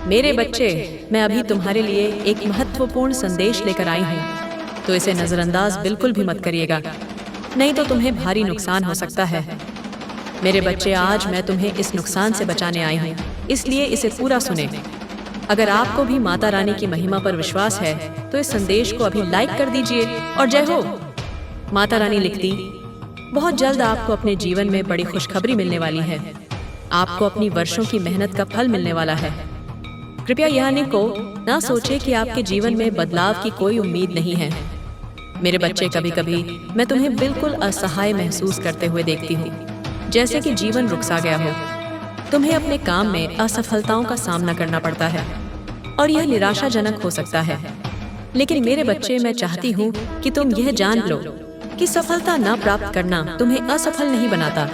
मेरे बच्चे, मैं अभी तुम्हारे लिए एक महत्वपूर्ण संदेश लेकर आई हूँ, तो इसे नजरअंदाज बिल्कुल भी मत करिएगा, नहीं तो तुम्हें भारी नुकसान हो सकता है। मेरे बच्चे, आज मैं तुम्हें इस नुकसान से बचाने आई हूँ, इसलिए इसे पूरा सुने। अगर आपको भी माता रानी की महिमा पर विश्वास है तो इस संदेश को अभी लाइक कर दीजिए और जय हो। माता रानी लिखती, बहुत जल्द आपको अपने जीवन में बड़ी खुशखबरी मिलने वाली है। आपको अपनी वर्षों की मेहनत का फल मिलने वाला है। कृपया यह को ना सोचे कि आपके जीवन में बदलाव की कोई उम्मीद नहीं है। मेरे बच्चे, कभी कभी मैं तुम्हें बिल्कुल असहाय महसूस करते हुए देखती हूँ, जैसे कि जीवन रुक सा गया हो। तुम्हें अपने काम में असफलताओं का सामना करना पड़ता है और यह निराशाजनक हो सकता है। लेकिन मेरे बच्चे, मैं चाहती हूँ कि तुम यह जान लो कि सफलता न प्राप्त करना तुम्हें असफल नहीं बनाता।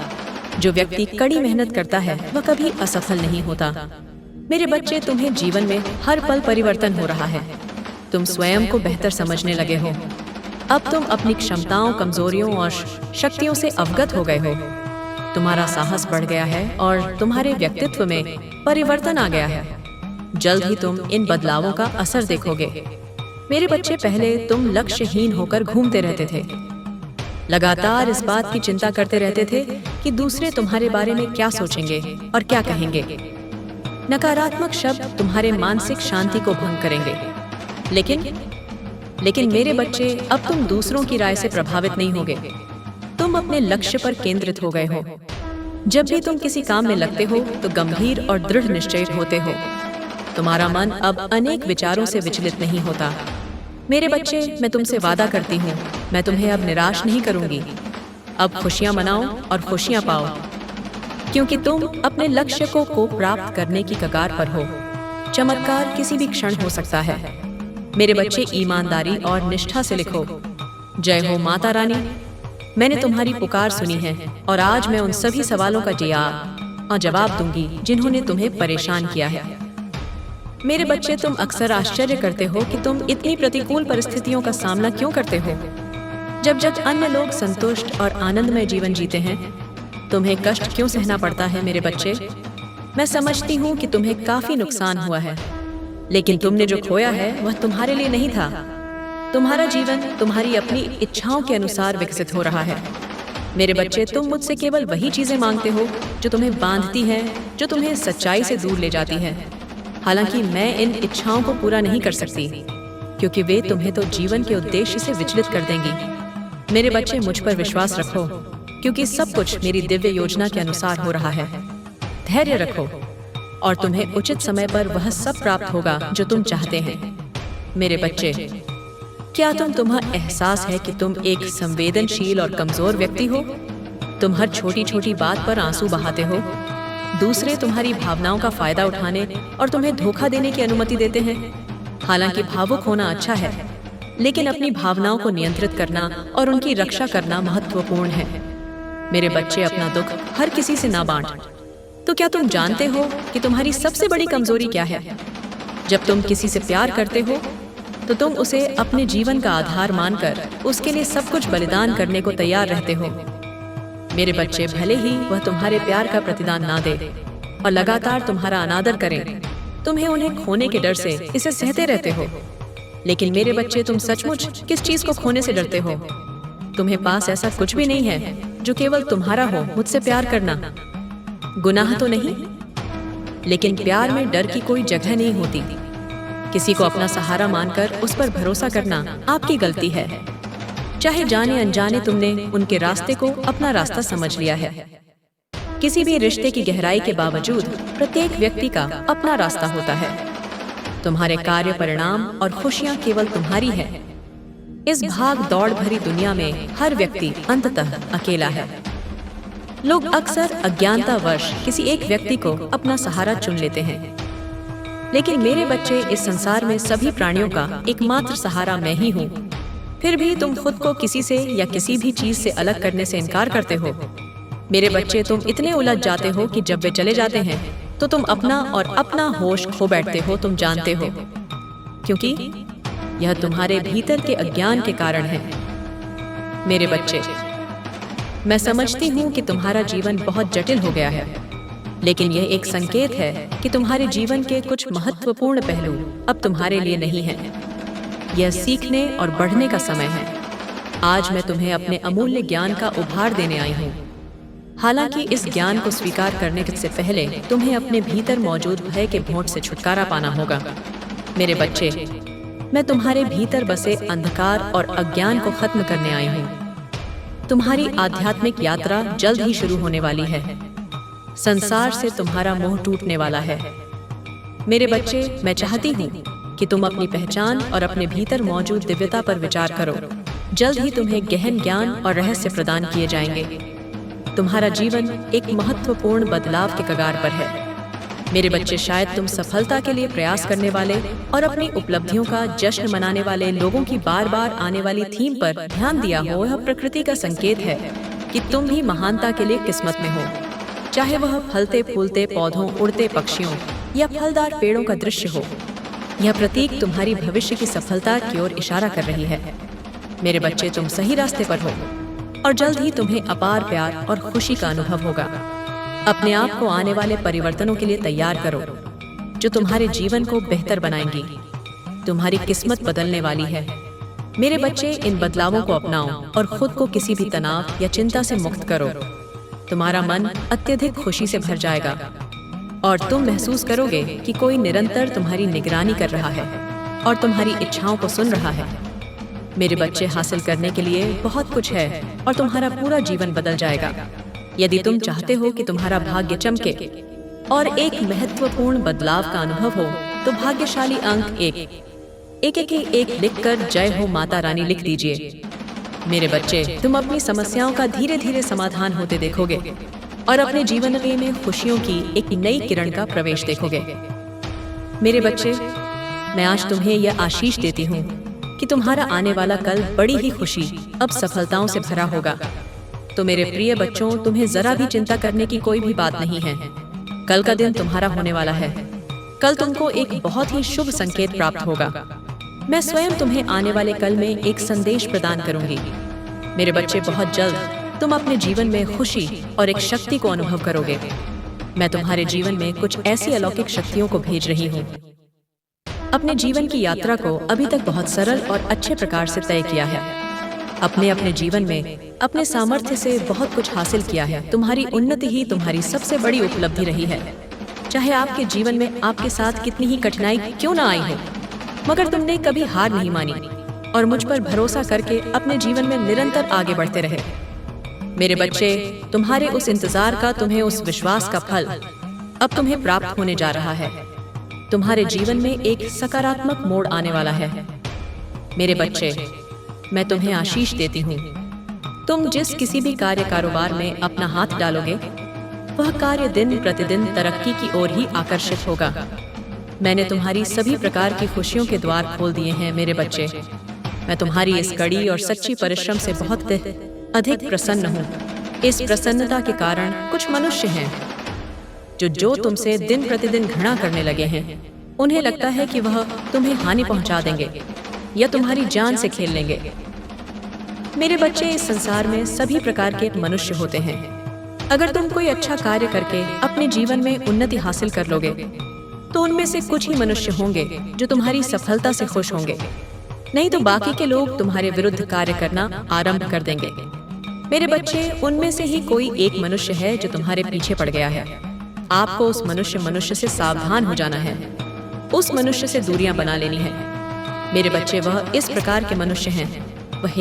जो व्यक्ति कड़ी मेहनत करता है वह कभी असफल नहीं होता। मेरे बच्चे, तुम्हें जीवन में हर पल परिवर्तन हो रहा है। तुम स्वयं को बेहतर समझने लगे हो। अब तुम अपनी क्षमताओं, कमजोरियों और शक्तियों से अवगत हो गए हो। तुम्हारा साहस बढ़ गया है और तुम्हारे व्यक्तित्व में परिवर्तन आ गया है। जल्द ही तुम इन बदलावों का असर देखोगे। मेरे बच्चे, पहले तुम लक्ष्यहीन होकर घूमते रहते थे, लगातार इस बात की चिंता करते रहते थे कि दूसरे तुम्हारे बारे में क्या सोचेंगे और क्या कहेंगे। नकारात्मक शब्द तुम्हारे मानसिक शांति को भंग करेंगे। लेकिन मेरे बच्चे, अब तुम दूसरों की राय से प्रभावित नहीं होगे। तुम अपने लक्ष्य पर केंद्रित हो गए हो। जब भी तुम किसी काम में लगते हो तो गंभीर और दृढ़ निश्चयित होते हो। तुम्हारा मन अब अनेक विचारों से विचलित नहीं होता। मेरे बच्चे, मैं तुमसे वादा करती हूँ, मैं तुम्हें अब निराश नहीं करूंगी। अब खुशियां मनाओ और खुशियां पाओ, क्योंकि तुम अपने लक्ष्य को प्राप्त करने की कगार पर हो। चमत्कार किसी भी क्षण हो सकता है। मेरे बच्चे, ईमानदारी और निष्ठा से लिखो, जय हो माता रानी। मैंने तुम्हारी पुकार सुनी है और आज मैं उन सभी सवालों का जवाब दूंगी जिन्होंने तुम्हें परेशान किया है। मेरे बच्चे, तुम अक्सर आश्चर्य करते हो कि तुम इतनी प्रतिकूल परिस्थितियों का सामना क्यों करते हो। जब अन्य लोग संतुष्ट और आनंदमय जीवन जीते हैं, तुम्हें कष्ट क्यों सहना पड़ता है। मेरे बच्चे, मैं समझती हूँ कि तुम्हें काफी नुकसान हुआ है, लेकिन तुमने जो खोया है वह तुम्हारे लिए नहीं था। तुम्हारा जीवन तुम्हारी अपनी इच्छाओं के अनुसार विकसित हो रहा है। मेरे बच्चे, तुम मुझसे केवल वही चीजें मांगते हो जो तुम्हें बांधती हैं, जो तुम्हें सच्चाई से दूर ले जाती है। हालांकि मैं इन इच्छाओं को पूरा नहीं कर सकती, क्योंकि वे तुम्हें तो जीवन के उद्देश्य से विचलित कर देंगी। मेरे बच्चे, मुझ पर विश्वास रखो, क्योंकि सब कुछ मेरी दिव्य योजना के अनुसार हो रहा है। धैर्य रखो और तुम्हें उचित समय पर वह सब प्राप्त होगा जो तुम चाहते हैं। मेरे बच्चे, क्या तुम्हें एहसास है कि तुम एक संवेदनशील और कमजोर व्यक्ति हो। तुम हर छोटी छोटी बात पर आंसू बहाते हो। दूसरे तुम्हारी भावनाओं का फायदा उठाने और तुम्हें धोखा देने की अनुमति देते हैं। हालांकि भावुक होना अच्छा है, लेकिन अपनी भावनाओं को नियंत्रित करना और उनकी रक्षा करना महत्वपूर्ण है। मेरे बच्चे, अपना दुख हर किसी से ना बांट। तो क्या तुम जानते हो कि तुम्हारी सबसे बड़ी कमजोरी क्या है? जब तुम किसी से प्यार करते हो तो तुम उसे अपने जीवन का आधार मानकर उसके लिए सब कुछ बलिदान करने को तैयार रहते हो। मेरे बच्चे, भले ही वह तुम्हारे प्यार का प्रतिदान ना दे और लगातार तुम्हारा अनादर करें, तुम्हें उन्हें खोने के डर से इसे सहते रहते हो। लेकिन मेरे बच्चे, तुम सचमुच किस चीज को खोने से डरते हो? तुम्हें पास ऐसा कुछ भी नहीं है जो केवल तुम्हारा हो। मुझसे प्यार करना गुनाह तो नहीं, लेकिन प्यार में डर की कोई जगह नहीं होती। किसी को अपना सहारा मानकर उस पर भरोसा करना आपकी गलती है। चाहे जाने अनजाने तुमने उनके रास्ते को अपना रास्ता समझ लिया है। किसी भी रिश्ते की गहराई के बावजूद प्रत्येक व्यक्ति का अपना रास्ता होता है। तुम्हारे कार्य, परिणाम और खुशियां केवल तुम्हारी है। इस भाग दौड़ भरी दुनिया में हर व्यक्ति अंततः अकेला है। लोग अक्सर अज्ञानतावश किसी एक व्यक्ति को अपना सहारा चुन लेते हैं, लेकिन मेरे बच्चे, इस संसार में सभी प्राणियों का एकमात्र सहारा मैं ही हूँ। फिर भी तुम खुद को किसी से या किसी भी चीज से अलग करने से इनकार करते हो। मेरे बच्चे, तुम इतने उलझ जाते हो कि जब वे चले जाते हैं तो तुम अपना होश खो बैठते हो। तुम जानते हो, क्योंकि यह तुम्हारे भीतर के अज्ञान के कारण है। मेरे बच्चे, मैं समझती हूँ कि तुम्हारा जीवन बहुत जटिल हो गया है। लेकिन यह एक संकेत है कि तुम्हारे जीवन के कुछ महत्वपूर्ण पहलू अब तुम्हारे लिए नहीं हैं। यह सीखने और बढ़ने का समय है। आज मैं तुम्हें अपने अमूल्य ज्ञान का उपहार देने आई हूँ। हालांकि इस ज्ञान को स्वीकार करने से पहले तुम्हें अपने भीतर मौजूद भय के भोंट से छुटकारा पाना होगा। मेरे बच्चे, मैं तुम्हारे भीतर बसे अंधकार और अज्ञान को खत्म करने आई हूँ। तुम्हारी आध्यात्मिक यात्रा जल्द ही शुरू होने वाली है। संसार से तुम्हारा मोह टूटने वाला है। मेरे बच्चे, मैं चाहती हूँ कि तुम अपनी पहचान और अपने भीतर मौजूद दिव्यता पर विचार करो। जल्द ही तुम्हें गहन ज्ञान और रहस्य प्रदान किए जाएंगे। तुम्हारा जीवन एक महत्वपूर्ण बदलाव के कगार पर है। मेरे बच्चे, शायद तुम सफलता के लिए प्रयास करने वाले और अपनी उपलब्धियों का जश्न मनाने वाले लोगों की बार बार आने वाली थीम पर ध्यान दिया हो। यह प्रकृति का संकेत है कि तुम भी महानता के लिए किस्मत में हो। चाहे वह फलते फूलते पौधों, उड़ते पक्षियों या फलदार पेड़ों का दृश्य हो, यह प्रतीक तुम्हारी भविष्य की सफलता की ओर इशारा कर रही है। मेरे बच्चे, तुम सही रास्ते पर हो और जल्द ही तुम्हें अपार प्यार और खुशी का अनुभव होगा। अपने आप को आने वाले परिवर्तनों के लिए तैयार करो, जो तुम्हारे जीवन को बेहतर बनाएंगी। तुम्हारी किस्मत बदलने वाली है। मेरे बच्चे, इन बदलावों को अपनाओ और खुद को किसी भी तनाव या चिंता से मुक्त करो। तुम्हारा मन अत्यधिक खुशी से भर जाएगा और तुम महसूस करोगे कि कोई निरंतर तुम्हारी निगरानी कर रहा है और तुम्हारी इच्छाओं को सुन रहा है। मेरे बच्चे, हासिल करने के लिए बहुत कुछ है और तुम्हारा पूरा जीवन बदल जाएगा। यदि तुम चाहते हो कि तुम्हारा भाग्य चमके और एक महत्वपूर्ण बदलाव का अनुभव हो, तो भाग्यशाली अंक एक लिखकर जय हो माता रानी लिख दीजिए। मेरे बच्चे, तुम अपनी समस्याओं का धीरे धीरे समाधान होते देखोगे और अपने जीवन में खुशियों की एक नई किरण का प्रवेश देखोगे। मेरे बच्चे, मैं आज तुम्हें यह आशीष देती हूँ कि तुम्हारा आने वाला कल बड़ी ही खुशी अब सफलताओं से भरा होगा। तो मेरे प्रिय बच्चों, तुम्हें जरा भी चिंता करने की कोई भी बात नहीं है। कल का दिन तुम्हारा होने वाला है। कल तुमको एक बहुत ही शुभ संकेत प्राप्त होगा। मैं स्वयं तुम्हें आने वाले कल में एक संदेश प्रदान करूंगी। मेरे बच्चे, बहुत जल्द तुम अपने जीवन में खुशी और एक शक्ति को अनुभव करोगे। मैं तुम्हारे जीवन में कुछ ऐसी अलौकिक शक्तियों को भेज रही हूँ। अपने जीवन की यात्रा को अभी तक बहुत सरल और अच्छे प्रकार से तय किया है। अपने अपने जीवन में अपने सामर्थ्य से बहुत कुछ हासिल किया है। तुम्हारी उन्नति ही तुम्हारी सबसे बड़ी उपलब्धि रही है। चाहे आपके जीवन में आपके साथ कितनी ही कठिनाई क्यों ना आई हो, मगर तुमने कभी हार नहीं मानी और मुझ पर भरोसा करके अपने जीवन में निरंतर आगे बढ़ते रहे। मेरे बच्चे, तुम्हारे उस इंतजार का, तुम्हें उस विश्वास का फल अब तुम्हें प्राप्त होने जा रहा है। तुम्हारे जीवन में एक सकारात्मक मोड़ आने वाला है। मेरे बच्चे, मैं तुम्हें आशीष देती हूँ। तुम जिस किसी भी कार्य कारोबार में अपना हाथ डालोगे, वह कार्य दिन प्रतिदिन तरक्की की ओर ही आकर्षित होगा। मैंने तुम्हारी सभी प्रकार की खुशियों के द्वार खोल दिए हैं। मेरे बच्चे, मैं तुम्हारी इस कड़ी और सच्ची परिश्रम से बहुत अधिक प्रसन्न हूँ। इस प्रसन्नता के कारण कुछ मनुष्य हैं जो तुमसे दिन प्रतिदिन घृणा करने लगे हैं। उन्हें लगता है कि वह तुम्हें हानि पहुंचा देंगे या तुम्हारी जान से खेल लेंगे। मेरे बच्चे, इस संसार में सभी प्रकार के मनुष्य होते हैं। अगर तुम कोई अच्छा कार्य करके अपने जीवन में उन्नति हासिल कर लोगे, तो उनमें से कुछ ही मनुष्य होंगे जो तुम्हारी सफलता से खुश होंगे। नहीं तो बाकी के लोग तुम्हारे विरुद्ध कार्य करना आरंभ कर देंगे। मेरे बच्चे, उनमें से ही कोई एक मनुष्य है जो तुम्हारे पीछे पड़ गया है। आपको उस मनुष्य से सावधान हो जाना है। उस मनुष्य से दूरियां बना लेनी है। मेरे बच्चे, वह इस प्रकार के मनुष्य हैं। वह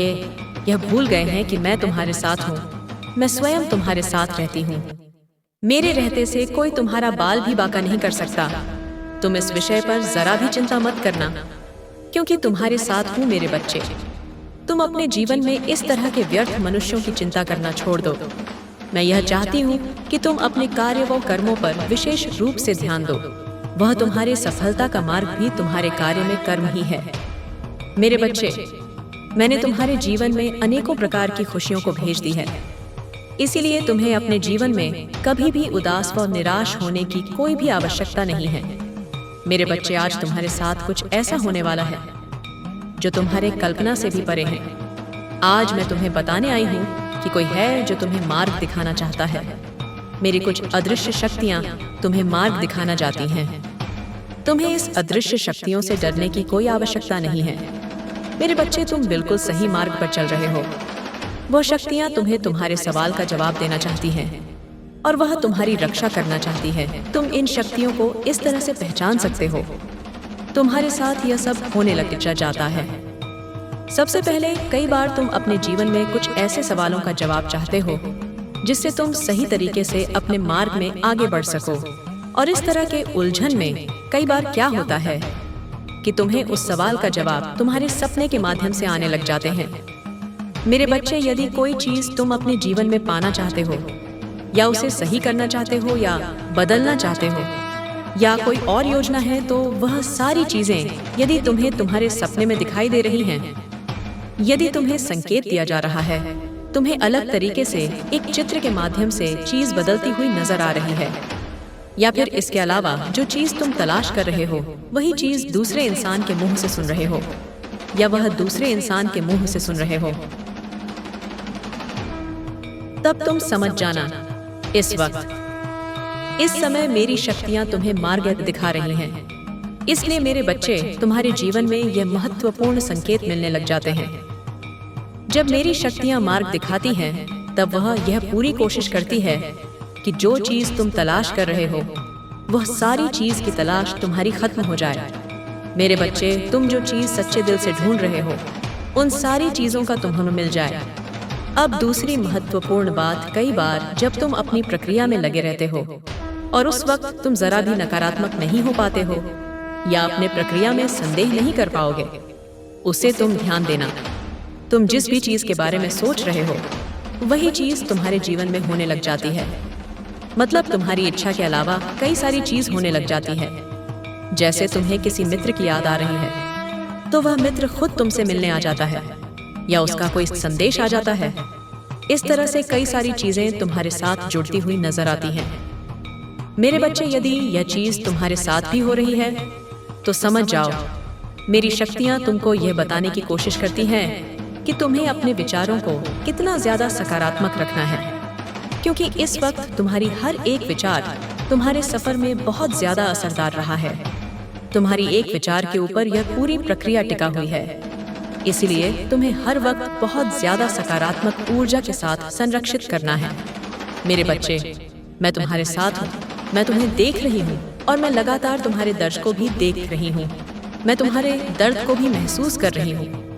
यह भूल गए हैं कि मैं तुम्हारे साथ हूँ। मैं स्वयं तुम्हारे साथ रहती हूँ। मेरे रहते से कोई तुम्हारा बाल भी बांका नहीं कर सकता। तुम इस विषय पर जरा भी चिंता मत करना, क्योंकि तुम्हारे साथ हूँ। मेरे बच्चे, तुम अपने जीवन में इस तरह के व्यर्थ मनुष्यों की चिंता करना छोड़ दो। मैं यह चाहती हूँ कि तुम अपने कार्य व कर्मों पर विशेष रूप से ध्यान दो। वह तुम्हारे सफलता का मार्ग भी तुम्हारे कार्य में कर्म ही है। मेरे बच्चे, मैंने तुम्हारे जीवन में अनेकों प्रकार की खुशियों को भेज दी है। इसीलिए तुम्हें अपने जीवन में कभी भी उदास व निराश होने की कोई भी आवश्यकता नहीं है। मेरे बच्चे, आज तुम्हारे साथ कुछ ऐसा होने वाला है जो तुम्हारे कल्पना से भी परे है। आज मैं तुम्हें बताने आई हूँ कि कोई है जो तुम्हें मार्ग दिखाना चाहता है। मेरी कुछ अदृश्य शक्तियाँ तुम्हें मार्ग दिखाना चाहती हैं। तुम्हें इस अदृश्य शक्तियों से डरने की कोई आवश्यकता नहीं है। मेरे बच्चे, तुम बिल्कुल सही मार्ग पर चल रहे हो। वह शक्तियाँ तुम्हें तुम्हारे सवाल का जवाब देना चाहती हैं और वह तुम्हारी रक्षा करना चाहती है। तुम इन शक्तियों को इस तरह से पहचान सकते हो। तुम्हारे साथ यह सब होने लग जाता है। सबसे पहले, कई बार तुम अपने जीवन में कुछ ऐसे सवालों का जवाब चाहते हो जिससे तुम सही तरीके से अपने मार्ग में आगे बढ़ सको। और इस तरह के उलझन में कई बार क्या होता है कि तुम्हें उस सवाल का जवाब तुम्हारे सपने के माध्यम से आने लग जाते हैं। मेरे बच्चे, यदि कोई चीज तुम अपने जीवन में पाना चाहते हो या उसे सही करना चाहते हो या बदलना चाहते हो या कोई और योजना है, तो वह सारी चीजें यदि तुम्हें तुम्हारे सपने में दिखाई दे रही हैं, यदि तुम्हें संकेत दिया जा रहा है, तुम्हें अलग तरीके से एक चित्र के माध्यम से चीज बदलती हुई नजर आ रही है, या फिर इसके अलावा जो चीज तुम तलाश कर रहे हो वही चीज दूसरे इंसान के मुंह से सुन रहे हो या वह दूसरे इंसान के मुंह से सुन रहे हो, तब तुम समझ जाना, इस वक्त, इस समय मेरी शक्तियां तुम्हें मार्ग दिखा रही हैं। इसलिए मेरे बच्चे, तुम्हारे जीवन में यह महत्वपूर्ण संकेत मिलने लग जाते हैं। जब मेरी शक्तियां मार्ग दिखाती हैं, तब वह यह पूरी कोशिश करती है कि जो चीज तुम तलाश कर रहे हो वह सारी चीज की तलाश तुम्हारी खत्म हो जाए। मेरे बच्चे, तुम जो चीज सच्चे दिल से ढूंढ रहे हो उन सारी चीजों का तुम्हें मिल जाए। अब दूसरी महत्वपूर्ण बात, कई बार जब तुम अपनी प्रक्रिया में लगे रहते हो और उस वक्त तुम जरा भी नकारात्मक नहीं हो पाते हो या अपने प्रक्रिया में संदेह नहीं कर पाओगे, उसे तुम ध्यान देना। तुम जिस भी चीज के बारे में सोच रहे हो वही चीज तुम्हारे जीवन में होने लग जाती है। मतलब तुम्हारी इच्छा के अलावा कई सारी चीज होने लग जाती है। जैसे तुम्हें किसी मित्र की याद आ रही है तो वह मित्र खुद तुमसे मिलने आ जाता है या उसका कोई संदेश आ जाता है। इस तरह से कई सारी चीजें तुम्हारे साथ जुड़ती हुई नजर आती हैं। मेरे बच्चे, यदि यह चीज तुम्हारे साथ भी हो रही है तो समझ जाओ, मेरी शक्तियां तुमको यह बताने की कोशिश करती हैं कि तुम्हें अपने विचारों को कितना ज्यादा सकारात्मक रखना है, क्योंकि इस वक्त तुम्हारी हर एक विचार तुम्हारे सफर में बहुत ज्यादा असरदार रहा है। तुम्हारी एक विचार के ऊपर यह पूरी प्रक्रिया टिका हुई है। इसलिए तुम्हें हर वक्त बहुत ज्यादा सकारात्मक ऊर्जा के साथ संरक्षित करना है। मेरे बच्चे, मैं तुम्हारे साथ हूँ, मैं तुम्हें देख रही हूँ और मैं लगातार तुम्हारे दर्द को भी देख रही हूँ। मैं तुम्हारे दर्द को भी महसूस कर रही हूँ।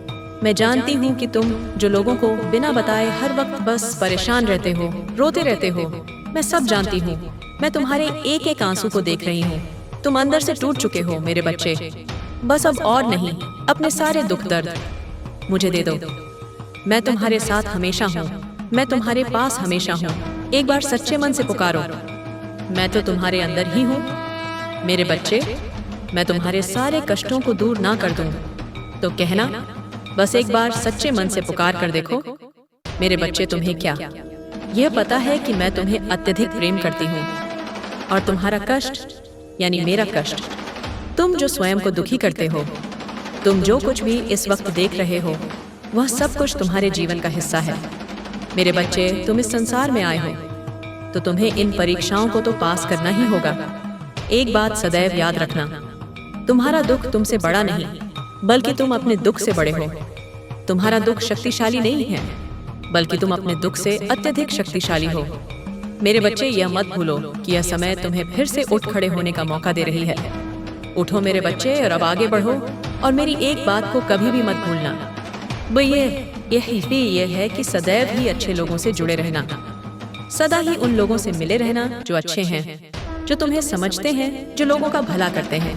मैं जानती हूँ कि तुम जो लोगों को बिना बताए हर वक्त बस परेशान रहते हो, रोते रहते हो, मैं सब जानती हूँ। मैं तुम्हारे एक एक आंसू को देख रही हूँ। तुम अंदर से टूट चुके हो मेरे बच्चे। बस अब और नहीं, अपने सारे दुख दर्द मुझे दे दो। मैं तुम्हारे साथ हमेशा हूँ, मैं तुम्हारे पास हमेशा हूँ। एक बार सच्चे मन से पुकारो, मैं तो तुम्हारे अंदर ही हूँ। मेरे बच्चे, मैं तुम्हारे सारे कष्टों को दूर ना कर दूँ तो कहना, बस एक बार सच्चे मन से पुकार कर देखो। मेरे बच्चे, तुम्हें क्या यह पता है कि मैं तुम्हें अत्यधिक प्रेम करती हूँ और तुम्हारा कष्ट यानी मेरा कष्ट, तुम जो स्वयं को दुखी करते हो, तुम जो कुछ भी इस वक्त देख रहे हो वह सब कुछ तुम्हारे जीवन का हिस्सा है। मेरे बच्चे, तुम इस संसार में आए हो तो तुम्हें इन परीक्षाओं को तो पास करना ही होगा। एक बात सदैव याद रखना, तुम्हारा दुख तुमसे बड़ा नहीं बल्कि तुम अपने दुख से बड़े हो। तुम्हारा दुख शक्तिशाली नहीं है बल्कि तुम अपने दुख से अत्यधिक शक्तिशाली हो। मेरे बच्चे, यह मत भूलो कि यह समय तुम्हें फिर से उठ खड़े होने का मौका दे रही है। उठो मेरे बच्चे और अब आगे बढ़ो, और मेरी एक बात को कभी भी मत भूलना, वो ये है कि सदैव ही अच्छे लोगों से जुड़े रहना, सदा ही उन लोगों से मिले रहना जो अच्छे हैं, जो तुम्हें समझते हैं, जो लोगों का भला करते हैं।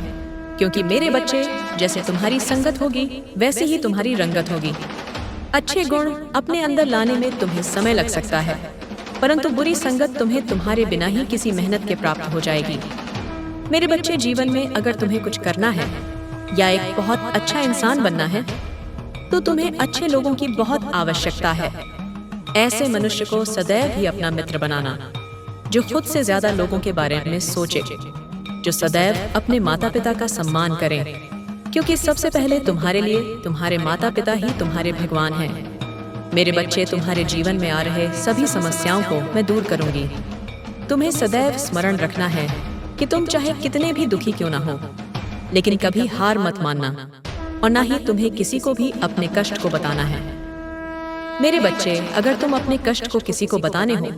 क्योंकि मेरे बच्चे, जैसे तुम्हारी संगत होगी वैसे ही तुम्हारी रंगत होगी। अच्छे गुण अपने अंदर लाने में तुम्हें समय लग सकता है, परंतु बुरी संगत तुम्हें तुम्हारे बिना ही किसी मेहनत के प्राप्त हो जाएगी। मेरे बच्चे, जीवन में अगर तुम्हें कुछ करना है या एक बहुत अच्छा इंसान बनना है तो तुम्हें अच्छे लोगों की बहुत आवश्यकता है। ऐसे मनुष्य को सदैव ही अपना मित्र बनाना जो खुद से ज्यादा लोगों के बारे में सोचे, जो सदैव अपने माता पिता का सम्मान करें, क्योंकि सबसे पहले तुम्हारे लिए तुम्हारे माता पिता ही तुम्हारे भगवान हैं। मेरे बच्चे, तुम्हारे जीवन में आ रहे सभी समस्याओं को मैं दूर करूंगी। तुम्हें सदैव स्मरण रखना है कि तुम चाहे कितने भी दुखी क्यों ना हो, लेकिन कभी हार मत मानना, और ना ही तुम्हें किसी को भी अपने कष्ट को बताना है। मेरे बच्चे, अगर तुम अपने कष्ट को किसी को बताने हो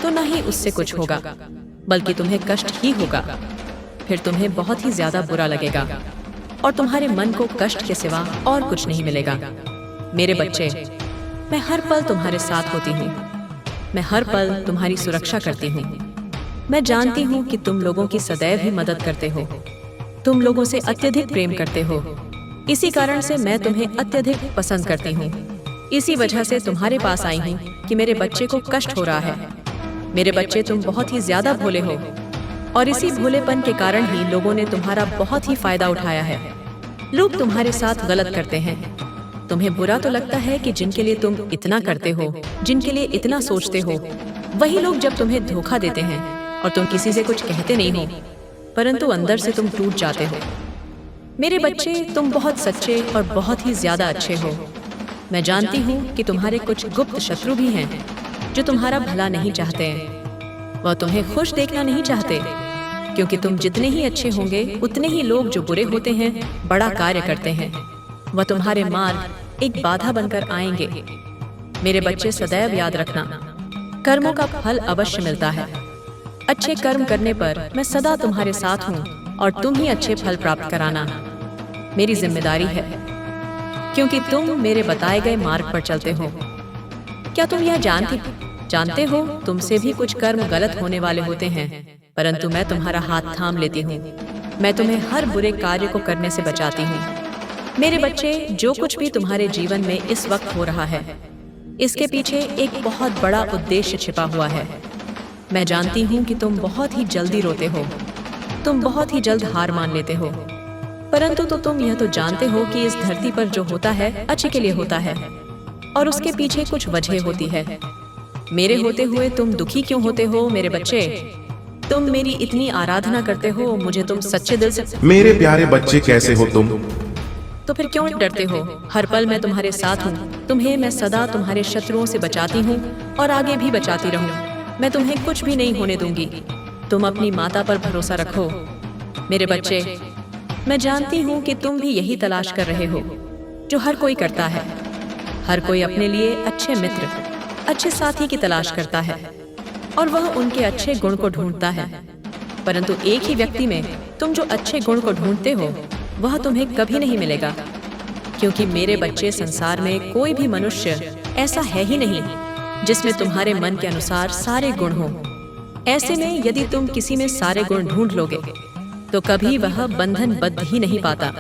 तो ना ही उससे कुछ होगा, बल्कि तुम्हें कष्ट ही होगा। फिर तुम्हें बहुत ही ज्यादा बुरा लगेगा और तुम्हारे मन को कष्ट के सिवा और कुछ नहीं मिलेगा। मेरे बच्चे, मैं हर पल तुम्हारे साथ होती हूँ। मैं हर पल तुम्हारी सुरक्षा करती हूँ। मैं जानती हूँ कि तुम लोगों की सदैव ही मदद करते हो। तुम लोगों से अत्यधिक प्रेम करते हो। इसी कारण से मैं तुम्हें अत्यधिक पसंद करती हूँ। इसी वजह से तुम्हारे पास आई हूँ कि मेरे बच्चे को कष्ट हो रहा है। मेरे बच्चे, तुम बहुत ही ज्यादा भोले हो, और इसी भोलेपन के कारण ही लोगों ने तुम्हारा बहुत ही फायदा उठाया है। लोग तुम्हारे साथ गलत करते हैं। तुम्हें बुरा तो लगता है कि जिनके लिए तुम इतना करते हो, जिनके लिए इतना सोचते हो, वही लोग जब तुम्हें धोखा देते हैं और तुम किसी से कुछ कहते नहीं हो, परंतु अंदर से तुम टूट जाते हो। मेरे बच्चे, तुम बहुत सच्चे और बहुत ही ज्यादा अच्छे हो। मैं जानती हूँ कि तुम्हारे कुछ गुप्त शत्रु भी हैं जो तुम्हारा भला नहीं चाहते हैं। वह तुम्हें खुश देखना नहीं चाहते, क्योंकि तुम जितने ही अच्छे होंगे उतने ही लोग जो बुरे होते हैं बड़ा कार्य करते हैं। वह तुम्हारे मार्ग एक बाधा बनकर आएंगे। मेरे बच्चे, सदैव याद रखना, कर्मों का फल अवश्य मिलता है। अच्छे कर्म करने पर मैं सदा तुम्हारे साथ हूँ और तुम ही अच्छे फल प्राप्त कराना मेरी जिम्मेदारी है, क्योंकि तुम मेरे बताए गए मार्ग पर चलते हो। क्या तुम यह जानते हो तुमसे भी कुछ कर्म गलत होने वाले होते हैं, परंतु मैं तुम्हारा हाथ थाम लेती हूँ। मैं तुम्हें हर बुरे कार्य को करने से बचाती हूँ। मेरे बच्चे, जो कुछ भी तुम्हारे जीवन में इस वक्त हो रहा है, इसके पीछे एक बहुत बड़ा उद्देश्य छिपा हुआ है। मैं जानती हूँ कि तुम बहुत ही जल्दी रोते हो, तुम बहुत ही जल्द हार मान लेते हो, परंतु तो तुम यह तो जानते हो कि इस धरती पर जो होता है अच्छे के लिए होता है, और उसके पीछे कुछ वजह होती है। मेरे होते हुए तुम दुखी क्यों होते हो? मेरे बच्चे, तुम मेरी इतनी आराधना करते हो, मुझे तुम सच्चे दिल से। मेरे प्यारे बच्चे, कैसे हो तुम? तो फिर क्यों डरते हो? हर पल मैं तुम्हारे साथ हूँ। तुम्हें मैं सदा तुम्हारे शत्रुओं से बचाती हूँ और आगे भी बचाती रहूँ। मैं तुम्हें कुछ भी नहीं होने दूंगी। तुम अपनी माता पर भरोसा रखो। मेरे बच्चे, मैं जानती हूँ कि तुम भी यही तलाश कर रहे हो जो हर कोई करता है। हर कोई अपने लिए अच्छे मित्र, अच्छे साथी की तलाश करता है, और वह उनके अच्छे गुण को ढूंढता है। परंतु एक ही व्यक्ति में तुम जो अच्छे गुण को ढूंढते हो वह तुम्हें कभी नहीं मिलेगा, क्योंकि मेरे बच्चे, संसार में कोई भी मनुष्य ऐसा है ही नहीं जिसमें तुम्हारे मन के अनुसार सारे गुण हों। ऐसे में यदि तुम किसी में सारे गुण ढूंढ लोगे तो कभी वह बंधनबद्ध ही नहीं पाता,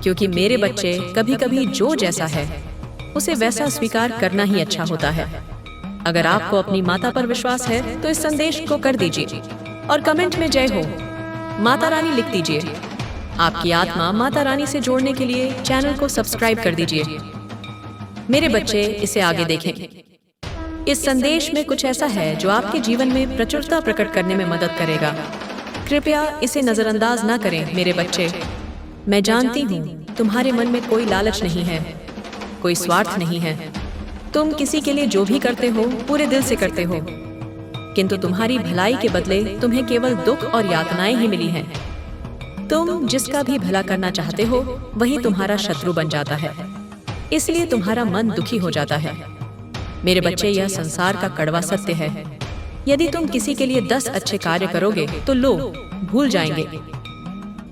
क्योंकि मेरे बच्चे, कभी कभी जो जैसा है उसे वैसा स्वीकार करना ही अच्छा होता है। अगर आपको अपनी माता पर विश्वास है तो इस संदेश को कर दीजिए और कमेंट में जय हो माता रानी लिख दीजिए। आपकी आत्मा माता रानी से जोड़ने के लिए चैनल को सब्सक्राइब कर दीजिए। मेरे बच्चे, इसे आगे देखें। इस संदेश में कुछ ऐसा है जो आपके जीवन में प्रचुरता प्रकट करने में मदद करेगा। कृपया इसे नजरअंदाज ना करें। मेरे बच्चे, मैं जानती हूँ तुम्हारे मन में कोई लालच नहीं है, कोई स्वार्थ नहीं है। तुम किसी के लिए जो भी करते हो पूरे दिल से करते हो, किंतु तुम्हारी भलाई के बदले तुम्हें केवल दुख और यातनाएं ही मिली हैं। तुम जिसका भी भला करना चाहते हो वही तुम्हारा शत्रु बन जाता है, इसलिए तुम्हारा मन दुखी हो जाता है। मेरे बच्चे, यह संसार का कड़वा सत्य है। यदि तुम किसी के लिए 10 अच्छे कार्य करोगे तो लोग भूल जाएंगे,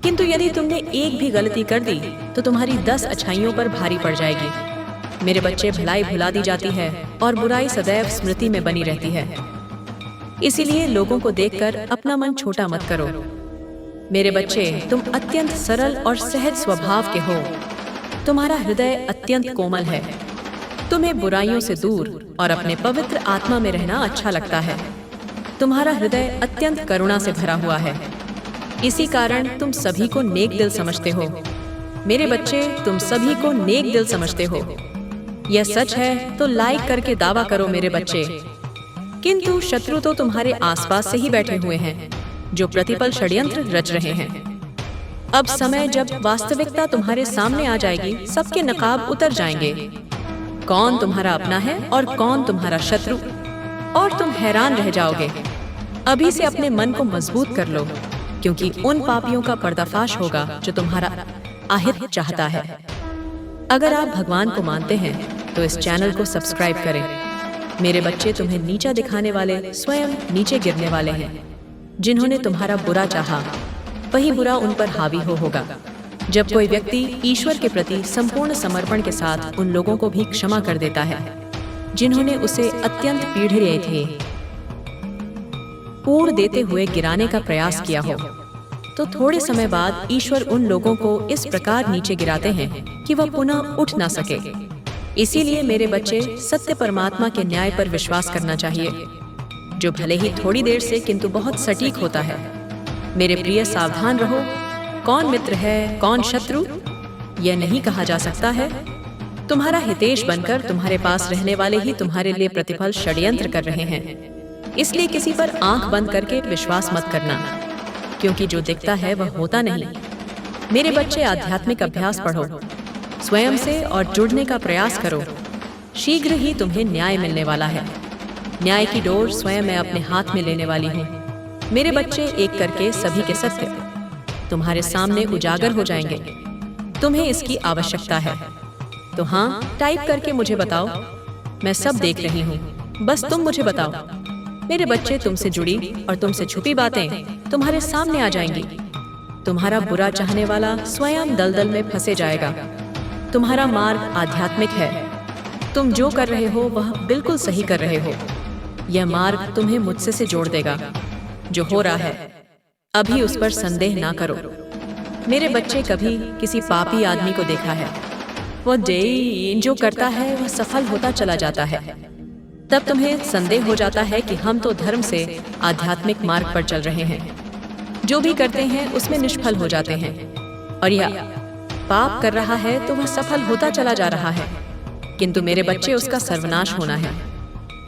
किंतु यदि तुमने एक भी गलती कर दी तो तुम्हारी 10 अच्छाइयों पर भारी पड़ जाएगी। मेरे बच्चे, भलाई भुला दी जाती है और बुराई सदैव स्मृति में बनी रहती है। इसीलिए लोगों को देखकर अपना मन छोटा मत करो। मेरे बच्चे, तुम अत्यंत सरल और सहज स्वभाव के हो। तुम्हारा हृदय अत्यंत कोमल है। तुम्हें बुराइयों से दूर और अपने पवित्र आत्मा में रहना अच्छा लगता है। तुम्हारा हृदय अत्यंत करुणा से भरा हुआ है। इसी कारण तुम सभी को नेक दिल समझते हो। मेरे बच्चे, तुम सभी को नेक दिल समझते हो। यह सच है तो लाइक करके दावा करो मेरे बच्चे। किंतु शत्रु तो तुम्हारे आसपास से ही बैठे हुए हैं, जो प्रतिपल षड्यंत्र रच रहे हैं। अब समय जब वास्तविकता तुम्हारे सामने आ जाएगी, सबके नकाब उतर जाएंगे। कौन तुम्हारा अपना है और कौन तुम्हारा शत्रु, और तुम हैरान रह जाओगे। अभी से अपने मन को मजबूत कर लो, क्योंकि उन पापियों का पर्दाफाश होगा जो तुम्हारा आहित चाहता है। अगर आप भगवान को मानते हैं तो इस चैनल को सब्सक्राइब करें। मेरे बच्चे, तुम्हें नीचा दिखाने वाले स्वयं नीचे गिरने वाले हैं। जिन्होंने तुम्हारा बुरा चाहा, वही बुरा उन पर हावी होगा। जब कोई व्यक्ति ईश्वर के प्रति संपूर्ण समर्पण के साथ उन लोगों को भी क्षमा कर देता है जिन्होंने उसे अत्यंत पीड़े थे, पूर्ण देते हुए गिराने का प्रयास किया हो, तो थोड़े समय बाद ईश्वर उन लोगों को इस प्रकार नीचे गिराते हैं कि वह पुनः उठ ना सके। इसीलिए मेरे बच्चे, सत्य परमात्मा के न्याय पर विश्वास करना चाहिए, जो भले ही थोड़ी देर से किंतु बहुत सटीक होता है। मेरे प्रिय, सावधान रहो। कौन मित्र है, कौन शत्रु, यह नहीं कहा जा सकता है। तुम्हारा हितेश बनकर तुम्हारे पास रहने वाले ही तुम्हारे लिए प्रतिफल षड्यंत्र कर रहे हैं। इसलिए किसी पर आंख बंद करके विश्वास मत करना, क्योंकि जो दिखता है वह होता नहीं। मेरे बच्चे, आध्यात्मिक अभ्यास पढ़ो, स्वयं से और जुड़ने का प्रयास करो। शीघ्र ही तुम्हें न्याय मिलने वाला है। न्याय की डोर स्वयं मैं अपने हाथ में लेने वाली हूँ। मेरे बच्चे, एक करके सभी के सत्य तुम्हारे सामने उजागर हो जाएंगे। तुम्हें इसकी आवश्यकता है तो हाँ, टाइप करके मुझे बताओ। मैं सब देख रही हूँ, बस तुम मुझे बताओ। मेरे बच्चे, तुमसे जुड़ी और तुमसे छुपी बातें तुम्हारे सामने आ जाएंगी। तुम्हारा बुरा चाहने वाला स्वयं दलदल में फंसे जाएगा। तुम्हारा मार्ग आध्यात्मिक है। तुम जो कर रहे हो वह बिल्कुल सही कर रहे हो। यह मार्ग तुम्हें मुझसे से जोड़ देगा। जो हो रहा है अभी उस पर संदेह ना करो। मेरे बच्चे, कभी किसी पापी आदमी को देखा है? वह जो करता है वह सफल होता चला जाता है। तब तुम्हें संदेह हो जाता है कि हम तो धर्म से आध्यात्मिक मार्ग पर चल रहे हैं। जो भी करते हैं उसमें निष्फल हो जाते हैं, और यह पाप कर रहा है तो वह सफल होता चला जा रहा है। किंतु मेरे बच्चे, उसका सर्वनाश होना है।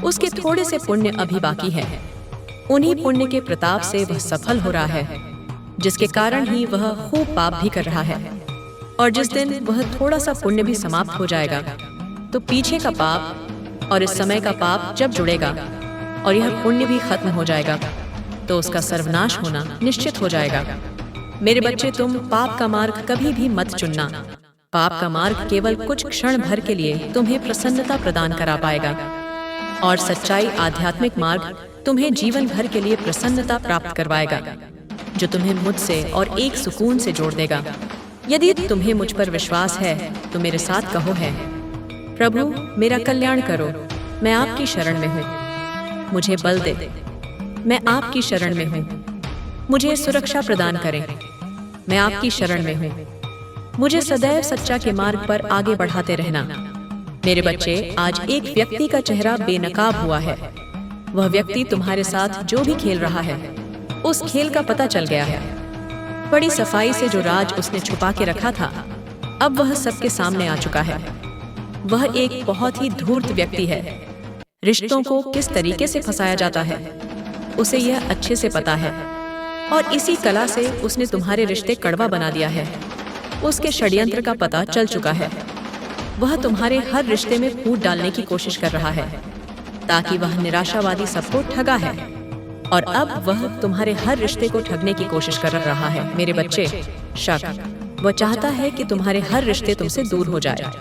उसके थोड़े से पुण्य अभी बाकी है। उन्हीं पुण्य के प्रताप से वह सफल हो रहा है, जिसके कारण ही वह खूब पाप भी कर रहा है। और जिस दिन वह थोड़ा सा पुण्य भी समाप्त हो जाएगा, तो पीछे का पाप और इस समय का पाप जब जुड़ेगा और यह पुण्य भी खत्म हो जाएगा, तो उसका सर्वनाश होना निश्चित हो जाएगा। मेरे बच्चे, तुम पाप का मार्ग कभी भी मत चुनना। पाप का मार्ग केवल कुछ क्षण भर के लिए तुम्हें प्रसन्नता प्रदान करा पाएगा, और सच्चाई आध्यात्मिक मार्ग तुम्हें जीवन भर के लिए प्रसन्नता प्राप्त करवाएगा, जो तुम्हें मुझसे और एक सुकून से जोड़ देगा। यदि तुम्हें मुझ पर विश्वास है तो मेरे साथ कहो है, प्रभु मेरा कल्याण करो, मैं आपकी शरण में हूँ। मुझे बल दे, मैं आपकी शरण में हूँ। मुझे सुरक्षा प्रदान करें, मैं आपकी शरण में हूँ। मुझे सदैव सच्चा के मार्ग पर आगे बढ़ाते रहना। मेरे बच्चे, आज एक व्यक्ति का चेहरा बेनकाब हुआ है। वह व्यक्ति तुम्हारे साथ जो भी खेल रहा है, उस खेल का पता चल गया है। बड़ी सफाई से जो राज उसने छुपा के रखा था, अब वह सबके सामने आ चुका है। वह एक बहुत ही धूर्त व्यक्ति है। रिश्तों को किस तरीके से फंसाया जाता है, उसे यह अच्छे से पता है, और इसी कला से उसने तुम्हारे रिश्ते कड़वा बना दिया है। उसके षड्यंत्र का पता चल चुका है। वह तुम्हारे हर रिश्ते में फूट डालने की कोशिश कर रहा है, ताकि वह निराशावादी सबको ठगा है, और अब वह तुम्हारे हर रिश्ते को ठगने की कोशिश कर रहा है। मेरे बच्चे, शक, वह चाहता है कि तुम्हारे हर रिश्ते तुमसे दूर हो जाए।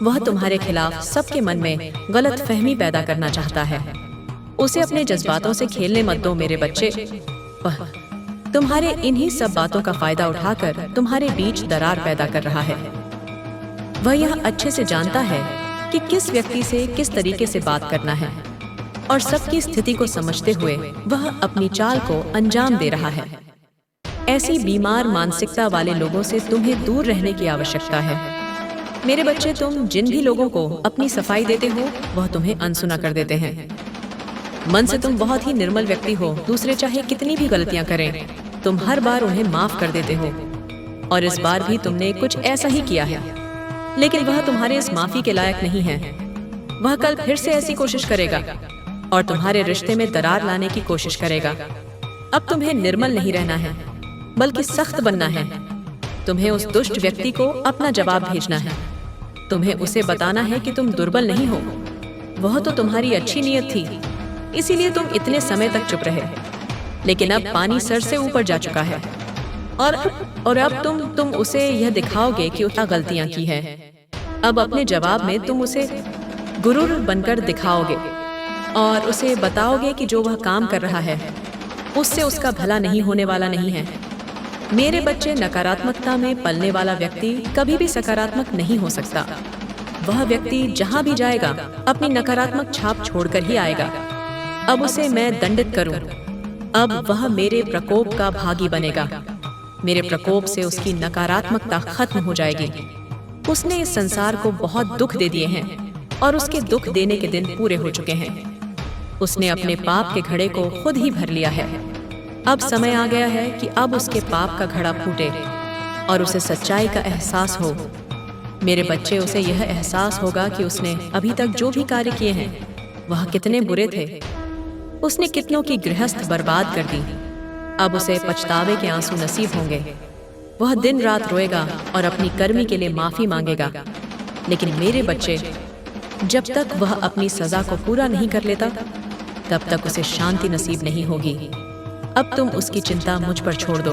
वह तुम्हारे खिलाफ सबके मन में गलत फहमी पैदा करना चाहता है। उसे अपने जज्बातों से खेलने मत दो मेरे बच्चे। वह तुम्हारे इन्हीं सब बातों का फायदा उठाकर तुम्हारे बीच दरार पैदा कर रहा है। वह यह अच्छे से जानता है कि किस व्यक्ति से किस तरीके से बात करना है, और सबकी स्थिति को समझते हुए वह अपनी चाल को अंजाम दे रहा है। ऐसी बीमार मानसिकता वाले लोगों से तुम्हें दूर रहने की आवश्यकता है। मेरे बच्चे, तुम जिन भी लोगों को अपनी सफाई देते हो, वह तुम्हें अनसुना कर देते हैं। मन से तुम बहुत ही निर्मल व्यक्ति हो। दूसरे चाहे कितनी भी गलतियां करें, तुम हर बार उन्हें माफ कर देते हो, और इस बार भी तुमने कुछ ऐसा ही किया है। लेकिन वह तुम्हारे इस माफी के लायक नहीं है। वह कल फिर से ऐसी कोशिश करेगा और तुम्हारे रिश्ते में दरार लाने की कोशिश करेगा। अब तुम्हें निर्मल नहीं रहना है, बल्कि सख्त बनना है। तुम्हें उस दुष्ट व्यक्ति को अपना जवाब भेजना है। तुम्हें उसे बताना है कि तुम दुर्बल नहीं हो। वह तो तुम्हारी अच्छी नीयत थी, इसीलिए तुम इतने समय तक चुप रहे। लेकिन अब पानी सर से ऊपर जा चुका है। और अब तुम उसे यह दिखाओगे कि उसने गलतियां की हैं। अब अपने जवाब में तुम उसे गुरूर बनकर दिखाओगे और उसे बताओगे कि जो वह काम कर रहा है उससे उसका भला नहीं होने वाला नहीं है। मेरे बच्चे, नकारात्मकता में पलने वाला व्यक्ति कभी भी सकारात्मक नहीं हो सकता। वह व्यक्ति जहां भी जाएगा अपनी नकारात्मक छाप छोड़कर ही आएगा। अब उसे मैं दंडित करूं। अब वह मेरे प्रकोप का भागी बनेगा। मेरे प्रकोप से उसकी नकारात्मकता खत्म हो जाएगी। उसने इस संसार को बहुत दुख दे दिए हैं और उसके दुख देने के दिन पूरे हो चुके हैं। उसने अपने पाप के घड़े को खुद ही भर लिया है। अब समय आ गया है कि अब उसके पाप का घड़ा फूटे और उसे सच्चाई का एहसास हो। मेरे बच्चे, उसे यह एहसास होगा कि उसने अभी तक जो भी कार्य किए हैं वह कितने बुरे थे। उसने कितनों की गृहस्थ बर्बाद कर दी। अब उसे पछतावे के आंसू नसीब होंगे। वह दिन रात रोएगा और अपनी कर्मी के लिए माफी मांगेगा। लेकिन मेरे बच्चे, जब तक वह अपनी सजा को पूरा नहीं कर लेता तब तक उसे शांति नसीब नहीं होगी। अब तुम उसकी चिंता मुझ पर छोड़ दो।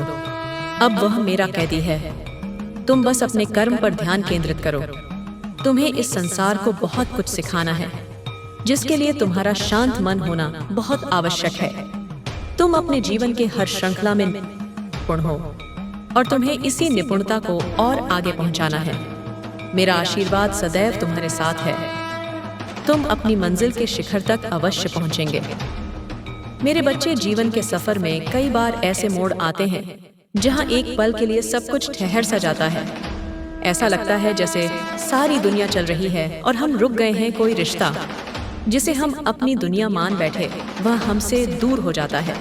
अब वह मेरा कैदी है। तुम बस अपने कर्म पर ध्यान केंद्रित करो। तुम्हें इस संसार को बहुत कुछ सिखाना है, जिसके लिए तुम्हारा शांत मन होना बहुत आवश्यक है। तुम अपने जीवन के हर श्रृंखला में निपुण हो और तुम्हें इसी निपुणता को और आगे पहुंचाना है। मेरा आशीर्वाद सदैव तुम्हारे साथ है। तुम अपनी मंजिल के शिखर तक अवश्य पहुंचेंगे। मेरे बच्चे, जीवन के सफर में कई बार ऐसे मोड़ आते हैं जहां एक पल के लिए सब कुछ ठहर सा जाता है। ऐसा लगता है जैसे सारी दुनिया चल रही है और हम रुक गए हैं। कोई रिश्ता जिसे हम अपनी दुनिया मान बैठे वह हमसे दूर हो जाता है।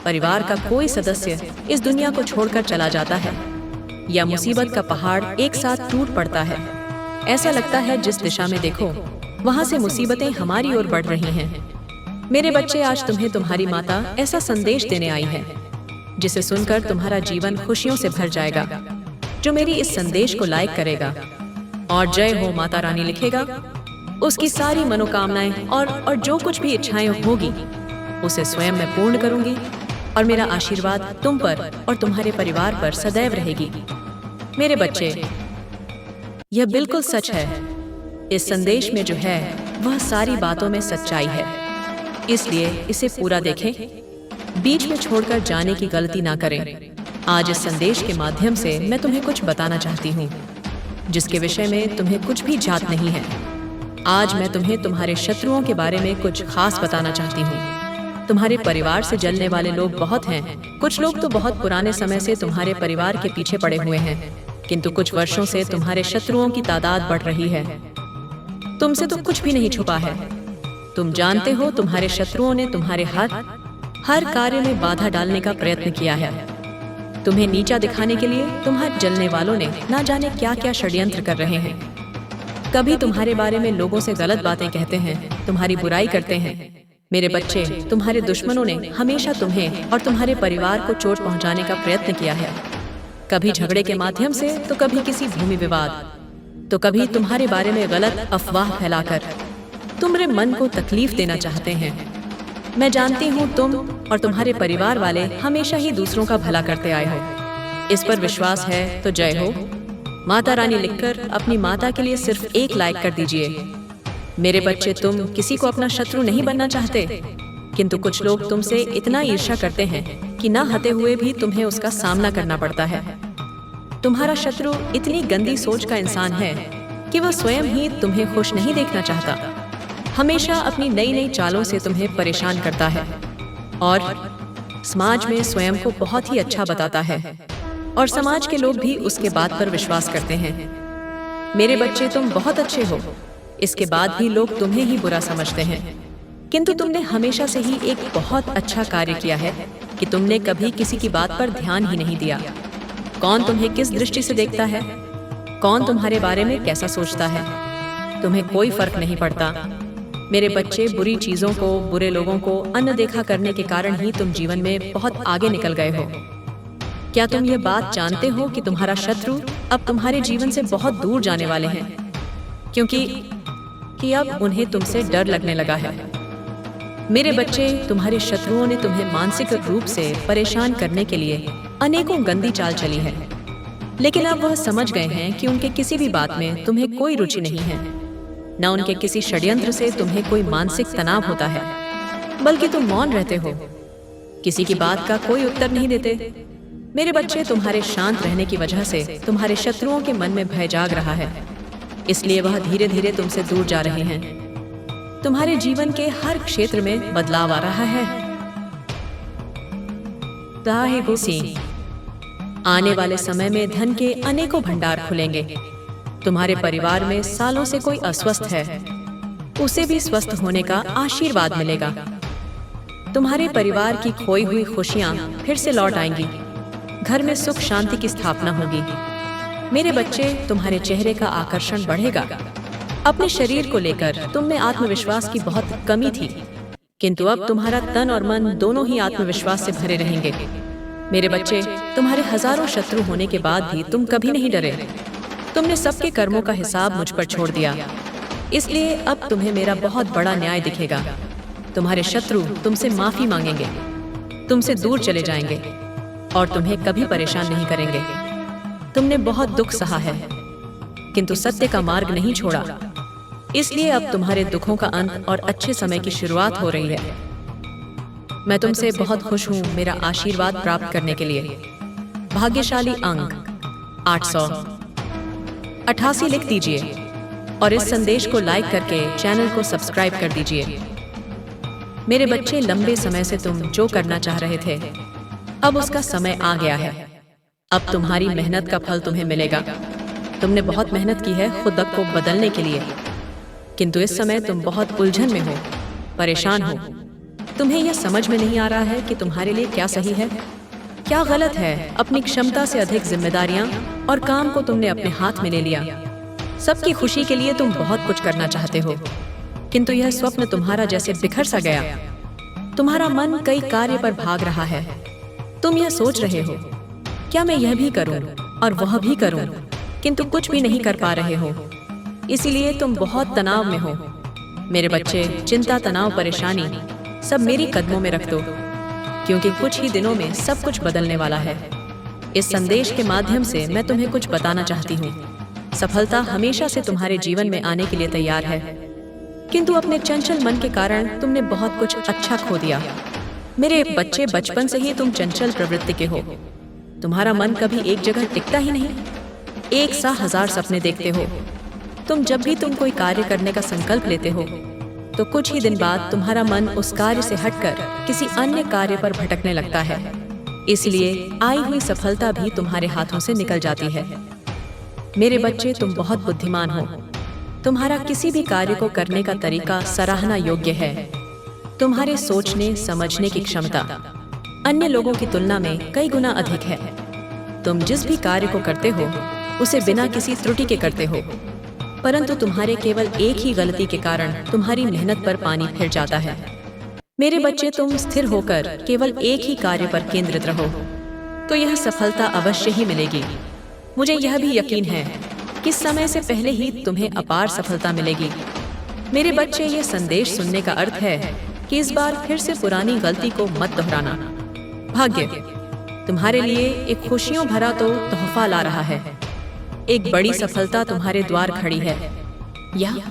परिवार का कोई सदस्य इस दुनिया को छोड़कर चला जाता है, या मुसीबत का पहाड़ एक साथ टूट पड़ता है। ऐसा लगता है जिस दिशा में देखो वहां से मुसीबतें हमारी ओर बढ़ रही हैं। मेरे बच्चे, आज तुम्हें तुम्हारी माता ऐसा संदेश देने आई है जिसे सुनकर तुम्हारा जीवन खुशियों से भर जाएगा। जो मेरी इस संदेश को लाइक करेगा और जय हो माता रानी लिखेगा, उसकी सारी मनोकामनाएं और जो कुछ भी इच्छाएं होगी उसे स्वयं मैं पूर्ण करूंगी और मेरा आशीर्वाद तुम पर और तुम्हारे परिवार पर सदैव रहेगी। मेरे बच्चे, यह बिल्कुल सच है। इस संदेश में जो है वह सारी बातों में सच्चाई है, इसलिए इसे पूरा देखें। बीच में छोड़कर जाने की गलती ना करें। आज इस संदेश के माध्यम से मैं तुम्हें कुछ बताना चाहती हूँ जिसके विषय में तुम्हें कुछ भी जात नहीं है। आज मैं तुम्हें तुम्हारे शत्रुओं के बारे में कुछ खास बताना चाहती हूँ। तुम्हारे परिवार से जलने वाले लोग बहुत हैं। कुछ लोग तो बहुत पुराने समय से तुम्हारे परिवार के पीछे पड़े हुए हैं, किंतु कुछ वर्षों से तुम्हारे शत्रुओं की तादाद बढ़ रही है। तुमसे तो कुछ भी नहीं छुपा है। तुम जानते हो तुम्हारे शत्रुओं ने तुम्हारे हर कार्य में बाधा डालने का प्रयत्न किया है। तुम्हें नीचा दिखाने के लिए तुम्हारे जलने वालों ने ना जाने क्या क्या षड्यंत्र कर रहे हैं। कभी तुम्हारे बारे में लोगों से गलत बातें कहते हैं, तुम्हारी बुराई करते हैं। मेरे बच्चे, तुम्हारे दुश्मनों ने हमेशा तुम्हें और तुम्हारे परिवार को चोट पहुंचाने का प्रयत्न किया है। कभी झगड़े के माध्यम से, तो कभी किसी भूमि विवाद, तो कभी तुम्हारे बारे में गलत अफवाह फैलाकर तुम्हारे मन को तकलीफ देना चाहते हैं। मैं जानती हूँ तुम और तुम्हारे परिवार वाले हमेशा ही दूसरों का भला करते आए हो। इस पर विश्वास है तो जय हो माता रानी लिखकर अपनी माता के लिए सिर्फ एक लाइक कर दीजिए। मेरे बच्चे, तुम किसी को अपना शत्रु नहीं बनना चाहते, किंतु कुछ लोग तुमसे इतना ईर्ष्या करते हैं कि ना हते हुए भी तुम्हें उसका सामना करना पड़ता है। तुम्हारा शत्रु इतनी गंदी सोच का इंसान है कि वह स्वयं ही तुम्हें खुश नहीं देखना चाहता। हमेशा अपनी नई नई चालों से तुम्हें परेशान करता है और समाज में स्वयं को बहुत ही अच्छा बताता है और समाज के लोग भी उसके बात पर विश्वास करते हैं। मेरे बच्चे, तुम बहुत अच्छे हो, इसके बाद भी लोग तुम्हें ही बुरा समझते हैं, किंतु तुमने हमेशा से ही एक बहुत अच्छा कार्य किया है कि तुमने कभी किसी की बात पर ध्यान ही नहीं दिया। कौन तुम्हें किस दृष्टि से देखता है, कौन तुम्हारे बारे में कैसा सोचता है, तुम्हें कोई फर्क नहीं पड़ता। मेरे बच्चे, बुरी चीजों को, बुरे लोगों को अनदेखा करने के कारण ही तुम जीवन में बहुत आगे निकल गए हो। क्या तुम ये बात जानते हो कि तुम्हारा शत्रु अब तुम्हारे जीवन से बहुत दूर जाने वाले हैं, क्योंकि अब उन्हें तुमसे डर लगने लगा है। मेरे बच्चे, तुम्हारे शत्रुओं ने तुम्हें मानसिक रूप से परेशान करने के लिए अनेकों गंदी चाल चली है, लेकिन अब वह समझ गए हैं कि उनके किसी भी बात में तुम्हें कोई रुचि नहीं है। न उनके किसी षड्यंत्र से तुम्हें कोई मानसिक तनाव होता है, बल्कि तुम मौन रहते हो, किसी की बात का कोई उत्तर नहीं देते। मेरे बच्चे, तुम्हारे शांत रहने की वजह से तुम्हारे शत्रुओं के मन में भय जाग रहा है, इसलिए वह धीरे धीरे तुमसे दूर जा रहे हैं। तुम्हारे जीवन के हर क्षेत्र में बदलाव आ रहा है। आने वाले समय में धन के अनेकों भंडार खुलेंगे। तुम्हारे परिवार में सालों से कोई अस्वस्थ है, उसे भी स्वस्थ होने का आशीर्वाद मिलेगा। तुम्हारे परिवार की खोई हुई खुशियां फिर से लौट आएंगी। घर में सुख शांति की स्थापना होगी। मेरे बच्चे, तुम्हारे चेहरे का आकर्षण बढ़ेगा। अपने शरीर को लेकर तुम में आत्मविश्वास की बहुत कमी थी, किंतु अब तुम्हारा तन और मन दोनों ही आत्मविश्वास से भरे रहेंगे। मेरे बच्चे, तुम्हारे हजारों शत्रु होने के बाद भी तुम कभी नहीं डरे। तुमने सबके कर्मों का हिसाब मुझ पर छोड़ दिया, इसलिए अब तुम्हें मेरा बहुत बड़ा न्याय दिखेगा। तुम्हारे शत्रु तुमसे माफी मांगेंगे, तुमसे दूर चले जाएंगे और तुम्हें कभी परेशान नहीं करेंगे। तुमने बहुत दुख सहा है, किंतु सत्य का मार्ग नहीं छोड़ा, इसलिए अब तुम्हारे दुखों का अंत और अच्छे समय की शुरुआत हो रही है। मैं तुमसे बहुत खुश हूँ मेरा आशीर्वाद प्राप्त करने के लिए। भाग्यशाली अंक 888 लिख दीजिए और इस संदेश को लाइक करके चैनल को सब्सक्राइब कर दीजिए। मेरे बच्चे, लंबे समय से तुम जो करना चाह रहे थे, अब उसका समय आ गया है। अब तुम्हारी मेहनत का फल तुम्हें मिलेगा। तुमने बहुत मेहनत की है खुद को बदलने के लिए, किंतु इस समय तुम बहुत उलझन में हो, परेशान हो। तुम्हें यह समझ में नहीं आ रहा है कि तुम्हारे लिए क्या सही है, क्या गलत है। अपनी क्षमता से अधिक जिम्मेदारियां और काम को तुमने अपने हाथ में ले लिया। सबकी खुशी के लिए तुम बहुत कुछ करना चाहते हो, किंतु यह स्वप्न तुम्हारा जैसे बिखर सा गया। तुम्हारा मन कई कार्य पर भाग रहा है। तुम यह सोच रहे हो, क्या मैं यह भी करूं और वह भी करूं, किंतु कुछ भी नहीं कर पा रहे हो। इसीलिए तुम बहुत तनाव में हो। मेरे बच्चे, चिंता, तनाव, परेशानी सब मेरी कदमों में रख दो, क्योंकि कुछ ही दिनों में सब कुछ बदलने वाला है। इस संदेश के माध्यम से मैं तुम्हें कुछ बताना चाहती हूँ। सफलता हमेशा से तुम्हारे जीवन में आने के लिए तैयार है, किंतु अपने चंचल मन के कारण तुमने बहुत कुछ अच्छा खो दिया। मेरे बच्चे, बचपन से ही तुम चंचल प्रवृत्ति के हो। तुम्हारा मन कभी एक जगह टिकता ही नहीं, एक सा हजार सपने देखते हो। तुम जब भी तुम कोई कार्य करने का संकल्प लेते हो, तो कुछ ही दिन बाद तुम्हारा मन उस कार्य से हटकर किसी अन्य कार्य पर भटकने लगता है। इसलिए आई हुई सफलता भी तुम्हारे हाथों से निकल जाती है। मेरे बच्चे, तुम बहुत बुद्धिमान हो। तुम्हारा किसी भी कार्य को करने का तरीका सराहना योग्य है। तुम्हारे सोचने समझने की क्षमता अन्य लोगों की तुलना में कई गुना अधिक है। तुम जिस भी कार्य को करते हो उसे बिना किसी त्रुटि के करते हो, परंतु तुम्हारे केवल एक ही गलती के कारण तुम्हारी मेहनत पर पानी फिर जाता है। मेरे बच्चे, तुम स्थिर होकर केवल एक ही कार्य पर केंद्रित रहो, तो यह सफलता अवश्य ही मिलेगी। मुझे यह भी यकीन है कि समय से पहले ही तुम्हें अपार सफलता मिलेगी। मेरे बच्चे, ये संदेश सुनने का अर्थ है कि इस बार फिर से पुरानी गलती को मत दोहराना। भाग्य तुम्हारे लिए एक खुशियों भरा तो तोहफा ला रहा है। एक बड़ी सफलता तुम्हारे द्वार खड़ी है। यह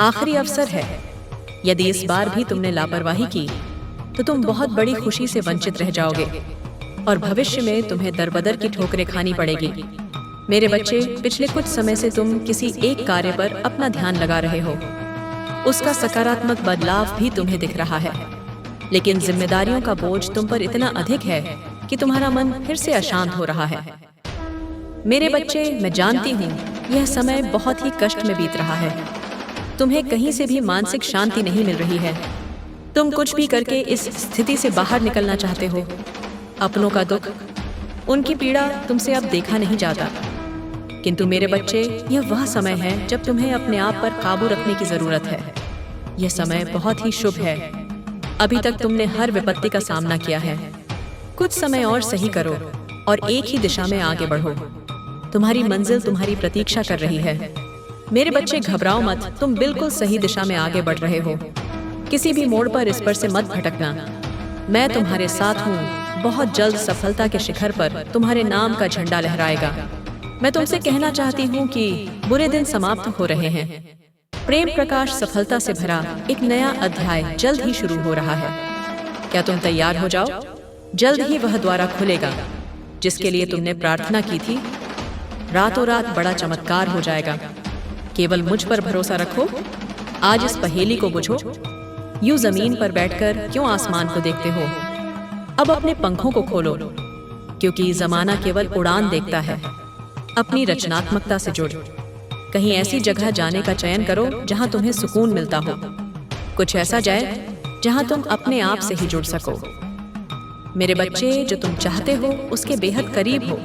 आखिरी अवसर है। यदि इस बार भी तुमने लापरवाही की तो तुम बहुत बड़ी खुशी से वंचित रह जाओगे और भविष्य में तुम्हें दरबदर की ठोकरें खानी पड़ेगी। मेरे बच्चे, पिछले कुछ समय से तुम किसी एक कार्य पर अपना ध्यान लगा रहे हो। उसका सकारात्मक बदलाव भी तुम्हें दिख रहा है, लेकिन जिम्मेदारियों का बोझ तुम पर इतना अधिक है कि तुम्हारा मन फिर से अशांत हो रहा है। मेरे बच्चे, मैं जानती हूँ यह समय बहुत ही कष्ट में बीत रहा है। तुम्हें कहीं से भी मानसिक शांति नहीं मिल रही है। तुम कुछ भी करके इस स्थिति से बाहर निकलना चाहते हो। अपनों का दुख, उनकी पीड़ा तुमसे अब देखा नहीं जाता, किंतु मेरे बच्चे, यह वह समय है जब तुम्हें अपने आप पर काबू रखने की जरूरत है। यह समय बहुत ही शुभ है। अभी तक तुमने हर विपत्ति का सामना किया है। कुछ समय और सही करो और एक ही दिशा में आगे बढ़ो। तुम्हारी मंजिल तुम्हारी प्रतीक्षा कर रही है। मेरे बच्चे, घबराओ मत, तुम बिल्कुल सही दिशा में आगे बढ़ रहे हो। किसी भी मोड़ पर इस पर से मत भटकना। मैं तुम्हारे साथ हूँ। बहुत जल्द सफलता के शिखर पर तुम्हारे नाम का झंडा लहराएगा। मैं तुमसे कहना चाहती हूँ कि बुरे दिन समाप्त हो रहे हैं। प्रेम प्रकाश सफलता से भरा एक नया अध्याय जल्द ही शुरू हो रहा है। क्या तुम तैयार हो जाओ? जल्द ही वह द्वार खुलेगा जिसके लिए तुमने प्रार्थना की थी। रातों रात बड़ा चमत्कार हो जाएगा। केवल मुझ पर भरोसा रखो। आज इस पहेली को बुझो। यूं जमीन पर बैठकर क्यों आसमान को देखते हो? अब अपने पंखों को खोलो, क्योंकि जमाना केवल उड़ान देखता है। अपनी रचनात्मकता से जुड़। कहीं ऐसी जगह जाने का चयन करो जहां तुम्हें सुकून मिलता हो। कुछ ऐसा जाए जहां तुम अपने आप से ही जुड़ सको। मेरे बच्चे, जो तुम चाहते हो उसके बेहद करीब हो,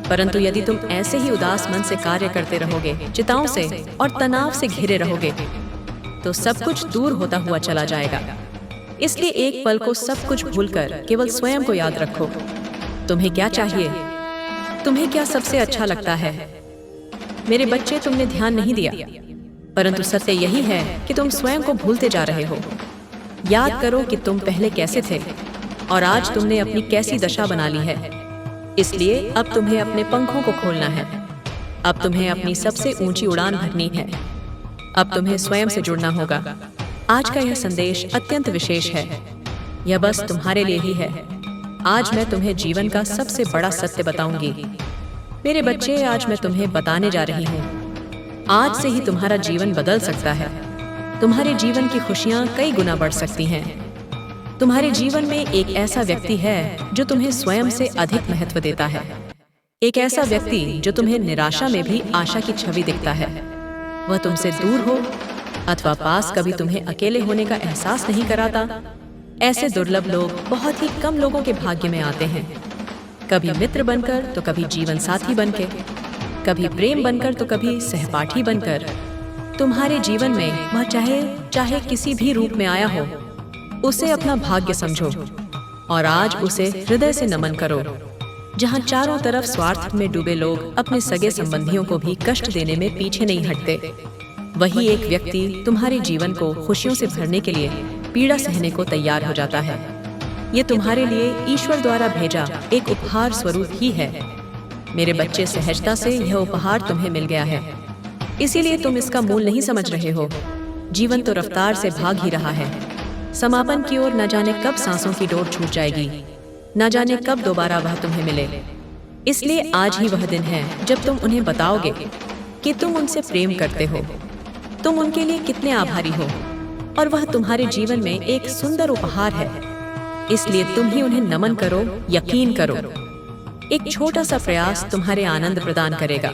परंतु यदि तुम ऐसे ही उदास मन से कार्य करते रहोगे, चिंताओं से और तनाव से घिरे रहोगे, तो सब कुछ दूर होता हुआ चला जाएगा। इसलिए एक पल को सब कुछ भूलकर केवल स्वयं को याद रखो। तुम्हें क्या चाहिए? तुम्हें क्या सबसे अच्छा लगता है? मेरे बच्चे, तुमने ध्यान नहीं दिया, परंतु सत्य यही है कि तुम स्वयं को भूलते जा रहे हो। याद करो कि तुम पहले कैसे थे और आज तुमने अपनी कैसी दशा बना ली है। इसलिए अब तुम्हें अपने पंखों को खोलना है। अब तुम्हें अपनी सबसे ऊंची उड़ान भरनी है। अब तुम्हें स्वयं से जुड़ना होगा। आज का यह संदेश अत्यंत विशेष है। यह बस तुम्हारे लिए ही है। आज मैं तुम्हें जीवन का सबसे बड़ा सत्य बताऊंगी। मेरे बच्चे, आज मैं तुम्हें बताने जा रही हूँ। आज से ही तुम्हारा जीवन बदल सकता है। तुम्हारे जीवन की खुशियाँ कई गुना बढ़ सकती हैं। तुम्हारे जीवन में एक ऐसा व्यक्ति है जो तुम्हें स्वयं से अधिक महत्व देता है। एक ऐसा व्यक्ति जो तुम्हें निराशा में भी आशा की छवि दिखता है। वह तुमसे दूर हो अथवा पास, कभी तुम्हें अकेले होने का एहसास नहीं कराता। ऐसे दुर्लभ लोग बहुत ही कम लोगों के भाग्य में आते हैं। कभी मित्र बनकर तो कभी जीवन साथी बनकर, कभी प्रेम बनकर तो कभी सहपाठी बनकर। तुम्हारे जीवन में वह चाहे किसी भी रूप में आया हो, उसे अपना भाग्य समझो और आज उसे हृदय से नमन करो। जहाँ चारों तरफ स्वार्थ में डूबे लोग अपने सगे संबंधियों को भी कष्ट देने में पीछे नहीं हटते, वही एक व्यक्ति तुम्हारे जीवन को खुशियों से भरने के लिए पीड़ा सहने को तैयार हो जाता है। ये तुम्हारे लिए ईश्वर द्वारा भेजा एक उपहार स्वरूप ही है। मेरे बच्चे, सहजता से यह उपहार तुम्हें मिल गया है, इसीलिए तुम इसका मूल नहीं समझ रहे हो। जीवन तो रफ्तार से भाग ही रहा है। समापन की ओर न जाने कब सांसों की डोर छूट जाएगी, न जाने कब दोबारा वह तुम्हें मिले। इसलिए आज ही वह दिन है जब तुम उन्हें बताओगे कि तुम उनसे प्रेम करते हो, तुम उनके लिए कितने आभारी हो, और वह तुम्हारे जीवन में एक सुंदर उपहार है। इसलिए तुम ही उन्हें नमन करो, यकीन करो। एक छोटा सा प्रयास तुम्हारे आनंद प्रदान करेगा।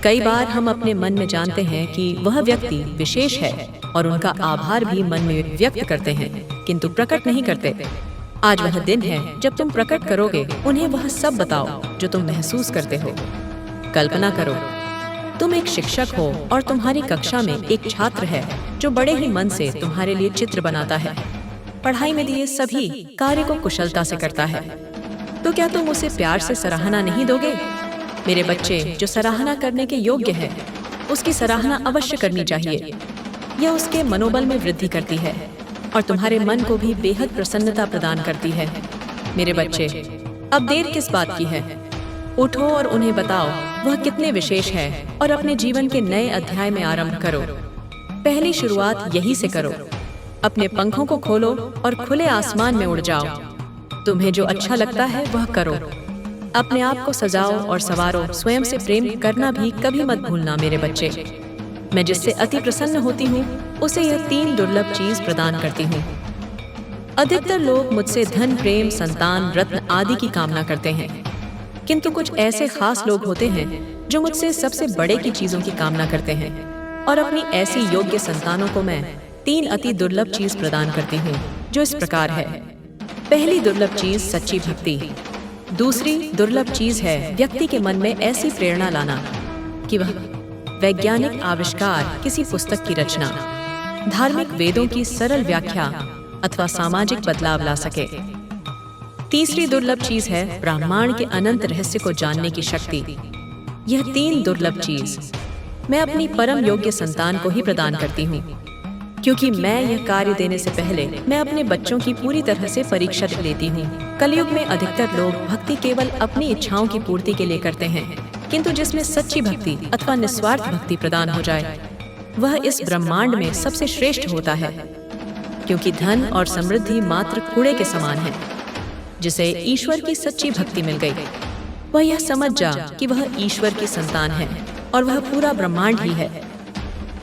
कई बार हम अपने मन में जानते हैं कि वह व्यक्ति विशेष है और उनका आभार भी मन में व्यक्त करते हैं, किंतु प्रकट नहीं करते। आज वह दिन है जब तुम प्रकट करोगे। उन्हें वह सब बताओ जो तुम महसूस करते हो। कल्पना करो, तुम एक शिक्षक हो और तुम्हारी कक्षा में एक छात्र है जो बड़े ही मन से तुम्हारे लिए चित्र बनाता है। पढ़ाई में दिए सभी कार्य को कुशलता से करता है। तो क्या तुम उसे प्यार से सराहना नहीं दोगे? मेरे बच्चे, जो सराहना करने के योग्य है, उसकी सराहना अवश्य करनी चाहिए। यह उसके मनोबल में वृद्धि करती है और तुम्हारे मन को भी बेहद प्रसन्नता प्रदान करती है। मेरे बच्चे, अब देर किस बात की है? उठो और उन्हें बताओ वह कितने विशेष है और अपने जीवन के नए अध्याय में आरंभ करो। पहली शुरुआत यही से करो। अपने पंखों को खोलो और खुले आसमान में उड़ जाओ। तुम्हें जो अच्छा लगता है वह करो। अपने आप को सजाओ और संवारो। स्वयं से प्रेम करना भी कभी मत भूलना मेरे बच्चे। मैं जिससे अति प्रसन्न होती हूँ उसे यह 3 दुर्लभ चीज प्रदान करती हूँ। अधिकतर लोग मुझसे धन, प्रेम, संतान, रत्न आदि की कामना करते हैं, किंतु कुछ ऐसे खास लोग होते हैं जो मुझसे सबसे बड़े की चीजों की कामना करते हैं, और अपनी ऐसी योग्य संतानों को मैं 3 अति दुर्लभ चीज प्रदान करती हूँ, जो इस प्रकार है। पहली दुर्लभ चीज सच्ची भक्ति। दूसरी दुर्लभ चीज है व्यक्ति के मन में ऐसी प्रेरणा लाना कि वह वैज्ञानिक आविष्कार, किसी पुस्तक की रचना, धार्मिक वेदों की सरल व्याख्या अथवा सामाजिक बदलाव ला सके। तीसरी दुर्लभ चीज है ब्रह्मांड के अनंत रहस्य को जानने की शक्ति। यह 3 दुर्लभ चीज मैं अपनी परम योग्य संतान को ही प्रदान करती हूँ, क्योंकि मैं यह कार्य देने से पहले मैं अपने बच्चों की पूरी तरह से परीक्षा लेती हूँ। कलयुग में अधिकतर लोग भक्ति केवल अपनी इच्छाओं की पूर्ति के लिए करते हैं, किंतु जिसमें सच्ची भक्ति अथवा निस्वार्थ भक्ति प्रदान हो जाए वह इस ब्रह्मांड में सबसे श्रेष्ठ होता है। क्योंकि धन और समृद्धि मात्र कूड़े के समान है। जिसे ईश्वर की सच्ची भक्ति मिल गई वह यह समझ जा कि वह ईश्वर की संतान है और वह पूरा ब्रह्मांड ही है।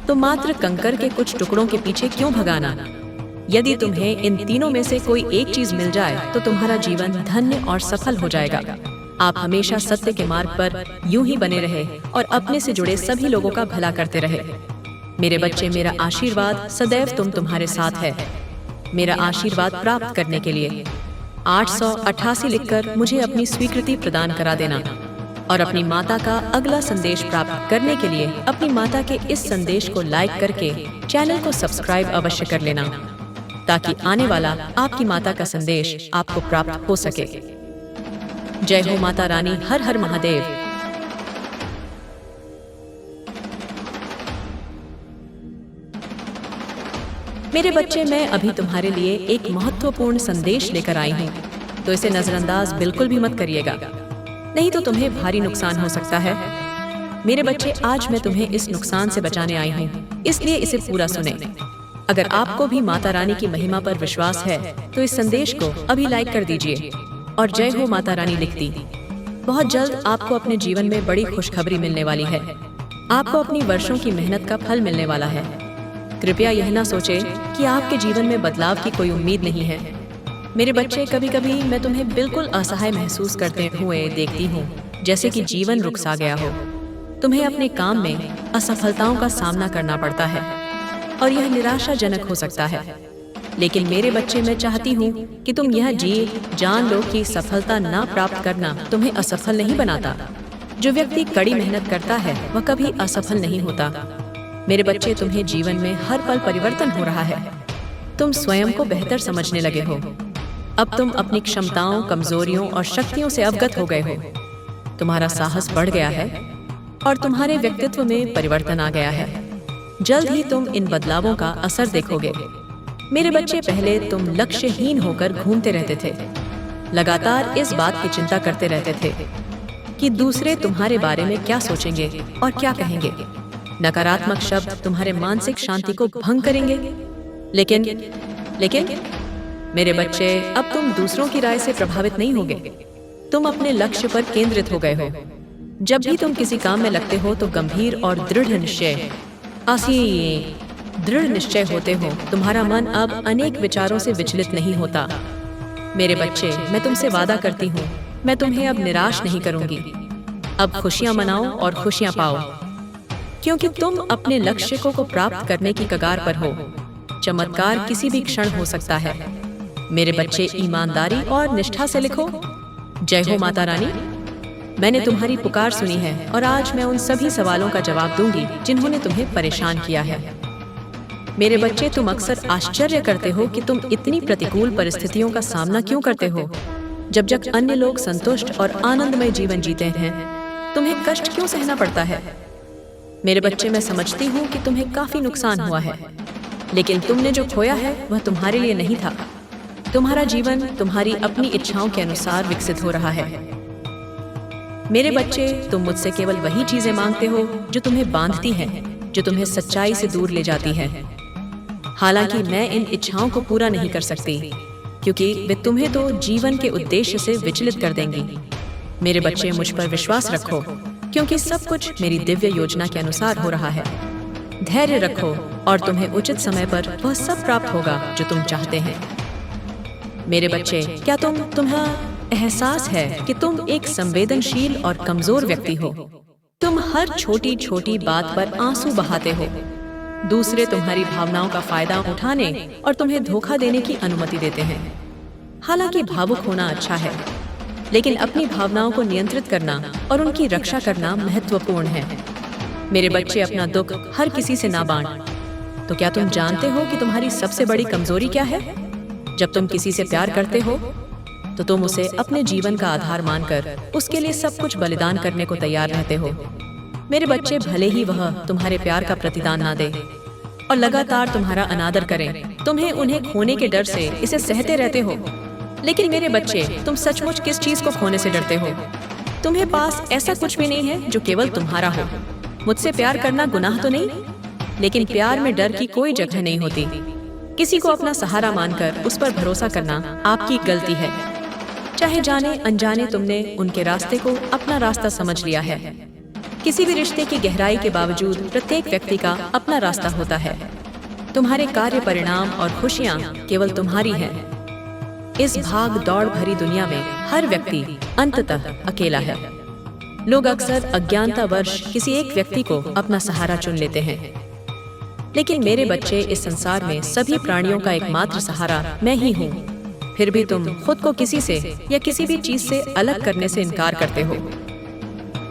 तो मात्र कंकर के कुछ टुकड़ों के पीछे क्यों भगाना? यदि तुम्हें इन तीनों में से कोई एक चीज मिल जाए तो तुम्हारा जीवन धन्य और सफल हो जाएगा। आप हमेशा सत्य के मार्ग पर यूं ही बने रहे और अपने से जुड़े सभी लोगों का भला करते रहे। मेरे बच्चे, मेरा आशीर्वाद सदैव तुम्हारे साथ है। मेरा आशीर्वाद प्राप्त करने के लिए 888 लिखकर मुझे अपनी स्वीकृति प्रदान करा देना और अपनी माता का अगला संदेश प्राप्त करने के लिए अपनी माता के इस संदेश को लाइक करके चैनल को सब्सक्राइब अवश्य कर लेना, ताकि आने वाला आपकी माता का संदेश आपको प्राप्त हो सके। जय हो माता रानी। हर हर महादेव। मेरे बच्चे, मैं अभी तुम्हारे लिए एक महत्वपूर्ण संदेश लेकर आई हूँ, तो इसे नजरअंदाज बिल्कुल भी मत करिएगा, नहीं तो तुम्हें भारी नुकसान हो सकता है। मेरे बच्चे, आज मैं तुम्हें इस नुकसान से बचाने आई हूँ, इसलिए इसे पूरा सुने। अगर आपको भी माता रानी की महिमा पर विश्वास है तो इस संदेश को अभी लाइक कर दीजिए और जय हो माता रानी लिख दी। बहुत जल्द आपको अपने जीवन में बड़ी खुशखबरी मिलने वाली है। आपको अपनी वर्षों की मेहनत का फल मिलने वाला है। कृपया यह ना सोचे कि आपके जीवन में बदलाव की कोई उम्मीद नहीं है। मेरे बच्चे, कभी कभी मैं तुम्हें बिल्कुल असहाय महसूस करते हुए देखती हूँ, जैसे कि जीवन रुक सा गया हो। तुम्हें अपने काम में असफलताओं का सामना करना पड़ता है और यह निराशाजनक हो सकता है। लेकिन मेरे बच्चे, मैं चाहती हूँ कि तुम यह जान लो कि सफलता ना प्राप्त करना तुम्हें असफल नहीं बनाता। जो व्यक्ति कड़ी मेहनत करता है वह कभी असफल नहीं होता। मेरे बच्चे, तुम्हें जीवन में हर पल परिवर्तन हो रहा है। तुम स्वयं को बेहतर समझने लगे हो। अब तुम अपनी क्षमताओं, कमजोरियों और शक्तियों से अवगत हो गए हो। तुम्हारा साहस बढ़ गया है और तुम्हारे व्यक्तित्व में परिवर्तन आ गया है। जल्द ही तुम इन बदलावों का असर देखोगे। मेरे बच्चे, पहले तुम लक्ष्यहीन होकर घूमते रहते थे। लगातार इस बात की चिंता करते रहते थे कि दूसरे तुम्हारे बारे में क्या सोचेंगे और क्या कहेंगे। नकारात्मक शब्द तुम्हारे मानसिक शांति को भंग करेंगे। लेकिन मेरे बच्चे, अब तुम दूसरों की राय से प्रभावित नहीं होगे। तुम अपने लक्ष्य पर केंद्रित हो गए हो। जब भी तुम किसी काम में लगते हो तो गंभीर और दृढ़ निश्चय होते हो। तुम्हारा मन अब अनेक विचारों से विचलित नहीं होता। मेरे बच्चे, मैं तुमसे वादा करती हूँ, मैं तुम्हें अब निराश नहीं करूंगी। अब खुशियां मनाओ और खुशियां पाओ, क्योंकि तुम अपने लक्ष्य को प्राप्त करने की कगार पर हो। चमत्कार किसी भी क्षण हो सकता है। मेरे बच्चे, ईमानदारी और निष्ठा से लिखो। जय हो माता रानी। मैंने तुम्हारी पुकार सुनी है और आज मैं उन सभी सवालों का जवाब दूंगी जिन्होंने तुम्हें परेशान किया है। मेरे बच्चे, तुम अक्सर आश्चर्य करते हो कि तुम इतनी प्रतिकूल परिस्थितियों का सामना क्यों करते हो। जब अन्य लोग संतुष्ट और आनंदमय जीवन जीते हैं, तुम्हें कष्ट क्यों सहना पड़ता है। मेरे बच्चे, मैं समझती हूँ कि तुम्हें काफी नुकसान हुआ है, लेकिन तुमने जो खोया है वह तुम्हारे लिए नहीं था। तुम्हारा जीवन तुम्हारी अपनी इच्छाओं के अनुसार विकसित हो रहा है। मेरे बच्चे, तुम मुझसे केवल वही चीजें मांगते हो जो तुम्हें बांधती हैं, जो तुम्हें सच्चाई से दूर ले जाती हैं। हालांकि मैं इन इच्छाओं को पूरा नहीं कर सकती, क्योंकि वे तुम्हें तो जीवन के उद्देश्य से विचलित कर देंगी। मेरे बच्चे, मुझ पर विश्वास रखो, क्योंकि सब कुछ मेरी दिव्य योजना के अनुसार हो रहा है। धैर्य रखो और तुम्हें उचित समय पर वह सब प्राप्त होगा जो तुम चाहते हैं। मेरे बच्चे, क्या तुम्हें एहसास है कि तुम एक संवेदनशील और कमजोर व्यक्ति हो। तुम हर छोटी छोटी बात पर आंसू बहाते हो। दूसरे तुम्हारी भावनाओं का फायदा उठाने और तुम्हें धोखा देने की अनुमति देते हैं। हालांकि भावुक होना अच्छा है, लेकिन अपनी भावनाओं को नियंत्रित करना और उनकी रक्षा करना महत्वपूर्ण है। मेरे बच्चे, अपना दुख हर किसी से ना बांट। तो क्या तुम जानते हो कि तुम्हारी सबसे बड़ी कमजोरी क्या है? जब तुम किसी से प्यार करते हो तो तुम उसे अपने जीवन का आधार मानकर उसके लिए सब कुछ बलिदान करने को तैयार रहते हो। मेरे बच्चे, भले ही वह तुम्हारे प्यार का प्रतिदान ना दे, और लगातार तुम्हारा अनादर करें, तुम्हें उन्हें खोने के डर से इसे सहते रहते हो। लेकिन मेरे बच्चे, तुम सचमुच किस चीज को खोने से डरते हो? तुम्हें पास ऐसा कुछ भी नहीं है जो केवल तुम्हारा हो। मुझसे प्यार करना गुनाह तो नहीं, लेकिन प्यार में डर की कोई जगह नहीं होती। किसी को अपना सहारा मानकर उस पर भरोसा करना आपकी गलती है। चाहे जाने अनजाने तुमने उनके रास्ते को अपना रास्ता समझ लिया है। किसी भी रिश्ते की गहराई के बावजूद प्रत्येक व्यक्ति का अपना रास्ता होता है। तुम्हारे कार्य, परिणाम और खुशियाँ केवल तुम्हारी हैं। इस भाग दौड़ भरी दुनिया में हर व्यक्ति अंततः अकेला है। लोग अक्सर अज्ञानतावश किसी एक व्यक्ति को अपना सहारा चुन लेते हैं, लेकिन मेरे बच्चे, इस संसार में सभी प्राणियों का एकमात्र सहारा मैं ही हूँ। फिर भी तुम खुद को किसी से या किसी भी चीज से अलग करने से इनकार करते हो।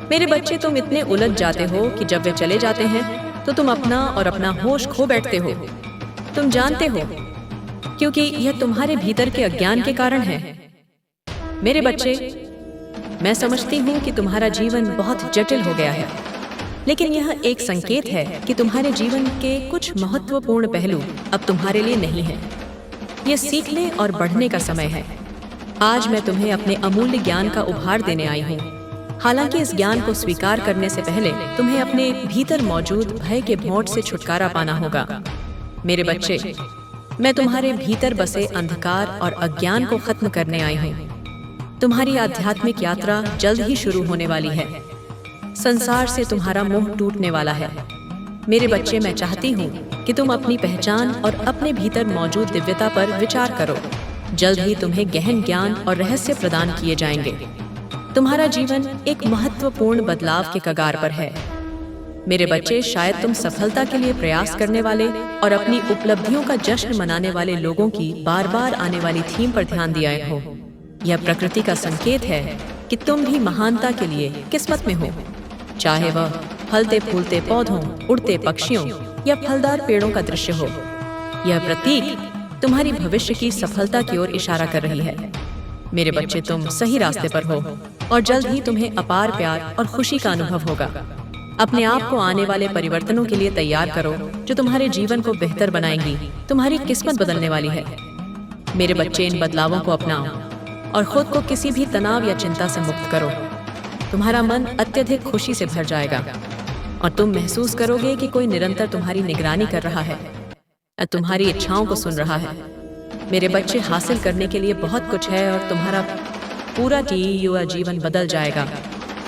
मेरे बच्चे, तुम इतने उलझ जाते हो कि जब वे चले जाते हैं तो तुम अपना होश खो बैठते हो। तुम जानते हो, क्योंकि यह तुम्हारे भीतर के अज्ञान के कारण है। मेरे बच्चे, मैं समझती हूँ कि तुम्हारा जीवन बहुत जटिल हो गया है, लेकिन यह एक संकेत है कि तुम्हारे जीवन के कुछ महत्वपूर्ण पहलू अब तुम्हारे लिए नहीं है। यह सीखने और बढ़ने का समय है। आज मैं तुम्हें अपने अमूल्य ज्ञान का उपहार देने आई हूँ। हालांकि इस ज्ञान को स्वीकार करने से पहले तुम्हें अपने भीतर मौजूद भय के भौंट से छुटकारा पाना होगा। मेरे बच्चे, मैं तुम्हारे भीतर बसे अंधकार और अज्ञान को खत्म करने आई हूँ। तुम्हारी आध्यात्मिक यात्रा जल्द ही शुरू होने वाली है। संसार से तुम्हारा मोह टूटने वाला है। मेरे बच्चे, मैं चाहती हूँ कि तुम अपनी पहचान और अपने भीतर मौजूद दिव्यता पर विचार करो। जल्द ही तुम्हें गहन ज्ञान और रहस्य प्रदान किए जाएंगे। तुम्हारा जीवन एक महत्वपूर्ण बदलाव के कगार पर है। मेरे बच्चे, शायद तुम सफलता के लिए प्रयास करने वाले और अपनी उपलब्धियों का जश्न मनाने वाले लोगों की बार बार आने वाली थीम पर ध्यान दिए हो। यह प्रकृति का संकेत है कि तुम भी महानता के लिए किस्मत में हो, चाहे वह फलते फूलते पौधों, उड़ते पक्षियों या फलदार पेड़ों का दृश्य हो। यह प्रतीक तुम्हारी भविष्य की सफलता की ओर इशारा कर रही है। मेरे बच्चे, तुम सही रास्ते पर हो और जल्द ही तुम्हें अपार प्यार और खुशी का अनुभव होगा। अपने आप को आने वाले परिवर्तनों के लिए तैयार करो, जो तुम्हारे जीवन को बेहतर बनाएंगी, तुम्हारी किस्मत बदलने वाली है। मेरे बच्चे, इन बदलावों को अपनाओ और खुद को किसी भी तनाव या चिंता से मुक्त करो। तुम्हारा मन अत्यधिक खुशी से भर जाएगा और तुम महसूस करोगे कि कोई निरंतर तुम्हारी निगरानी कर रहा है और तुम्हारी इच्छाओं को सुन रहा है। मेरे बच्चे, हासिल करने के लिए बहुत कुछ है और तुम्हारा पूरा युवा जीवन बदल जाएगा।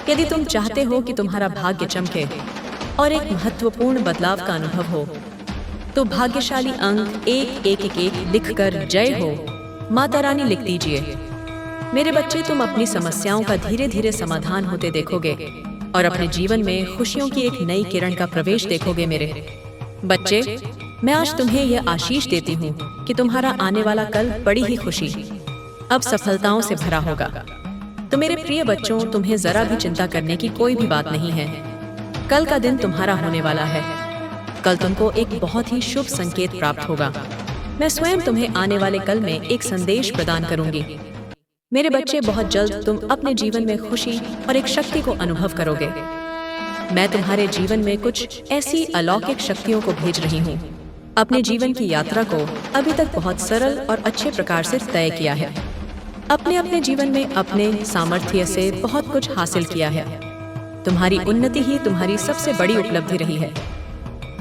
यदि तुम चाहते हो कि तुम्हारा भाग्य चमके और एक महत्वपूर्ण बदलाव का अनुभव हो, तो भाग्यशाली अंक 111 लिखकर जय हो माता रानी लिख दीजिए। मेरे बच्चे, तुम अपनी समस्याओं का धीरे धीरे समाधान होते देखोगे और अपने जीवन में खुशियों की एक नई किरण का प्रवेश देखोगे। मेरे बच्चे, मैं आज तुम्हें यह आशीष देती हूँ कि तुम्हारा आने वाला कल बड़ी ही खुशी अब सफलताओं से भरा होगा। तो मेरे प्रिय बच्चों, तुम्हें जरा भी चिंता करने की कोई भी बात नहीं है। कल का दिन तुम्हारा होने वाला है। कल तुमको एक बहुत ही शुभ संकेत प्राप्त होगा। मैं स्वयं तुम्हें आने वाले कल में एक संदेश प्रदान करूंगी। मेरे बच्चे, बहुत जल्द तुम अपने जीवन में खुशी और एक शक्ति को अनुभव करोगे। मैं तुम्हारे जीवन में कुछ ऐसी अलौकिक शक्तियों को भेज रही हूँ। अपने जीवन की यात्रा को अभी तक बहुत सरल और अच्छे प्रकार से तय किया है। अपने अपने जीवन में अपने सामर्थ्य से बहुत कुछ हासिल किया है। तुम्हारी उन्नति ही तुम्हारी सबसे बड़ी उपलब्धि रही है।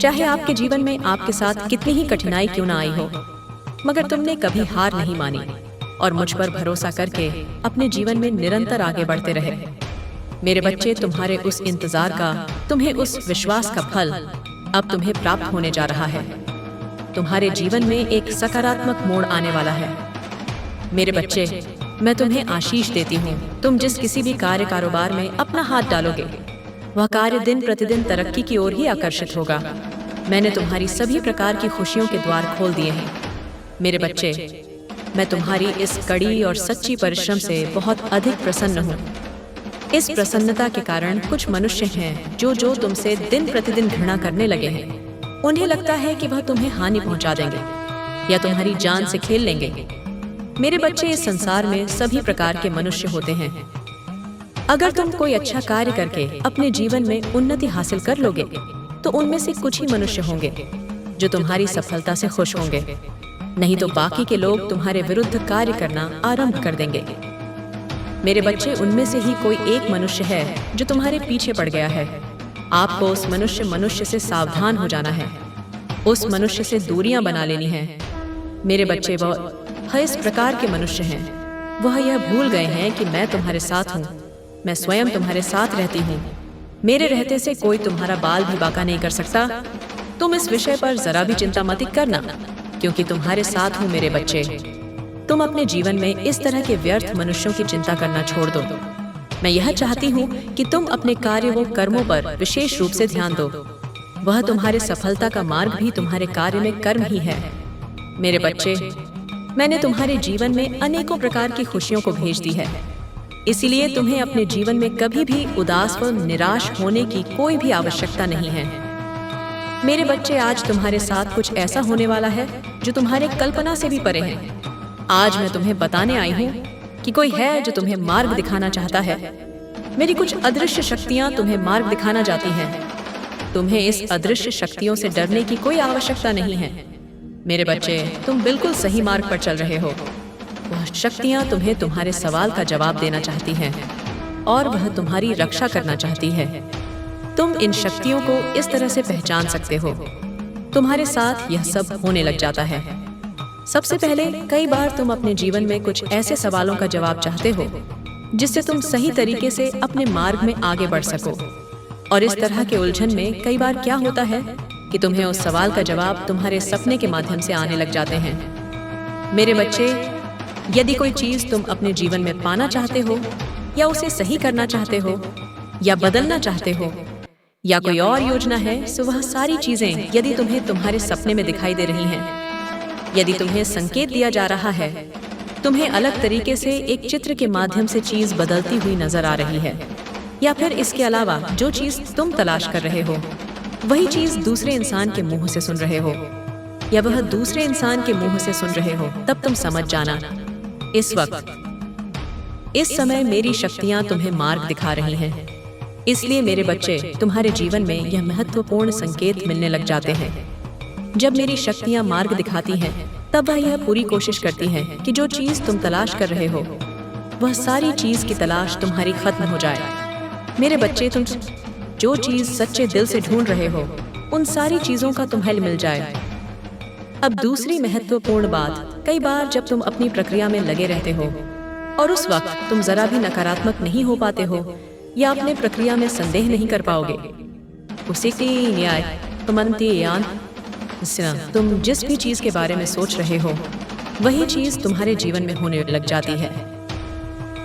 चाहे आपके जीवन में आपके साथ कितनी ही कठिनाई क्यों ना आई हो, मगर तुमने कभी हार नहीं मानी और मुझ पर भरोसा करके अपने जीवन में निरंतर आगे बढ़ते रहे। मेरे बच्चे, तुम्हारे उस इंतजार का, तुम्हें उस विश्वास का फल अब तुम्हें प्राप्त होने जा रहा है। तुम्हारे जीवन में एक सकारात्मक मोड़ आने वाला है। मेरे बच्चे, मैं तुम्हें आशीष देती हूँ। तुम जिस किसी भी कार्य कारोबार में अपना हाथ डालोगे, वह कार्य दिन प्रतिदिन तरक्की की ओर ही आकर्षित होगा। मैंने तुम्हारी सभी प्रकार की खुशियों के द्वार खोल दिए हैं। मेरे बच्चे, मैं तुम्हारी इस कड़ी और सच्ची परिश्रम से बहुत अधिक प्रसन्न हूँ। इस प्रसन्नता के कारण कुछ मनुष्य हैं जो तुमसे दिन प्रतिदिन घृणा करने लगे हैं। उन्हें लगता है कि वह तुम्हें हानि पहुंचा देंगे या तुम्हारी जान से खेल लेंगे। मेरे बच्चे, इस संसार में सभी प्रकार के मनुष्य होते हैं। अगर तुम कोई अच्छा कार्य करके अपने जीवन में उन्नति हासिल कर लोगे, तो उनमें से कुछ ही मनुष्य होंगे जो तुम्हारी सफलता से खुश होंगे, नहीं तो बाकी के लोग तुम्हारे विरुद्ध कार्य करना आरंभ कर देंगे। मेरे बच्चे, उनमें से ही कोई एक मनुष्य है जो तुम्हारे पीछे पड़ गया है। आपको उस मनुष्य से सावधान हो जाना है, उस मनुष्य से दूरियां बना लेनी है। मेरे बच्चे, वह इस प्रकार के मनुष्य हैं, वह यह भूल गए हैं कि मैं तुम्हारे साथ हूँ, मैं स्वयं तुम्हारे साथ रहती हूँ। मेरे रहते से कोई तुम्हारा बाल भी बांका नहीं कर सकता। तुम इस विषय पर जरा भी चिंता मत करना, क्योंकि तुम्हारे साथ हूँ मेरे बच्चे। तुम अपने जीवन में इस तरह के व्यर्थ मनुष्यों की चिंता करना छोड़ दो। मैं यह चाहती हूँ कि तुम अपने कार्य व कर्मों पर विशेष रूप से ध्यान दो। वह तुम्हारे सफलता का मार्ग भी तुम्हारे कार्य में कर्म ही है। मेरे बच्चे, मैंने तुम्हारे जीवन में अनेकों प्रकार की खुशियों को भेज दी है, इसीलिए तुम्हें अपने जीवन में कभी भी उदास व निराश होने की कोई भी आवश्यकता नहीं है। मेरे बच्चे, आज तुम्हारे साथ कुछ ऐसा होने वाला है जो तुम्हारे कल्पना से भी परे है। आज मैं तुम्हें बताने आई हूँ कि कोई है जो तुम्हें मार्ग दिखाना चाहता है। मेरी कुछ अदृश्य शक्तियाँ तुम्हें मार्ग दिखाना चाहती हैं। तुम्हें इस अदृश्य शक्तियों से डरने की कोई आवश्यकता नहीं है। मेरे बच्चे, तुम बिल्कुल सही मार्ग पर चल रहे हो। वह शक्तियाँ तुम्हें तुम्हारे सवाल का जवाब देना चाहती हैं और वह तुम्हारी रक्षा करना चाहती है। तुम इन शक्तियों को इस तरह से पहचान सकते हो। तुम्हारे साथ यह सब होने लग जाता है। सबसे पहले, कई बार तुम अपने जीवन में कुछ ऐसे सवालों का जवाब चाहते हो जिससे तुम सही तरीके से अपने मार्ग में आगे बढ़ सको। और इस तरह के उलझन में कई बार क्या होता है कि तुम्हें उस सवाल का जवाब तुम्हारे सपने के माध्यम से आने लग जाते हैं। मेरे बच्चे, यदि कोई चीज तुम अपने जीवन में पाना चाहते हो, या उसे सही करना चाहते हो, या बदलना चाहते हो, या कोई और योजना है, तो वह सारी चीजें यदि तुम्हें तुम्हारे सपने में दिखाई दे रही हैं, यदि तुम्हें संकेत दिया जा रहा है, तुम्हें अलग तरीके से एक चित्र के माध्यम से चीज बदलती हुई नजर आ रही है, या फिर इसके अलावा जो चीज तुम तलाश कर रहे हो वही चीज दूसरे इंसान के मुंह से सुन रहे हो, या वह दूसरे इंसान के मुंह से सुन रहे हो, तब तुम समझ जाना, इस वक्त, इस समय मेरी शक्तियां तुम्हें मार्ग दिखा रही हैं। इसलिए मेरे बच्चे, तुम्हारे जीवन में यह महत्वपूर्ण संकेत मिलने लग जाते हैं। जब मेरी शक्तियां मार्ग दिखाती हैं, तब वह यह पूरी कोशिश करती हैं कि जो चीज तुम तलाश कर रहे हो, वह सारी चीज की तलाश तुम्हारी खत्म हो जाए। मेरे बच्चे, तुम जो चीज सच्चे दिल से ढूंढ रहे हो, उन सारी चीजों का तुम्हें मिल जाए। अब दूसरी महत्वपूर्ण बात, कई बार जब तुम अपनी प्रक्रिया में लगे रहते हो और उस वक्त तुम जरा भी नकारात्मक नहीं हो पाते हो या अपने प्रक्रिया में संदेह नहीं कर पाओगे, उसी की न्याय तुम जिस भी चीज के बारे में सोच रहे हो, वही चीज तुम्हारे जीवन में होने लग जाती है।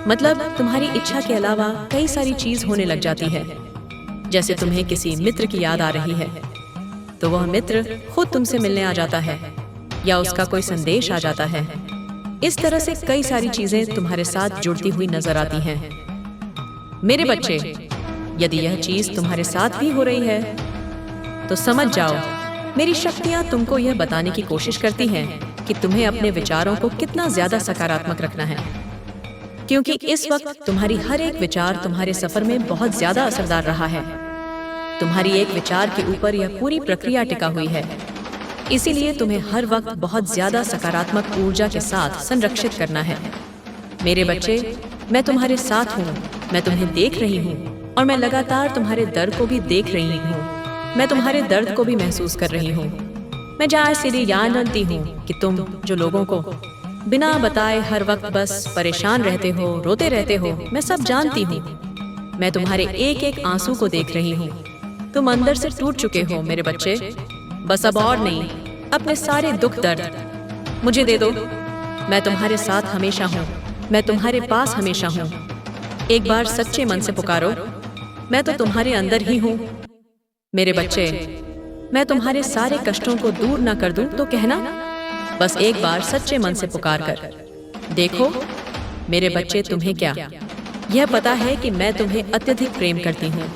मतलब तुम्हारी इच्छा के अलावा कई सारी चीज होने लग जाती है। जैसे तुम्हें किसी मित्र की याद आ रही है, तो वह मित्र खुद तुमसे मिलने आ जाता है, या उसका कोई संदेश आ जाता है। इस तरह से कई सारी चीजें तुम्हारे साथ जुड़ती हुई नजर आती हैं। मेरे बच्चे, यदि यह चीज तुम्हारे साथ भी हो रही है, तो समझ जाओ, मेरी शक्तियां तुमको यह बताने की कोशिश करती हैं कि तुम्हें अपने विचारों को कितना ज्यादा सकारात्मक रखना है, क्योंकि इस वक्त तुम्हारी हर एक विचार तुम्हारे सफर में बहुत ज्यादा असरदार रहा है। तुम्हारी एक विचार के ऊपर यह पूरी प्रक्रिया टिका हुई है, इसीलिए तुम्हें हर वक्त बहुत ज्यादा सकारात्मक ऊर्जा के साथ संरक्षित करना है। मेरे बच्चे, मैं तुम्हारे साथ हूँ, मैं तुम्हें देख रही हूँ, और मैं लगातार तुम्हारे दर्द को भी देख रही हूँ। मैं तुम्हारे दर्द को भी महसूस कर रही हूँ। मैं इसलिए जानती हूँ कि तुम जो लोगों को बिना बताए हर वक्त बस परेशान रहते हो, रोते रहते हो, मैं सब जानती हूँ। मैं तुम्हारे एक एक आंसू को देख रही हूँ। तुम अंदर से टूट चुके हो मेरे बच्चे। बस अब और नहीं, अपने सारे दुख दर्द मुझे दे दो। मैं तुम्हारे साथ हमेशा हूँ, मैं तुम्हारे पास हमेशा हूँ। एक बार सच्चे मन से पुकारो, मैं तो तुम्हारे अंदर ही हूँ। मेरे बच्चे, मैं तुम्हारे सारे कष्टों को दूर ना कर दूं तो कहना, बस एक बार सच्चे मन से पुकार कर देखो। मेरे बच्चे, तुम्हें क्या यह पता है कि मैं तुम्हें अत्यधिक प्रेम करती हूँ,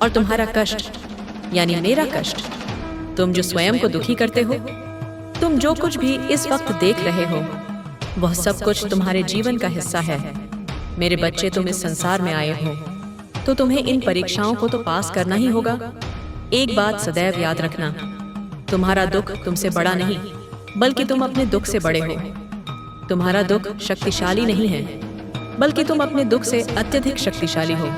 और तुम्हारा कष्ट यानी मेरा कष्ट, तुम जो स्वयं को दुखी करते हो, तुम जो कुछ भी इस वक्त देख रहे हो, वह सब कुछ तुम्हारे जीवन का हिस्सा है। मेरे बच्चे, तुम इस संसार में आए हो तो तुम्हें इन परीक्षाओं को तो पास करना ही होगा। एक बात सदैव याद रखना, तुम्हारा दुख तुमसे बड़ा नहीं, बल्कि तुम अपने दुख से बड़े हो। तुम्हारा दुख शक्तिशाली नहीं है, बल्कि तुम अपने दुख से अत्यधिक शक्तिशाली हो।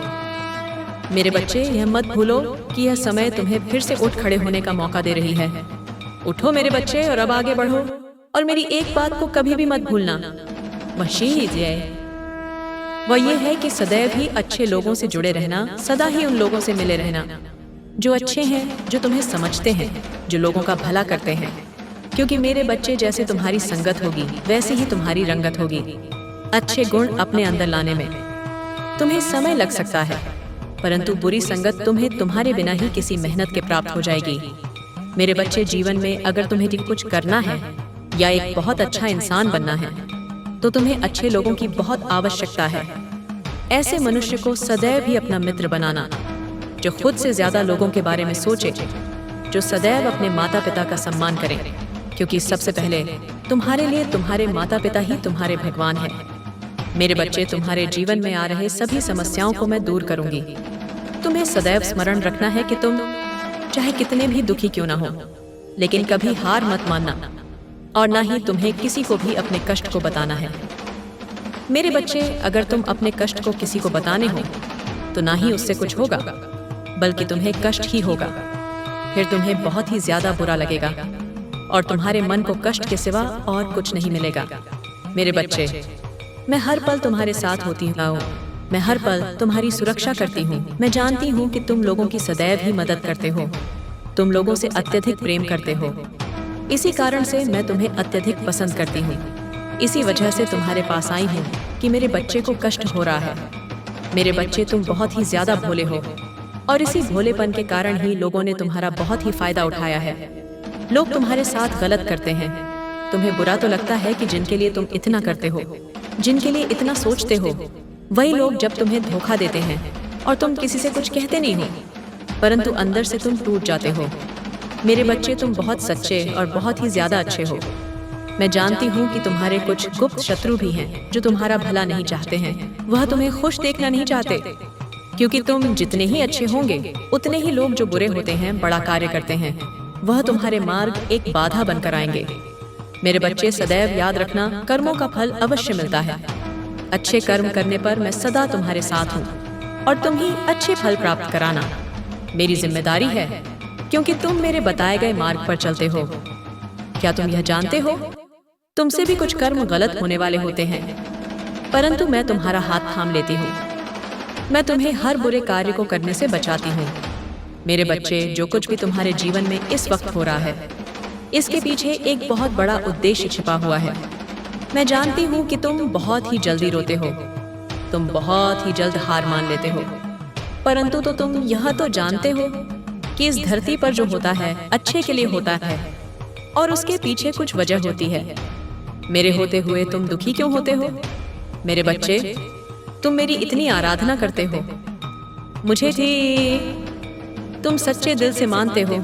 मेरे बच्चे, यह मत भूलो कि यह समय तुम्हें फिर से उठ खड़े होने का मौका दे रही है। उठो मेरे बच्चे और अब आगे बढ़ो, और मेरी एक बात को कभी भी मत भूलना, वह ये है कि सदैव ही अच्छे लोगों से जुड़े रहना, सदा ही उन लोगों से मिले रहना जो अच्छे हैं, जो तुम्हें समझते हैं, जो लोगों का भला करते हैं। क्योंकि मेरे बच्चे, जैसे तुम्हारी संगत होगी वैसे ही तुम्हारी रंगत होगी। अच्छे गुण अपने अंदर लाने में तुम्हें समय लग सकता है, परंतु बुरी संगत तुम्हें तुम्हारे बिना ही किसी मेहनत के प्राप्त हो जाएगी। मेरे बच्चे, जीवन में अगर तुम्हें कुछ करना है या एक बहुत अच्छा इंसान बनना है, तो तुम्हें अच्छे लोगों की बहुत आवश्यकता है। ऐसे मनुष्य को सदैव ही अपना मित्र बनाना, जो खुद से ज्यादा लोगों के बारे में सोचे, जो सदैव अपने माता पिता का सम्मान करे, क्योंकि सबसे पहले तुम्हारे लिए तुम्हारे माता पिता ही तुम्हारे भगवान हैं। मेरे बच्चे, तुम्हारे जीवन में आ रहे सभी समस्याओं को मैं दूर करूंगी। तुम्हें सदैव स्मरण रखना है कि तुम चाहे कितने भी दुखी क्यों ना हो, लेकिन कभी हार मत मानना, और ना ही तुम्हें किसी को भी अपने कष्ट को बताना है। मेरे बच्चे, अगर तुम अपने कष्ट को किसी को बताने हो, तो ना ही उससे कुछ होगा, बल्कि तुम्हें कष्ट ही होगा। फिर तुम्हें बहुत ही ज्यादा बुरा लगेगा, और तुम्हारे मन को कष्ट के सिवा और कुछ नहीं मिलेगा। मेरे बच्चे, मैं हर पल तुम्हारे साथ होती हूँ, मैं हर पल तुम्हारी सुरक्षा करती हूँ। मैं जानती हूँ कि तुम लोगों की सदैव ही मदद करते हो, तुम लोगों से अत्यधिक प्रेम करते हो। इसी कारण से मैं तुम्हें अत्यधिक पसंद करती हूँ। इसी वजह से तुम्हारे पास आई हूँ कि मेरे बच्चे को कष्ट हो रहा है। मेरे बच्चे, तुम बहुत ही ज्यादा भोले हो, और इसी भोलेपन के कारण ही लोगों ने तुम्हारा बहुत ही फायदा उठाया है। लोग तुम्हारे साथ गलत करते हैं। तुम्हें बुरा तो लगता है कि जिनके लिए तुम इतना करते हो, जिनके लिए इतना सोचते हो, वही लोग जब तुम्हें धोखा देते हैं और तुम किसी से कुछ कहते नहीं हो, परंतु अंदर से तुम टूट जाते हो। मेरे बच्चे, तुम बहुत सच्चे और बहुत ही ज्यादा अच्छे हो। मैं जानती हूँ कि तुम्हारे कुछ गुप्त शत्रु भी हैं जो तुम्हारा भला नहीं चाहते हैं। वह तुम्हें खुश देखना नहीं चाहते, क्योंकि तुम जितने ही अच्छे होंगे, उतने ही लोग जो बुरे होते हैं, बड़ा कार्य करते हैं, वह तुम्हारे मार्ग एक बाधा बनकर आएंगे। मेरे बच्चे, सदैव याद रखना, कर्मों का फल अवश्य मिलता है। अच्छे कर्म करने पर मैं सदा तुम्हारे साथ हूँ, और तुम ही अच्छे फल प्राप्त कराना मेरी जिम्मेदारी है, क्योंकि तुम मेरे बताए गए मार्ग पर चलते हो। क्या तुम यह जानते हो, तुमसे भी कुछ कर्म गलत होने वाले होते हैं, परंतु मैं तुम्हारा हाथ थाम लेती हूँ। मैं तुम्हें हर बुरे कार्य को करने से बचाती हूँ। मेरे बच्चे, जो कुछ भी तुम्हारे जीवन में इस वक्त हो रहा है, इसके पीछे एक बहुत बड़ा उद्देश्य छिपा हुआ है। मैं जानती हूँ कि तुम बहुत ही जल्दी रोते हो, तुम बहुत ही जल्द हार मान लेते हो, परंतु तो तुम यह तो जानते हो कि इस धरती पर जो होता है अच्छे के लिए होता है, और उसके पीछे कुछ वजह होती है। मेरे होते हुए तुम दुखी क्यों होते हो? मेरे बच्चे, तुम मेरी इतनी आराधना करते हो, मुझे तुम सच्चे दिल से मानते हो,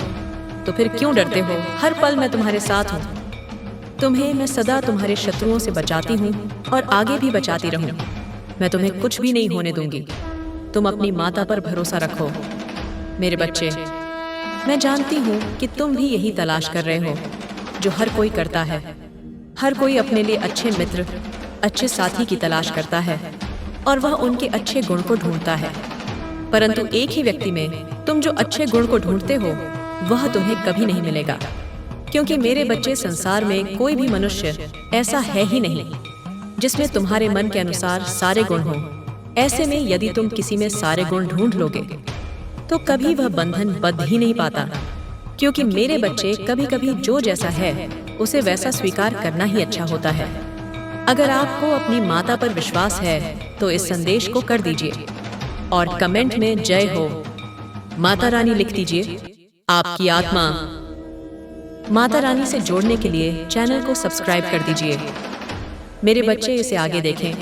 तो फिर क्यों डरते हो? हर पल मैं तुम्हारे साथ हूँ। तुम्हें मैं सदा तुम्हारे शत्रुओं से बचाती हूँ, और आगे भी बचाती रहूँ। मैं तुम्हें कुछ भी नहीं होने दूंगी। तुम अपनी माता पर भरोसा रखो। मेरे बच्चे, मैं जानती हूँ कि तुम भी यही तलाश कर रहे हो जो हर कोई करता है। हर कोई अपने लिए अच्छे मित्र, अच्छे साथी की तलाश करता है, और वह उनके अच्छे गुण को ढूंढता है। परंतु एक ही व्यक्ति में तुम जो अच्छे गुण को ढूंढते हो, वह तुम्हें कभी नहीं मिलेगा, क्योंकि मेरे बच्चे, संसार में कोई भी मनुष्य ऐसा है ही नहीं जिसमें तुम्हारे मन के अनुसार सारे गुण हों। ऐसे में यदि तुम किसी में सारे गुण ढूंढ लोगे, तो कभी वह बंधन बंध ही नहीं पाता, क्योंकि मेरे बच्चे, कभी कभी जो जैसा है उसे वैसा स्वीकार करना ही अच्छा होता है। अगर आपको अपनी माता पर विश्वास है, तो इस संदेश को कर दीजिए और कमेंट में जय हो माता रानी लिख दीजिए। आपकी आत्मा माता रानी से जोड़ने के लिए चैनल को सब्सक्राइब कर दीजिए। मेरे बच्चे, इसे आगे देखें।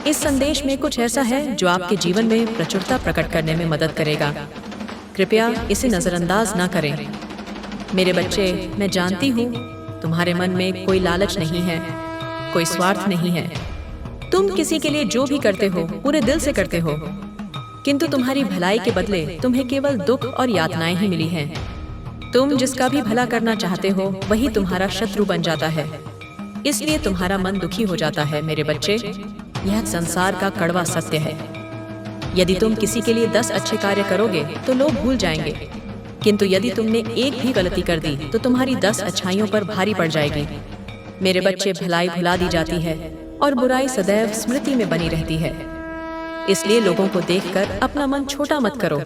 इस संदेश में कुछ ऐसा है जो आपके जीवन में प्रचुरता प्रकट करने में मदद करेगा। कृपया इसे नजरअंदाज ना करें। मेरे बच्चे, मैं जानती हूँ तुम्हारे मन में कोई लालच नहीं है, कोई स्वार्थ नहीं है। तुम किसी के लिए जो भी करते हो पूरे दिल से करते हो, किंतु तुम्हारी भलाई के बदले तुम्हें केवल दुख और यातनाएं ही मिली हैं। तुम जिसका भी भला करना चाहते हो वही तुम्हारा शत्रु बन जाता है, इसलिए तुम्हारा मन दुखी हो जाता है। मेरे बच्चे, यह संसार का कड़वा सत्य है। यदि तुम किसी के लिए 10 अच्छे कार्य करोगे तो लोग भूल जाएंगे, किंतु यदि तुमने एक भी गलती कर दी तो तुम्हारी 10 अच्छाइयों पर भारी पड़ जाएगी। मेरे बच्चे, भलाई भुला दी जाती है और बुराई सदैव स्मृति में बनी रहती है, इसलिए लोगों को देखकर अपना मन छोटा मत करो।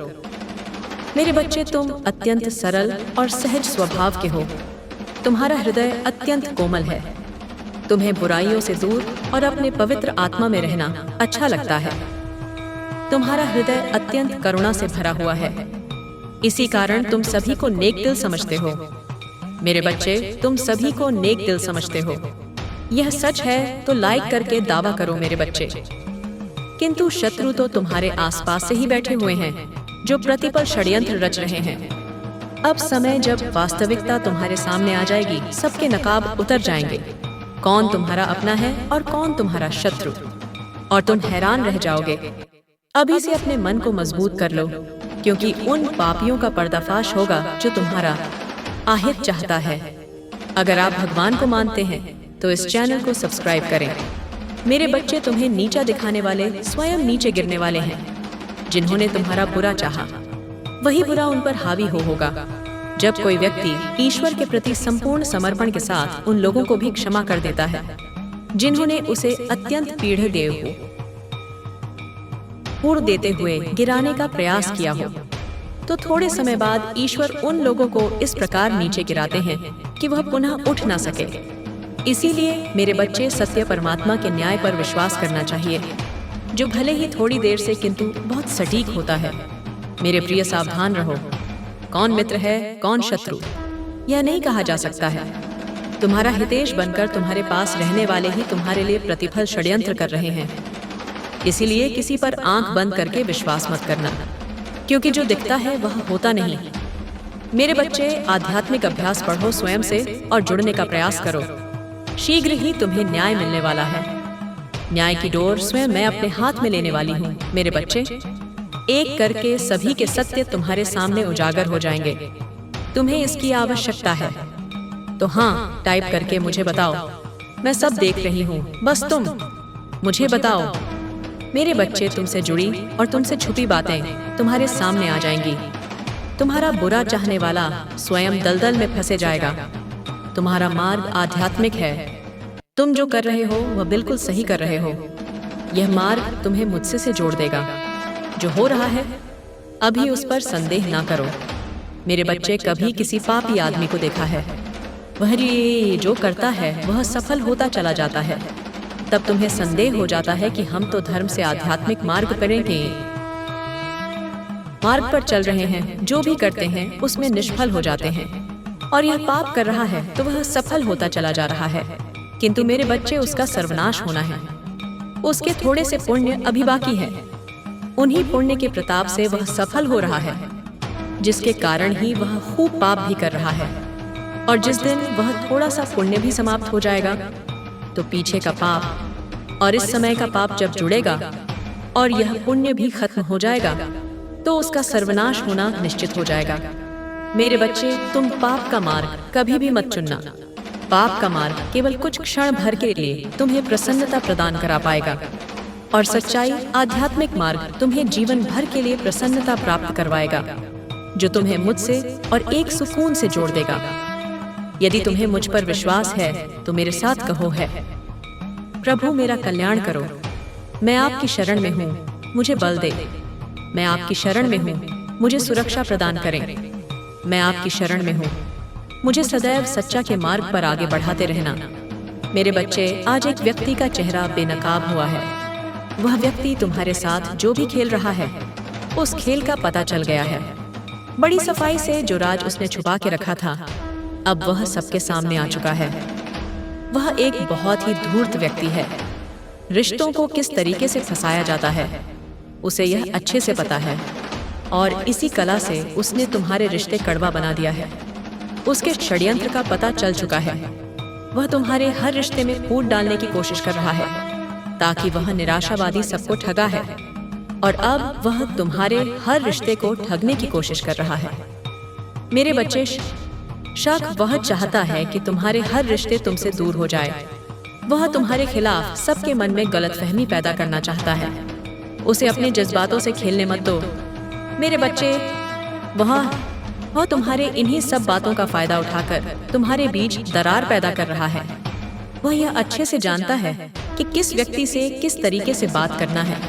मेरे बच्चे, तुम अत्यंत सरल और सहज स्वभाव के हो। तुम्हारा हृदय अत्यंत कोमल है। तुम्हें बुराइयों से दूर और अपने पवित्र आत्मा में रहना अच्छा लगता है। तुम्हारा हृदय अत्यंत करुणा से भरा हुआ है, इसी कारण तुम सभी को नेक दिल समझते हो। मेरे बच्चे, तुम सभी को नेक दिल समझते हो। यह सच है तो लाइक करके दावा करो मेरे बच्चे। किंतु शत्रु तो तुम्हारे आसपास से ही बैठे हुए हैं, जो प्रतिपल षड्यंत्र रच रहे हैं। अब समय जब वास्तविकता तुम्हारे सामने आ जाएगी, सबके नकाब उतर जाएंगे, कौन तुम्हारा अपना है और कौन तुम्हारा शत्रु, और तुम हैरान रह जाओगे। अभी से अपने मन को मजबूत कर लो, क्योंकि उन पापियों का पर्दाफाश होगा जो तुम्हारा आहित चाहता है। अगर आप भगवान को मानते हैं तो इस चैनल को सब्सक्राइब करें। मेरे बच्चे, तुम्हें नीचा दिखाने वाले स्वयं नीचे गिरने वाले हैं। जिन्होंने तुम्हारा बुरा चाहा, वही बुरा उन पर हावी होगा। जब कोई व्यक्ति ईश्वर के प्रति संपूर्ण समर्पण के साथ उन लोगों को भी क्षमा कर देता है जिन्होंने उसे अत्यंत पीढ़ेदेव हुड़ देते हुए गिराने का प्रयास किया हो, तो थोड़े समय बाद ईश्वर उन लोगों को इस प्रकार नीचे गिराते हैं कि वह पुनः उठ ना सके। इसीलिए मेरे बच्चे, सत्य परमात्मा के न्याय पर विश्वास करना चाहिए, जो भले ही थोड़ी देर से किंतु बहुत सटीक होता है। मेरे प्रिय, सावधान रहो। कौन मित्र है, कौन शत्रु, यह नहीं कहा जा सकता है। तुम्हारा हितेश बनकर तुम्हारे पास रहने वाले ही तुम्हारे लिए प्रतिफल षड्यंत्र कर रहे हैं। इसीलिए किसी पर आंख बंद करके विश्वास मत करना, क्योंकि जो दिखता है वह होता नहीं। मेरे बच्चे, आध्यात्मिक अभ्यास पढ़ो स्वयं से और जुड़ने का प्रयास करो। शीघ्र ही तुम्हें न्याय मिलने वाला है। न्याय की डोर स्वयं मैं अपने हाथ में लेने वाली हूँ। मेरे बच्चे, एक करके सभी के सत्य तुम्हारे सामने उजागर हो जाएंगे। तुम्हें इसकी आवश्यकता है तो हाँ, टाइप करके मुझे बताओ। मैं सब देख रही हूँ, बस तुम मुझे बताओ। मेरे बच्चे, तुमसे जुड़ी और तुमसे छुपी बातें तुम्हारे सामने आ जाएंगी। तुम्हारा बुरा चाहने वाला स्वयं दलदल में फंसे जाएगा। तुम्हारा मार्ग आध्यात्मिक है। तुम जो कर रहे हो वह बिल्कुल सही कर रहे हो। यह मार्ग तुम्हें मुझसे से जोड़ देगा। जो हो रहा है अभी उस पर संदेह ना करो। मेरे बच्चे, कभी किसी पापी आदमी को देखा है, वह जो करता है वह सफल होता चला जाता है। तब तुम्हें संदेह हो जाता है कि हम तो धर्म से आध्यात्मिक मार्ग पर चल रहे हैं, जो भी करते हैं उसमें निष्फल हो जाते हैं, और यह पाप कर रहा है तो वह सफल होता चला जा रहा है। किंतु मेरे बच्चे, उसका सर्वनाश होना है। उसके थोड़े से पुण्य अभी बाकी है। उन्हीं पुण्य के प्रताप से वह सफल हो रहा है, जिसके कारण ही वह खूब पाप भी कर रहा है। और जिस दिन वह थोड़ा सा पुण्य भी समाप्त हो जाएगा तो पीछे का पाप और इस समय का पाप जब जुड़ेगा और यह पुण्य भी खत्म हो जाएगा तो उसका सर्वनाश होना निश्चित हो जाएगा। मेरे बच्चे, तुम पाप का मार्ग कभी भी मत चुनना। पाप का मार्ग केवल कुछ क्षण भर के लिए तुम्हें प्रसन्नता प्रदान करा पाएगा, और सच्चाई आध्यात्मिक मार्ग तुम्हें जीवन भर के लिए प्रसन्नता प्राप्त करवाएगा, जो तुम्हें मुझसे और एक सुकून से जोड़ देगा। यदि तुम्हें मुझ पर विश्वास है तो मेरे साथ कहो है, प्रभु मेरा कल्याण करो। मैं आपकी शरण में हूँ, मुझे बल दे। मैं आपकी शरण में हूँ, मुझे सुरक्षा प्रदान करें। मैं आपकी शरण में हूँ, मुझे सदैव सच्चा के मार्ग पर आगे बढ़ाते रहना। मेरे बच्चे, आज एक व्यक्ति का चेहरा बेनकाब हुआ है। वह व्यक्ति तुम्हारे साथ जो भी खेल रहा है उस खेल का पता चल गया है। बड़ी सफाई से जो राज उसने छुपा के रखा था, अब वह सबके सामने आ चुका है। वह एक बहुत ही धूर्त व्यक्ति है। रिश्तों को किस तरीके से फंसाया जाता है उसे यह अच्छे से पता है, और इसी कला से उसने तुम्हारे रिश्ते कड़वा बना दिया है। उसके षड्यंत्र का पता चल चुका है। वह तुम्हारे हर रिश्ते में फूट डालने की कोशिश कर रहा है, ताकि वह निराशावादी सबको ठगा है, और अब वह तुम्हारे हर रिश्ते को ठगने की कोशिश कर रहा है। मेरे बच्चे, शक वह चाहता है कि तुम्हारे हर रिश्ते तुमसे दूर हो जाए। वह तुम्हारे खिलाफ सबके मन में गलतफहमी पैदा करना चाहता है। उसे अपने जज्बातों से खेलने मत दो मेरे बच्चे। वह तुम्हारे इन्हीं सब बातों का फायदा उठाकर तुम्हारे बीच दरार पैदा कर रहा है। वह यह अच्छे से जानता है कि किस व्यक्ति से किस तरीके से बात करना है,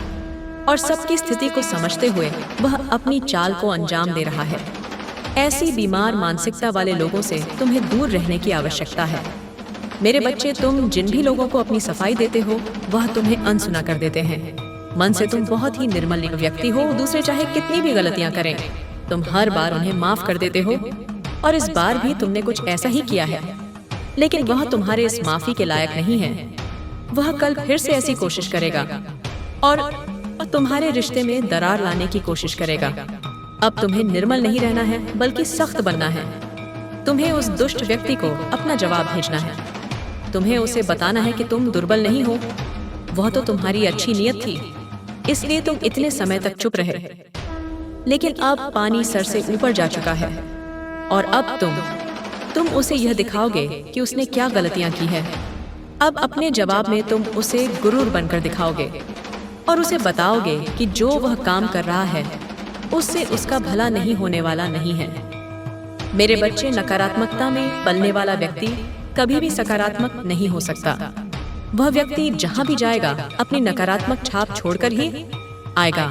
और सबकी स्थिति को समझते हुए वह अपनी चाल को अंजाम दे रहा है। ऐसी बीमार मानसिकता वाले लोगों से तुम्हें दूर रहने की आवश्यकता है। मेरे बच्चे, तुम जिन भी लोगों को अपनी सफाई देते हो वह तुम्हें अनसुना कर देते हैं। मन से तुम बहुत ही निर्मल व्यक्ति हो। दूसरे चाहे कितनी भी गलतियां करें, तुम हर बार उन्हें माफ कर देते हो, और इस बार भी तुमने कुछ ऐसा ही किया है। लेकिन वह तुम्हारे इस माफी के लायक नहीं है। वह कल फिर से ऐसी कोशिश करेगा और तुम्हारे रिश्ते में दरार लाने की कोशिश करेगा। अब तुम्हें निर्मल नहीं रहना है बल्कि सख्त बनना है। तुम्हें उस दुष्ट व्यक्ति को अपना जवाब भेजना है। तुम्हें उसे बताना है कि तुम दुर्बल नहीं हो। वह तो तुम्हारी अच्छी नीयत थी, इसलिए तुम इतने समय तक चुप रहे। लेकिन अब पानी सर से ऊपर जा चुका है, और अब तुम उसे यह दिखाओगे कि उसने क्या गलतियां की है। अब अपने जवाब में तुम उसे गुरूर बनकर दिखाओगे और उसे बताओगे कि जो वह काम कर रहा है उससे उसका भला नहीं होने वाला नहीं है। मेरे बच्चे, नकारात्मकता में पलने वाला व्यक्ति कभी भी सकारात्मक नहीं हो सकता। वह व्यक्ति जहां भी जाएगा अपनी नकारात्मक छाप छोड़कर ही आएगा।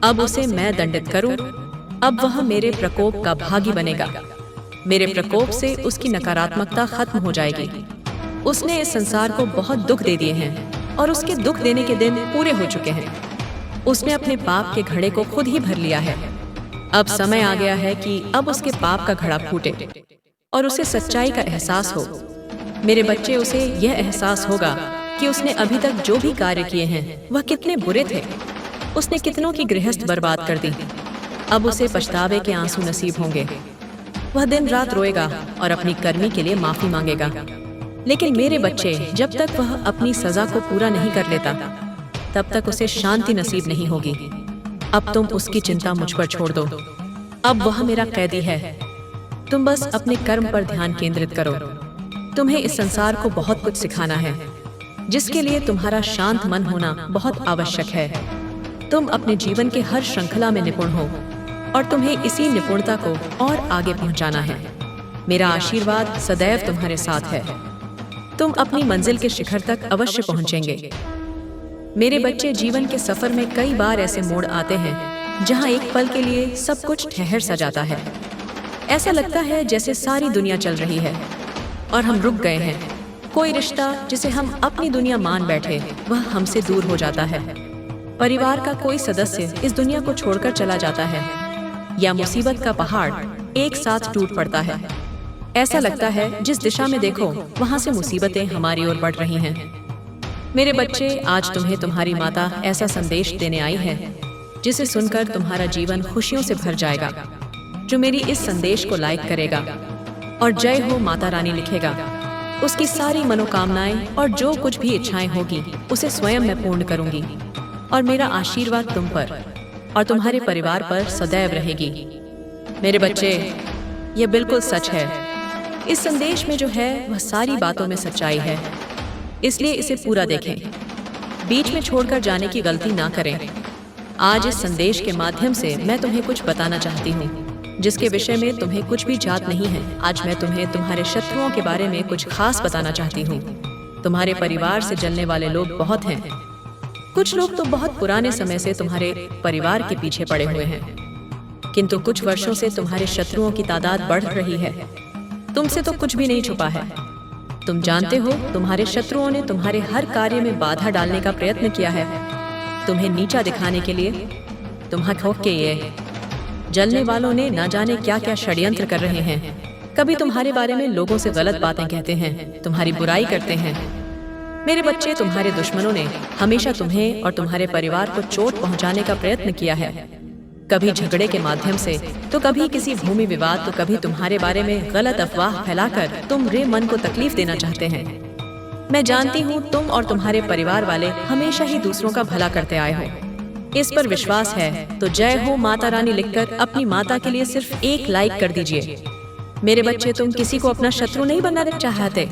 अब उसे मैं दंडित करूं, अब वह मेरे प्रकोप का भागी बनेगा। मेरे प्रकोप से उसकी नकारात्मकता खत्म हो जाएगी। उसने इस संसार को बहुत दुख दे दिए हैं और उसके दुख देने के दिन पूरे हो चुके हैं। उसने अपने पाप के घड़े को खुद ही भर लिया है। अब समय आ गया है कि अब उसके पाप का घड़ा फूटे और उसे सच्चाई का एहसास हो। मेरे बच्चे, उसे यह एहसास होगा कि उसने अभी तक जो भी कार्य किए हैं वह कितने बुरे थे। उसने कितनों की गृहस्थ बर्बाद कर दी। अब उसे पछतावे के आंसू नसीब होंगे। वह दिन रात रोएगा और अपनी कर्मी के लिए माफी मांगेगा। लेकिन मेरे बच्चे, जब तक वह अपनी सजा को पूरा नहीं कर लेता तब तक उसे शांति नसीब नहीं होगी। अब तुम उसकी चिंता मुझ पर छोड़ दो। अब वह मेरा कैदी है। तुम बस अपने कर्म पर ध्यान केंद्रित करो। तुम्हें इस संसार को बहुत कुछ सिखाना है, जिसके लिए तुम्हारा शांत मन होना बहुत आवश्यक है। तुम अपने जीवन के हर श्रृंखला में निपुण हो और तुम्हें इसी निपुणता को और आगे पहुंचाना है। मेरा आशीर्वाद सदैव तुम्हारे साथ है। तुम अपनी मंजिल के शिखर तक अवश्य पहुंचेंगे। मेरे बच्चे, जीवन के सफर में कई बार ऐसे मोड़ आते हैं जहां एक पल के लिए सब कुछ ठहर सा जाता है। ऐसा लगता है जैसे सारी दुनिया चल रही है और हम रुक गए हैं। कोई रिश्ता जिसे हम अपनी दुनिया मान बैठे वह हमसे दूर हो जाता है। परिवार का कोई सदस्य इस दुनिया को छोड़कर चला जाता है, या मुसीबत का पहाड़ एक साथ टूट पड़ता है। ऐसा लगता है जिस दिशा में देखो वहां से मुसीबतें हमारी ओर बढ़ रही हैं। मेरे बच्चे, आज तुम्हें तुम्हारी माता ऐसा संदेश देने आई है जिसे सुनकर तुम्हारा जीवन खुशियों से भर जाएगा। जो मेरी इस संदेश को लाइक करेगा और जय हो माता रानी लिखेगा, उसकी सारी मनोकामनाएं और जो कुछ भी इच्छाएं होगी उसे स्वयं मैं पूर्ण करूंगी। और मेरा आशीर्वाद तुम पर और तुम्हारे परिवार पर सदैव रहेगी। मेरे बच्चे, यह बिल्कुल सच है। इस संदेश में जो है वह सारी बातों में सच्चाई है, इसलिए इसे पूरा देखें। बीच में छोड़कर जाने की गलती ना करें। आज इस संदेश के माध्यम से मैं तुम्हें कुछ बताना चाहती हूँ जिसके विषय में तुम्हें कुछ भी जात नहीं है। आज मैं तुम्हें तुम्हारे शत्रुओं के बारे में कुछ खास बताना चाहती हूँ। तुम्हारे परिवार से जलने वाले लोग बहुत हैं। कुछ लोग तो बहुत पुराने समय से तुम्हारे परिवार के पीछे पड़े हुए हैं, किंतु कुछ वर्षों से तुम्हारे शत्रुओं की तादाद बढ़ रही है। तुमसे तो कुछ भी नहीं छुपा है। तुम जानते हो, तुम्हारे शत्रुओं ने तुम्हारे हर कार्य में बाधा डालने का प्रयत्न किया है, तुम्हें नीचा दिखाने के लिए। तुम्हारे खौफ के ये जलने वालों ने न जाने क्या क्या षड्यंत्र कर रहे हैं। कभी तुम्हारे बारे में लोगों से गलत बातें कहते हैं, तुम्हारी बुराई करते हैं। मेरे बच्चे, तुम्हारे दुश्मनों ने हमेशा तुम्हें और तुम्हारे परिवार को चोट पहुंचाने का प्रयत्न किया है। कभी झगड़े के माध्यम से, तो कभी किसी भूमि विवाद, तो कभी तुम्हारे बारे में गलत अफवाह फैलाकर तुम्हारे मन को तकलीफ देना चाहते हैं। मैं जानती हूँ तुम और तुम्हारे परिवार वाले हमेशा ही दूसरों का भला करते आए हो। इस पर विश्वास है तो जय हो माता रानी लिखकर अपनी माता के लिए सिर्फ एक लाइक कर दीजिए। मेरे बच्चे, तुम किसी को अपना शत्रु नहीं बनाना चाहते,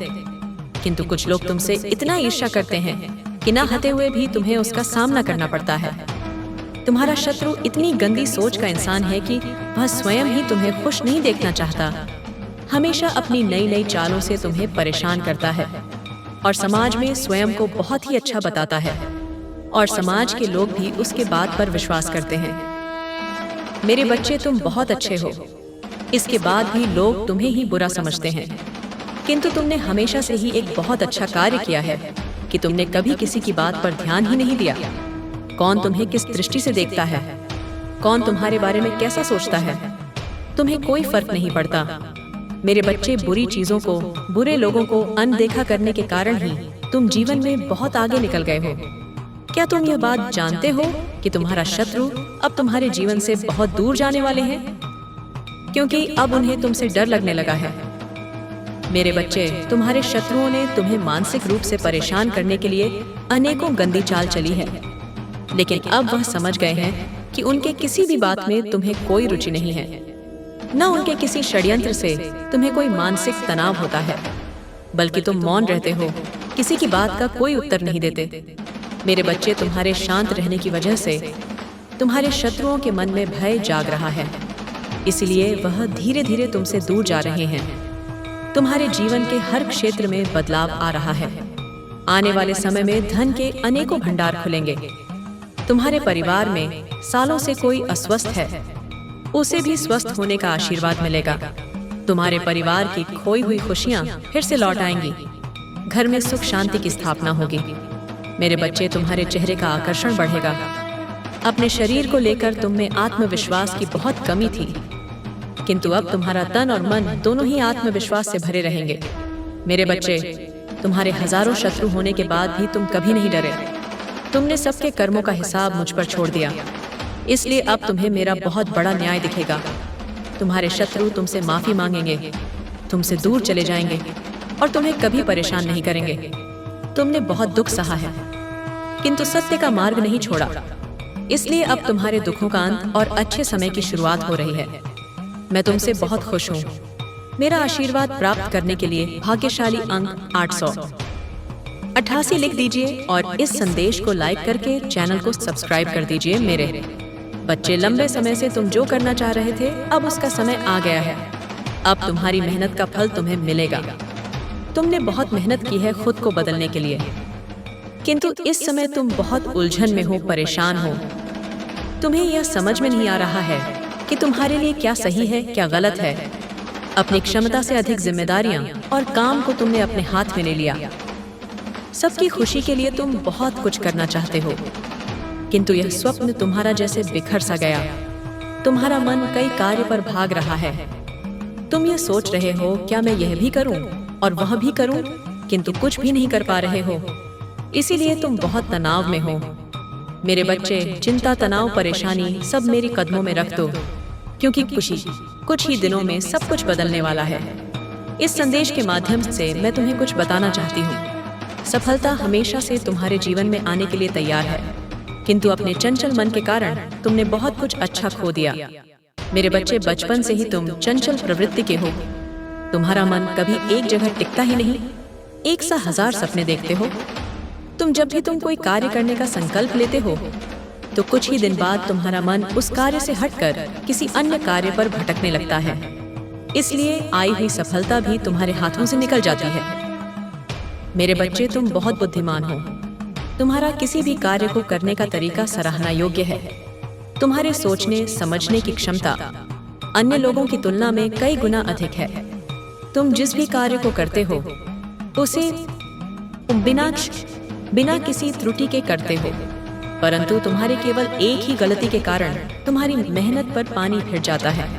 किंतु कुछ लोग तुमसे इतना ईर्ष्या करते हैं कि ना हते हुए भी तुम्हें उसका सामना करना पड़ता है। तुम्हारा शत्रु इतनी गंदी सोच का इंसान है कि वह स्वयं ही तुम्हें खुश नहीं देखना चाहता, हमेशा अपनी नई नई चालों से तुम्हें परेशान करता है और समाज में स्वयं को बहुत ही अच्छा बताता है और समाज के लोग भी उसके बात पर विश्वास करते हैं। मेरे बच्चे, तुम बहुत अच्छे हो, इसके बाद भी लोग तुम्हें ही बुरा समझते हैं, किंतु तुमने हमेशा से ही एक बहुत अच्छा कार्य किया है कि तुमने कभी किसी की बात पर ध्यान ही नहीं दिया। कौन तुम्हें किस दृष्टि से देखता है, कौन तुम्हारे बारे में कैसा सोचता है, तुम्हें कोई फर्क नहीं पड़ता। मेरे बच्चे, बुरी चीजों को, बुरे लोगों को अनदेखा करने के कारण ही तुम जीवन में बहुत आगे निकल गए हो। क्या तुम यह बात जानते हो कि तुम्हारा शत्रु अब तुम्हारे जीवन से बहुत दूर जाने वाले हैं, क्योंकि अब उन्हें तुमसे डर लगने लगा है। मेरे बच्चे, तुम्हारे शत्रुओं ने तुम्हें मानसिक रूप से परेशान करने के लिए अनेकों गंदी चाल चली है, लेकिन अब वह समझ गए हैं कि उनके किसी भी बात में तुम्हें कोई रुचि नहीं है, न उनके किसी षड्यंत्र से तुम्हें कोई मानसिक तनाव होता है, बल्कि तुम मौन रहते हो, किसी की बात का कोई उत्तर नहीं देते। मेरे बच्चे, तुम्हारे शांत रहने की वजह से तुम्हारे शत्रुओं के मन में भय जाग रहा है, इसलिए वह धीरे धीरे तुमसे दूर जा रहे हैं। तुम्हारे जीवन के हर क्षेत्र में बदलाव आ रहा है। आने वाले समय में धन के अनेकों भंडार खुलेंगे। तुम्हारे परिवार में सालों से कोई अस्वस्थ है, उसे भी स्वस्थ होने का आशीर्वाद मिलेगा। तुम्हारे परिवार की खोई हुई खुशियां फिर से लौट आएंगी। घर में सुख शांति की स्थापना होगी। मेरे बच्चे, तुम्हारे चेहरे का आकर्षण बढ़ेगा। अपने शरीर को लेकर तुम में आत्मविश्वास की बहुत कमी थी, किंतु अब तुम्हारा तन और मन दोनों ही आत्मविश्वास से भरे रहेंगे। मेरे बच्चे, तुम्हारे हजारों शत्रु होने के बाद भी तुम कभी नहीं डरे। तुमने सबके कर्मों का हिसाब मुझ पर छोड़ दिया, इसलिए अब तुम्हें मेरा बहुत बड़ा न्याय दिखेगा। तुम्हारे शत्रु तुमसे माफी मांगेंगे, तुमसे दूर चले जाएंगे और तुम्हें कभी परेशान नहीं करेंगे। तुमने बहुत दुख सहा है, किंतु सत्य का मार्ग नहीं छोड़ा, इसलिए अब तुम्हारे दुखों का अंत और अच्छे समय की शुरुआत हो रही है। मैं तुमसे बहुत खुश हूँ। मेरा आशीर्वाद प्राप्त करने के लिए भाग्यशाली अंक 888 लिख दीजिए और इस संदेश को लाइक करके चैनल को सब्सक्राइब कर दीजिए। मेरे बच्चे, लंबे समय से तुम जो करना चाह रहे थे, अब उसका समय आ गया है। अब तुम्हारी मेहनत का फल तुम्हें मिलेगा। तुमने बहुत मेहनत की है खुद को बदलने के लिए, किंतु इस समय तुम बहुत उलझन में हो, परेशान हो। तुम्हें यह समझ में नहीं आ रहा है कि तुम्हारे लिए क्या सही है, क्या गलत है। अपनी क्षमता से अधिक जिम्मेदारियां और काम को तुमने अपने हाथ में ले लिया। सबकी खुशी के लिए तुम बहुत कुछ करना चाहते हो, किंतु यह स्वप्न तुम्हारा जैसे बिखर सा गया। तुम्हारा मन कई कार्य पर भाग रहा है। तुम ये सोच रहे हो, क्या मैं यह भी करूं और वह भी करूं, किंतु कुछ भी नहीं कर पा रहे हो। इसीलिए तुम बहुत तनाव में हो। मेरे बच्चे, चिंता, तनाव, परेशानी सब मेरे कदमों में रख दो, क्योंकि खुशी कुछ ही दिनों में सब कुछ बदलने वाला है। इस संदेश के माध्यम से मैं तुम्हें कुछ बताना चाहती हूँ। सफलता हमेशा से तुम्हारे जीवन में आने के लिए तैयार है, किंतु अपने चंचल मन के कारण तुमने बहुत कुछ अच्छा खो दिया। मेरे बच्चे, बचपन से ही तुम चंचल प्रवृत्ति के हो। तुम्हारा मन कभी एक जगह टिकता ही नहीं, एक सा हजार सपने देखते हो। जब भी तुम कोई कार्य करने का संकल्प लेते हो, तो कुछ ही दिन बाद तुम्हारा मन उस कार्य से हटकर किसी अन्य कार्य पर भटकने लगता है। इसलिए आई हुई सफलता भी तुम्हारे हाथों से निकल जाती है। मेरे बच्चे, तुम बहुत बुद्धिमान हो। तुम्हारा किसी भी कार्य को करने का तरीका सराहना योग्य है। तुम्हारे सोचने समझने की क्षमता अन्य लोगों की तुलना में कई गुना अधिक है। तुम जिस भी कार्य को करते हो, उसे बिना किसी त्रुटि के करते हो, परंतु तुम्हारे केवल एक ही गलती के कारण तुम्हारी मेहनत पर पानी फिर जाता है।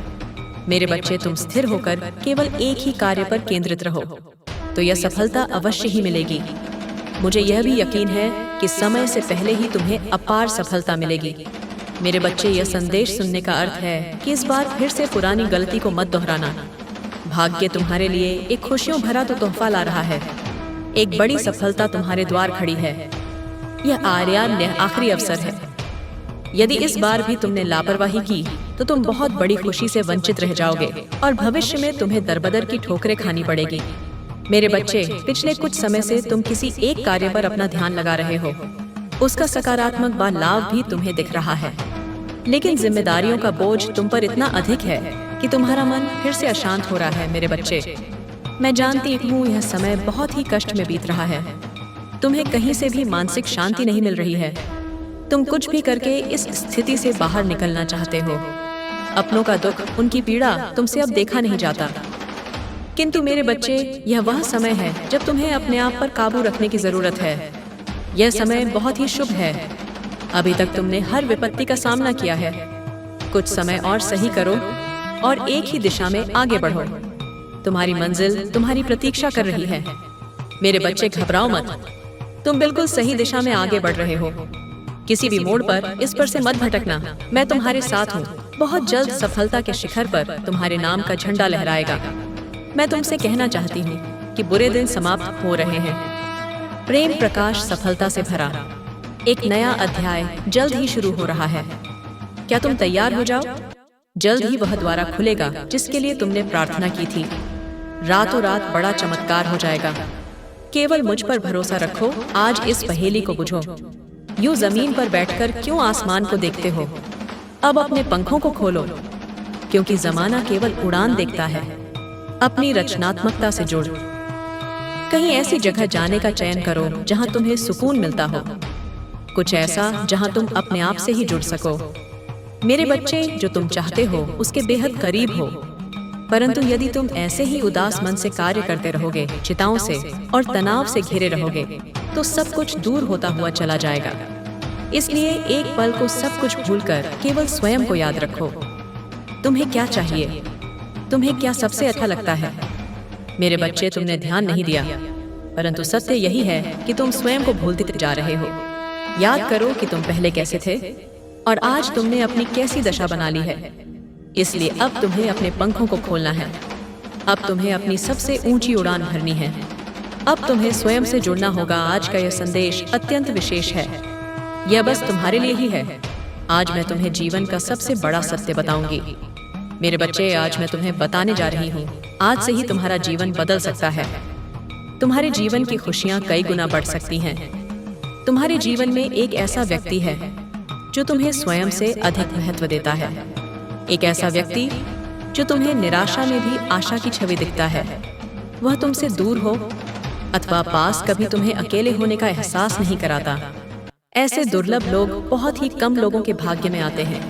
मेरे बच्चे, तुम स्थिर होकर केवल एक ही कार्य पर केंद्रित रहो, तो यह सफलता अवश्य ही मिलेगी। मुझे यह भी यकीन है कि समय से पहले ही तुम्हें अपार सफलता मिलेगी। मेरे बच्चे, यह संदेश सुनने का अर्थ है कि इस बार फिर से पुरानी गलती को मत दोहराना। भाग्य तुम्हारे लिए एक खुशियों भरा तो तोहफा ला रहा है। एक बड़ी सफलता तुम्हारे द्वार खड़ी है। यह आखिरी अवसर है। यदि इस बार भी तुमने लापरवाही की तो तुम बहुत बड़ी खुशी से वंचित रह जाओगे और भविष्य में तुम्हें दरबदर की ठोकरें खानी पड़ेगी। मेरे बच्चे, पिछले कुछ समय से तुम किसी एक कार्य पर अपना ध्यान लगा रहे हो। उसका सकारात्मक लाभ भी तुम्हें दिख रहा है, लेकिन जिम्मेदारियों का बोझ तुम पर इतना अधिक है कि तुम्हारा मन फिर से अशांत हो रहा है। मेरे बच्चे, मैं जानती हूँ यह समय बहुत ही कष्ट में बीत रहा है। तुम्हें कहीं से भी मानसिक शांति नहीं मिल रही है। तुम कुछ भी करके इस स्थिति से बाहर निकलना चाहते हो। अपनों का दुख, उनकी पीड़ा तुमसे अब देखा नहीं जाता। किंतु मेरे बच्चे, यह वह समय है जब तुम्हें अपने आप पर काबू रखने की जरूरत है। यह समय बहुत ही शुभ है। अभी तक तुमने हर विपत्ति का सामना किया है। कुछ समय और सही करो और एक ही दिशा में आगे बढ़ो। तुम्हारी मंजिल तुम्हारी प्रतीक्षा कर रही है। मेरे बच्चे, घबराओ मत। तुम बिल्कुल सही दिशा में आगे बढ़ रहे हो। किसी भी मोड़ पर इस पर से मत भटकना। मैं तुम्हारे साथ हूँ। बहुत जल्द सफलता के शिखर पर तुम्हारे नाम का झंडा लहराएगा। मैं तुमसे कहना चाहती हूँ कि बुरे दिन समाप्त हो रहे हैं। प्रेम प्रकाश सफलता से भरा एक नया अध्याय जल्द ही शुरू हो रहा है। क्या तुम तैयार हो जाओ? जल्द ही वह द्वार खुलेगा जिसके लिए तुमने प्रार्थना की थी। रातों रात बड़ा चमत्कार हो जाएगा। केवल मुझ पर भरोसा रखो। आज इस पहेली को बुझो। यूं जमीन पर बैठकर क्यों आसमान को देखते हो? अब अपने पंखों को खोलो, क्योंकि जमाना केवल उड़ान देखता है। अपनी रचनात्मकता से जुड़। कहीं ऐसी जगह जाने का चयन करो जहां तुम्हें सुकून मिलता हो। कुछ ऐसा जहां तुम अपने आप से ही जुड़ सको। मेरे बच्चे, जो तुम चाहते हो उसके बेहद करीब हो। परंतु यदि तुम ऐसे ही उदास मन से कार्य करते रहोगे, चिंताओं से और तनाव से घिरे रहोगे, तो सब कुछ दूर होता हुआ चला जाएगा। इसलिए एक पल को सब कुछ भूलकर केवल स्वयं को याद रखो। तुम्हें क्या चाहिए? तुम्हें क्या सबसे अच्छा लगता है? मेरे बच्चे, तुमने ध्यान नहीं दिया, परंतु सत्य यही है कि तुम स्वयं को भूलते जा रहे हो। याद करो कि तुम पहले कैसे थे और आज तुमने अपनी कैसी दशा बना ली है। इसलिए अब तुम्हें अपने पंखों को खोलना है। अब तुम्हें अपनी सबसे ऊंची उड़ान भरनी है। अब तुम्हें स्वयं से जुड़ना होगा। आज का यह संदेश अत्यंत विशेष है। यह बस तुम्हारे लिए ही है। आज मैं तुम्हें जीवन का सबसे बड़ा सत्य बताऊंगी। मेरे बच्चे, आज मैं तुम्हें बताने जा रही हूँ, आज से ही तुम्हारा जीवन बदल सकता है। तुम्हारे जीवन की खुशियाँ कई गुना बढ़ सकती हैं। तुम्हारे जीवन में एक ऐसा व्यक्ति है जो तुम्हें स्वयं से अधिक महत्व देता है। एक ऐसा व्यक्ति जो तुम्हें निराशा में भी आशा की छवि दिखता है। वह तुमसे दूर हो अथवा पास कभी तुम्हें अकेले होने का एहसास नहीं कराता। ऐसे दुर्लभ लोग बहुत ही कम लोगों के भाग्य में आते हैं।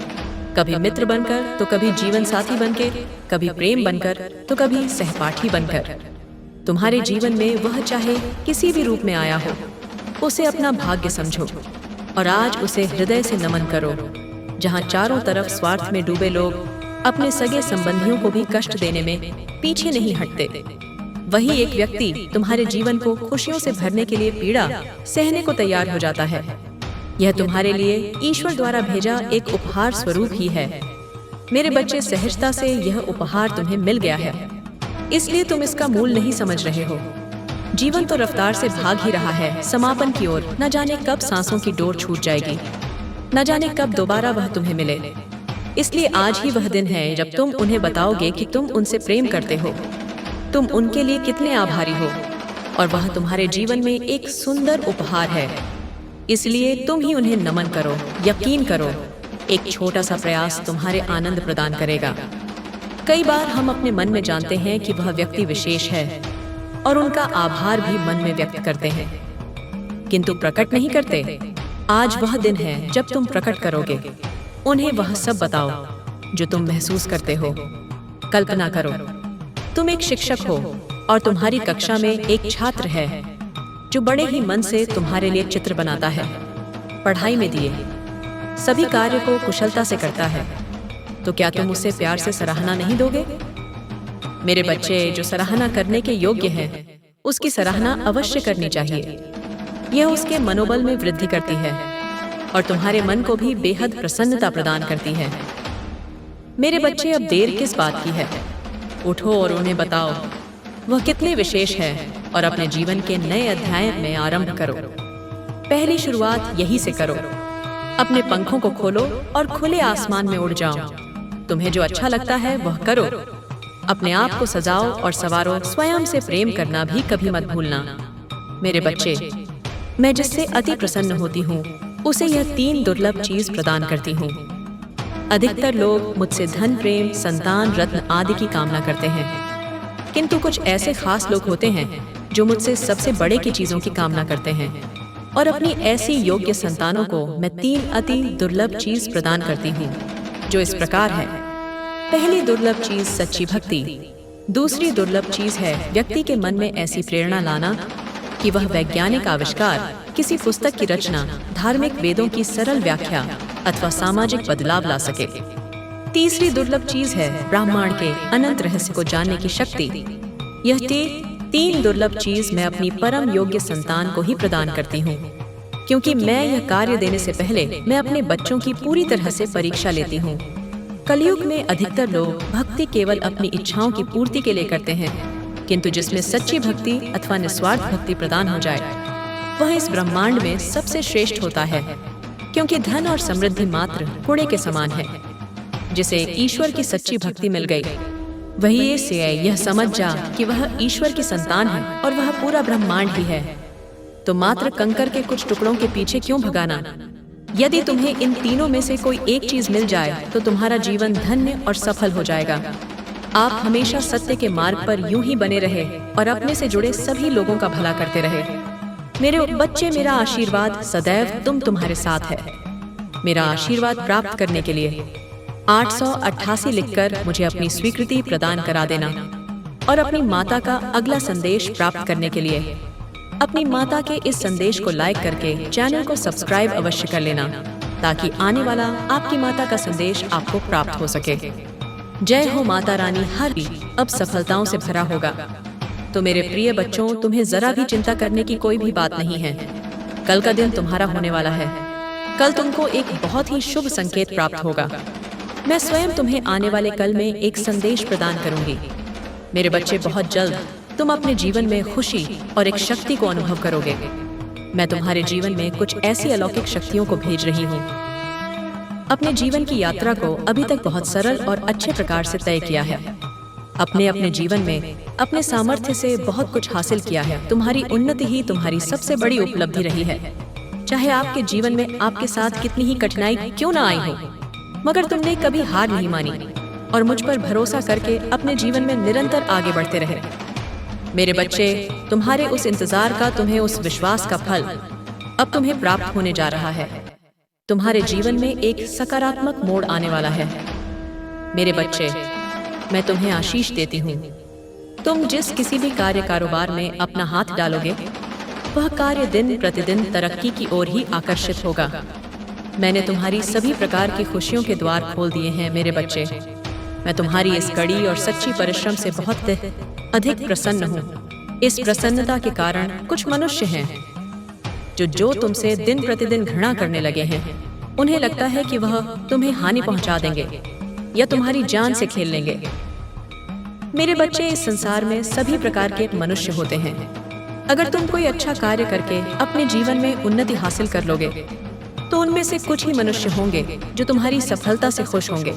कभी मित्र बनकर, तो कभी जीवन साथी बनकर, कभी प्रेम बनकर, तो कभी सहपाठी बनकर। तुम्हारे जीवन में वह चाहे किसी भी रूप में आया हो, उसे अपना भाग्य समझो और आज उसे हृदय से नमन करो। जहाँ चारों तरफ स्वार्थ में डूबे लोग अपने सगे संबंधियों को भी कष्ट देने में पीछे नहीं हटते, वही एक व्यक्ति तुम्हारे जीवन को खुशियों से भरने के लिए पीड़ा सहने को तैयार हो जाता है। यह तुम्हारे लिए ईश्वर द्वारा भेजा एक उपहार स्वरूप ही है। मेरे बच्चे, सहजता से यह उपहार तुम्हें मिल गया है, इसलिए तुम इसका मूल नहीं समझ रहे हो। जीवन तो रफ्तार से भाग ही रहा है समापन की ओर। न जाने कब सांसों की डोर छूट जाएगी, न जाने कब दोबारा वह तुम्हें मिले। इसलिए आज ही वह दिन है जब तुम उन्हें बताओगे कि तुम उनसे प्रेम करते हो, तुम उनके लिए कितने आभारी हो, और वह तुम्हारे जीवन में एक सुंदर उपहार है। इसलिए तुम ही उन्हें नमन करो। यकीन करो, एक छोटा सा प्रयास तुम्हारे आनंद प्रदान करेगा। कई बार हम अपने मन में जानते हैं कि वह व्यक्ति विशेष है और उनका आभार भी मन में व्यक्त करते हैं, किंतु प्रकट नहीं करते। आज वह दिन है जब तुम प्रकट करोगे। उन्हें वह सब बताओ जो तुम महसूस करते हो। कल्पना करो, तुम एक शिक्षक हो और तुम्हारी कक्षा में एक छात्र है जो बड़े ही मन से तुम्हारे लिए चित्र बनाता है, पढ़ाई में दिए सभी कार्य को कुशलता से करता है। तो क्या तुम उसे प्यार से सराहना नहीं दोगे? मेरे बच्चे, जो सराहना करने के योग्य हैं, उसकी सराहना अवश्य करनी चाहिए। यह उसके मनोबल में वृद्धि करती है और तुम्हारे मन को भी बेहद प्रसन्नता प्रदान करती है। मेरे बच्चे, अब देर किस बात की है? उठो और उन्हें बताओ वह कितने विशेष है और अपने जीवन के नए अध्याय में आरंभ करो। पहली शुरुआत यही से करो। अपने पंखों को खोलो और खुले आसमान में उड़ जाओ। तुम्हें जो अच्छा लगता है वह करो। अपने आप को सजाओ और संवारो। स्वयं से प्रेम करना भी कभी मत भूलना। मेरे बच्चे, मैं जिससे अति प्रसन्न होती हूँ उसे यह 3 दुर्लभ चीज प्रदान करती हूँ। अधिकतर लोग मुझसे धन, प्रेम, संतान, रत्न आदि की कामना करते हैं, किंतु कुछ ऐसे खास लोग होते हैं जो मुझसे सबसे बड़े की चीजों की कामना करते हैं, और अपनी ऐसी योग्य संतानों को मैं 3 अति दुर्लभ चीज प्रदान करती हूँ, जो इस प्रकार है। पहली दुर्लभ चीज सच्ची भक्ति। दूसरी दुर्लभ चीज है व्यक्ति के मन में ऐसी प्रेरणा लाना कि वह वैज्ञानिक आविष्कार, किसी पुस्तक की रचना, धार्मिक वेदों की सरल व्याख्या अथवा सामाजिक बदलाव ला सके। तीसरी दुर्लभ चीज है ब्रह्मांड के अनंत रहस्य को जानने की शक्ति। यह 3 दुर्लभ चीज मैं अपनी परम योग्य संतान को ही प्रदान करती हूँ, क्योंकि मैं यह कार्य देने से पहले मैं अपने बच्चों की पूरी तरह से परीक्षा लेती हूँ। कलयुग में अधिकतर लोग भक्ति केवल अपनी इच्छाओं की पूर्ति के लिए करते हैं, किंतु जिसमें सच्ची भक्ति अथवा निस्वार्थ भक्ति प्रदान हो जाए वह इस ब्रह्मांड में सबसे श्रेष्ठ होता है, क्योंकि धन और समृद्धि मात्र कूड़े के समान है। जिसे ईश्वर की सच्ची भक्ति मिल गई वही से यह समझ जा कि वह ईश्वर की संतान है और वह पूरा ब्रह्मांड ही है। तो मात्र कंकर के कुछ टुकड़ों के पीछे क्यों भगाना? यदि तुम्हें इन तीनों में से कोई एक चीज मिल जाए तो तुम्हारा जीवन धन्य और सफल हो जाएगा। आप हमेशा सत्य के मार्ग पर यूं ही बने रहे और अपने से जुड़े सभी लोगों का भला करते रहे। मेरे बच्चे, मेरा आशीर्वाद सदैव तुम्हारे साथ है। मेरा आशीर्वाद प्राप्त करने के लिए 888 लिखकर मुझे अपनी स्वीकृति प्रदान करा देना, और अपनी माता का अगला संदेश प्राप्त करने के लिए अपनी माता के इस संदेश को लाइक करके चैनल को सब्सक्राइब अवश्य कर लेना, ताकि आने वाला आपकी माता का संदेश आपको प्राप्त हो सके। जय हो माता रानी। हर अब सफलताओं से भरा होगा। तो मेरे प्रिय बच्चों, तुम्हें जरा भी चिंता करने की कोई भी बात नहीं है। कल का दिन तुम्हारा होने वाला है। कल तुमको एक बहुत ही शुभ संकेत प्राप्त होगा। मैं स्वयं तुम्हें आने वाले कल में एक संदेश प्रदान करूंगी। मेरे बच्चे, बहुत जल्द तुम अपने जीवन में खुशी और एक शक्ति को अनुभव करोगे। मैं तुम्हारे जीवन में कुछ ऐसी अलौकिक शक्तियों को भेज रही हूँ। अपने जीवन की यात्रा को अभी तक बहुत सरल और अच्छे प्रकार से तय किया है। अपने जीवन में अपने सामर्थ्य से बहुत कुछ हासिल किया है। तुम्हारी उन्नति ही तुम्हारी सबसे बड़ी उपलब्धि रही है। चाहे आपके जीवन में आपके साथ कितनी ही कठिनाई क्यों ना आई हो, मगर तुमने कभी हार नहीं मानी और मुझ पर भरोसा करके अपने जीवन में निरंतर आगे बढ़ते रहे। मेरे बच्चे, तुम्हारे उस इंतजार का, तुम्हें उस विश्वास का फल अब तुम्हें प्राप्त होने जा रहा है। तुम्हारे जीवन में एक सकारात्मक मोड़ आने वाला है। मेरे बच्चे, मैं तुम्हें आशीष देती हूँ। तुम जिस किसी भी कार्य कारोबार में अपना हाथ डालोगे वह कार्य दिन प्रतिदिन तरक्की की ओर ही आकर्षित होगा। मैंने तुम्हारी सभी प्रकार की खुशियों के द्वार खोल दिए हैं। मेरे बच्चे, मैं तुम्हारी इस कड़ी और सच्ची परिश्रम से बहुत अधिक प्रसन्न हूँ। इस प्रसन्नता के कारण कुछ मनुष्य हैं जो तुमसे दिन प्रतिदिन घृणा करने लगे हैं। उन्हें लगता है कि वह तुम्हें हानि पहुंचा देंगे या तुम्हारी जान से खेल लेंगे। मेरे बच्चे, इस संसार में सभी प्रकार के मनुष्य होते हैं। अगर तुम कोई अच्छा कार्य करके अपने जीवन में उन्नति हासिल कर लोगे तो उनमें से कुछ ही मनुष्य होंगे जो तुम्हारी सफलता से खुश होंगे,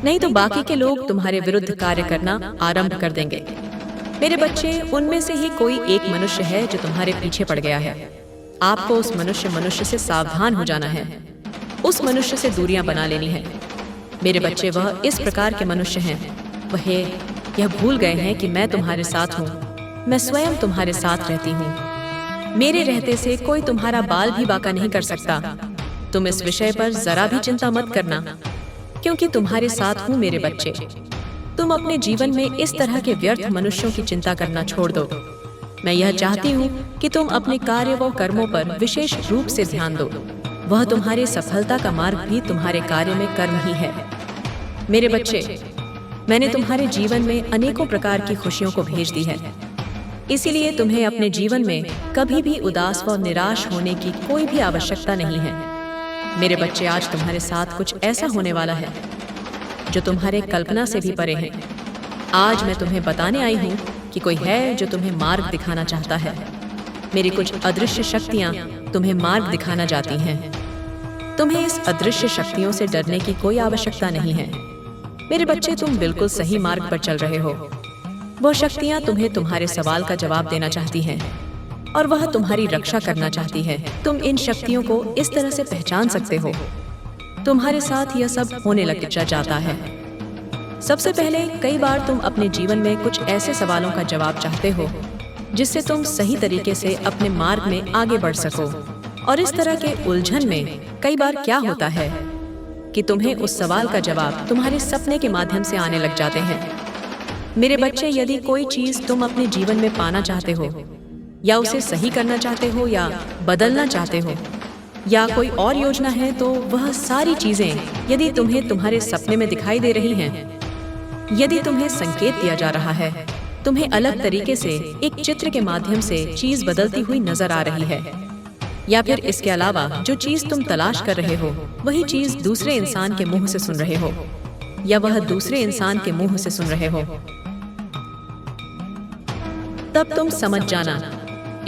नहीं तो बाकी के लोग तुम्हारे विरुद्ध कार्य करना आरंभ कर देंगे। मेरे बच्चे, उनमें से ही कोई एक मनुष्य है जो तुम्हारे पीछे पड़ गया है। आपको उस मनुष्य से सावधान हो जाना है। उस मनुष्य से दूरियां बना लेनी है। मेरे बच्चे, वह इस प्रकार के मनुष्य हैं, वह यह भूल गए हैं कि मैं तुम्हारे साथ हूँ। मैं स्वयं तुम्हारे साथ रहती हूँ। मेरे रहते से कोई तुम्हारा बाल भी बांका नहीं कर सकता। तुम इस विषय पर जरा भी चिंता मत करना, क्योंकि तुम्हारे साथ हूँ। मेरे बच्चे, तुम अपने जीवन में इस तरह के व्यर्थ मनुष्यों की चिंता करना छोड़ दो। मैं यह चाहती हूँ कि तुम अपने कार्य व कर्मों पर विशेष रूप से ध्यान दो। वह तुम्हारी सफलता का मार्ग भी तुम्हारे कार्य में कर्म ही है। मेरे बच्चे, मैंने तुम्हारे जीवन में अनेकों प्रकार की खुशियों को भेज दी है, इसीलिए तुम्हें अपने जीवन में कभी भी उदास व निराश होने की कोई भी आवश्यकता नहीं है। मेरे बच्चे, आज तुम्हारे साथ कुछ ऐसा होने वाला है जो तुम्हारे कल्पना से भी परे है। आज मैं तुम्हें बताने आई हूँ कि कोई है जो तुम्हें मार्ग दिखाना चाहता है। मेरी कुछ अदृश्य शक्तियाँ तुम्हें मार्ग दिखाना चाहती हैं। तुम्हें इस अदृश्य शक्तियों से डरने की कोई आवश्यकता नहीं है। मेरे बच्चे, तुम बिल्कुल सही मार्ग पर चल रहे हो। वह शक्तियाँ तुम्हें तुम्हारे सवाल का जवाब देना चाहती हैं और वह तुम्हारी रक्षा करना चाहती है। तुम इन शक्तियों को इस तरह से पहचान सकते हो। तुम्हारे साथ यह सब होने लग जाता है। सबसे पहले, कई बार तुम अपने जीवन में कुछ ऐसे सवालों का जवाब चाहते हो जिससे तुम सही तरीके से अपने मार्ग में आगे बढ़ सको। और इस तरह के उलझन में कई बार क्या होता है कि तुम्हें उस सवाल का जवाब तुम्हारे सपने के माध्यम से आने लग जाते हैं। मेरे बच्चे, यदि कोई चीज तुम अपने जीवन में पाना चाहते हो या उसे सही करना चाहते हो या बदलना चाहते हो या कोई और योजना है, तो वह सारी चीजें यदि तुम्हें तुम्हारे सपने में दिखाई दे रही हैं, यदि तुम्हें संकेत दिया जा रहा है, तुम्हें अलग तरीके से एक चित्र के माध्यम से चीज बदलती हुई नजर आ रही है, या फिर इसके अलावा जो चीज तुम तलाश कर रहे हो वही चीज दूसरे इंसान के मुंह से सुन रहे हो या वह दूसरे इंसान के मुंह से सुन रहे हो, तब तुम समझ जाना,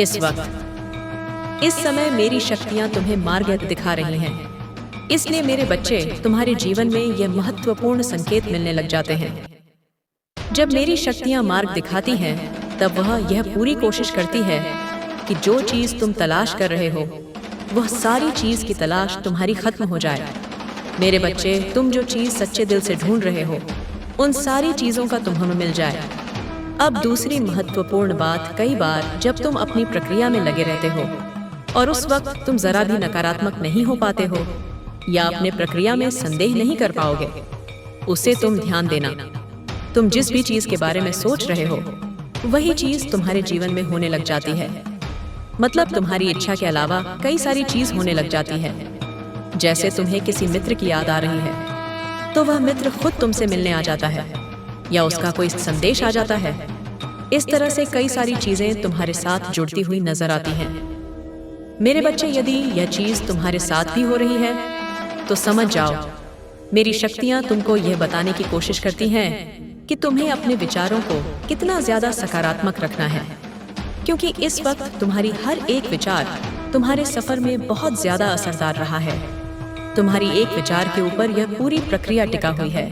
इस वक्त, इस समय मेरी शक्तियां तुम्हें मार्ग दिखा रही हैं। इसलिए मेरे बच्चे, तुम्हारे जीवन में यह महत्वपूर्ण संकेत मिलने लग जाते हैं। जब मेरी शक्तियां मार्ग दिखाती हैं, तब वह यह पूरी कोशिश करती है कि जो चीज तुम तलाश कर रहे हो वह सारी चीज की तलाश तुम्हारी खत्म हो जाए। मेरे बच्चे, तुम जो चीज सच्चे दिल से ढूंढ रहे हो उन सारी चीजों का तुम्हें मिल जाए। अब दूसरी महत्वपूर्ण बात, कई बार जब तुम अपनी प्रक्रिया में लगे रहते हो और उस वक्त तुम जरा भी नकारात्मक नहीं हो पाते हो या अपने प्रक्रिया में संदेह नहीं कर पाओगे, उसे तुम ध्यान देना। तुम जिस भी चीज के बारे में सोच रहे हो वही चीज तुम्हारे जीवन में होने लग जाती है। मतलब तुम्हारी इच्छा के अलावा कई सारी चीज होने लग जाती है। जैसे तुम्हें किसी मित्र की याद आ रही है तो वह मित्र खुद तुमसे मिलने आ जाता है या उसका कोई संदेश आ जाता है। इस तरह से कई सारी चीजें तुम्हारे साथ जुड़ती हुई नजर आती हैं। मेरे बच्चे, यदि यह चीज तुम्हारे साथ भी हो रही है तो समझ जाओ, मेरी शक्तियां तुमको यह बताने की कोशिश करती हैं कि तुम्हें अपने विचारों को कितना ज्यादा सकारात्मक रखना है, क्योंकि इस वक्त तुम्हारी हर एक विचार तुम्हारे सफर में बहुत ज्यादा असरदार रहा है। तुम्हारी एक विचार के ऊपर यह पूरी प्रक्रिया टिका हुई है।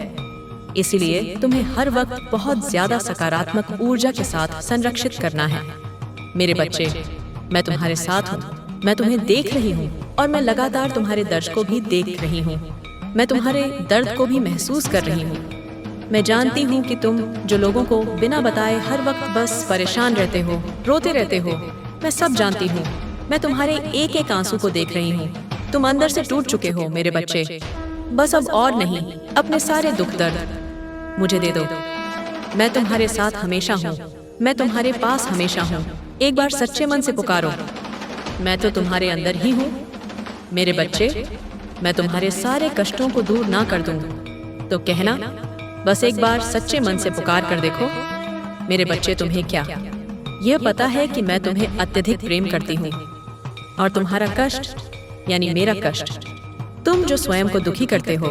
इसलिए तुम्हें हर वक्त बहुत ज्यादा सकारात्मक ऊर्जा के साथ संरक्षित करना है। मेरे बच्चे, मैं तुम्हारे साथ हूँ, मैं तुम्हें देख रही हूँ और मैं लगातार तुम्हारे दर्द को भी देख रही हूँ। मैं तुम्हारे दर्द को भी महसूस कर रही हूँ। मैं जानती हूँ कि तुम जो लोगों को बिना बताए हर वक्त बस परेशान रहते हो, रोते रहते हो, मैं सब जानती हूँ। मैं तुम्हारे एक एक आंसू को देख रही हूँ। तुम अंदर से टूट चुके हो मेरे बच्चे। बस अब और नहीं, अपने सारे दुख दर्द मुझे दे दो। मैं तुम्हारे साथ हमेशा हूँ, मैं तुम्हारे पास हमेशा हूँ। एक बार सच्चे मन से पुकारो, मैं तो तुम्हारे अंदर ही हूँ। मेरे बच्चे, मैं तुम्हारे सारे कष्टों को दूर ना कर दूँ तो कहना, बस एक बार सच्चे मन से पुकार कर देखो। मेरे बच्चे, तुम्हें क्या यह पता है कि मैं तुम्हें अत्यधिक प्रेम करती हूँ और तुम्हारा कष्ट यानी मेरा कष्ट, तुम जो स्वयं को दुखी करते हो,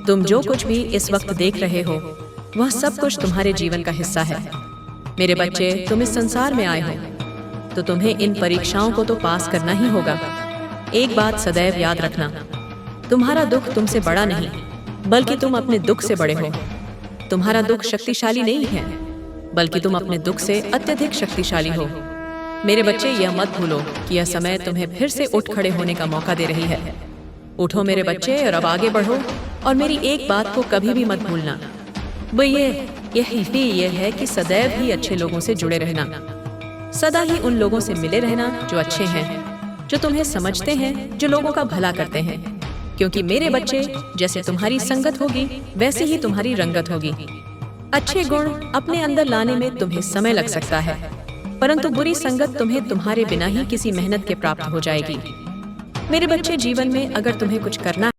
तुम जो कुछ भी इस वक्त देख रहे हो वह सब कुछ तुम्हारे जीवन का हिस्सा है। मेरे बच्चे, तुम इस संसार में आए हो तो तुम्हें इन परीक्षाओं को तो पास करना ही होगा। एक बात सदैव याद रखना, तुम्हारा दुख तुमसे बड़ा नहीं बल्कि तुम अपने दुख से बड़े हो। तुम्हारा दुख शक्तिशाली नहीं है बल्कि तुम अपने दुख से अत्यधिक शक्तिशाली हो। मेरे बच्चे, यह मत भूलो कि यह समय तुम्हें फिर से उठ खड़े होने का मौका दे रही है। उठो मेरे बच्चे और अब आगे बढ़ो। और मेरी एक बात को कभी भी मत भूलना, वो यह है कि सदैव ही अच्छे लोगों से जुड़े रहना, सदा ही उन लोगों से मिले रहना जो अच्छे हैं, जो तुम्हें समझते हैं, जो लोगों का भला करते हैं। क्योंकि मेरे बच्चे, जैसे तुम्हारी संगत होगी वैसे ही तुम्हारी रंगत होगी। अच्छे गुण अपने अंदर लाने में तुम्हें समय लग सकता है, परंतु बुरी संगत तुम्हें तुम्हारे बिना ही किसी मेहनत के प्राप्त हो जाएगी। मेरे बच्चे, जीवन में अगर तुम्हें कुछ करना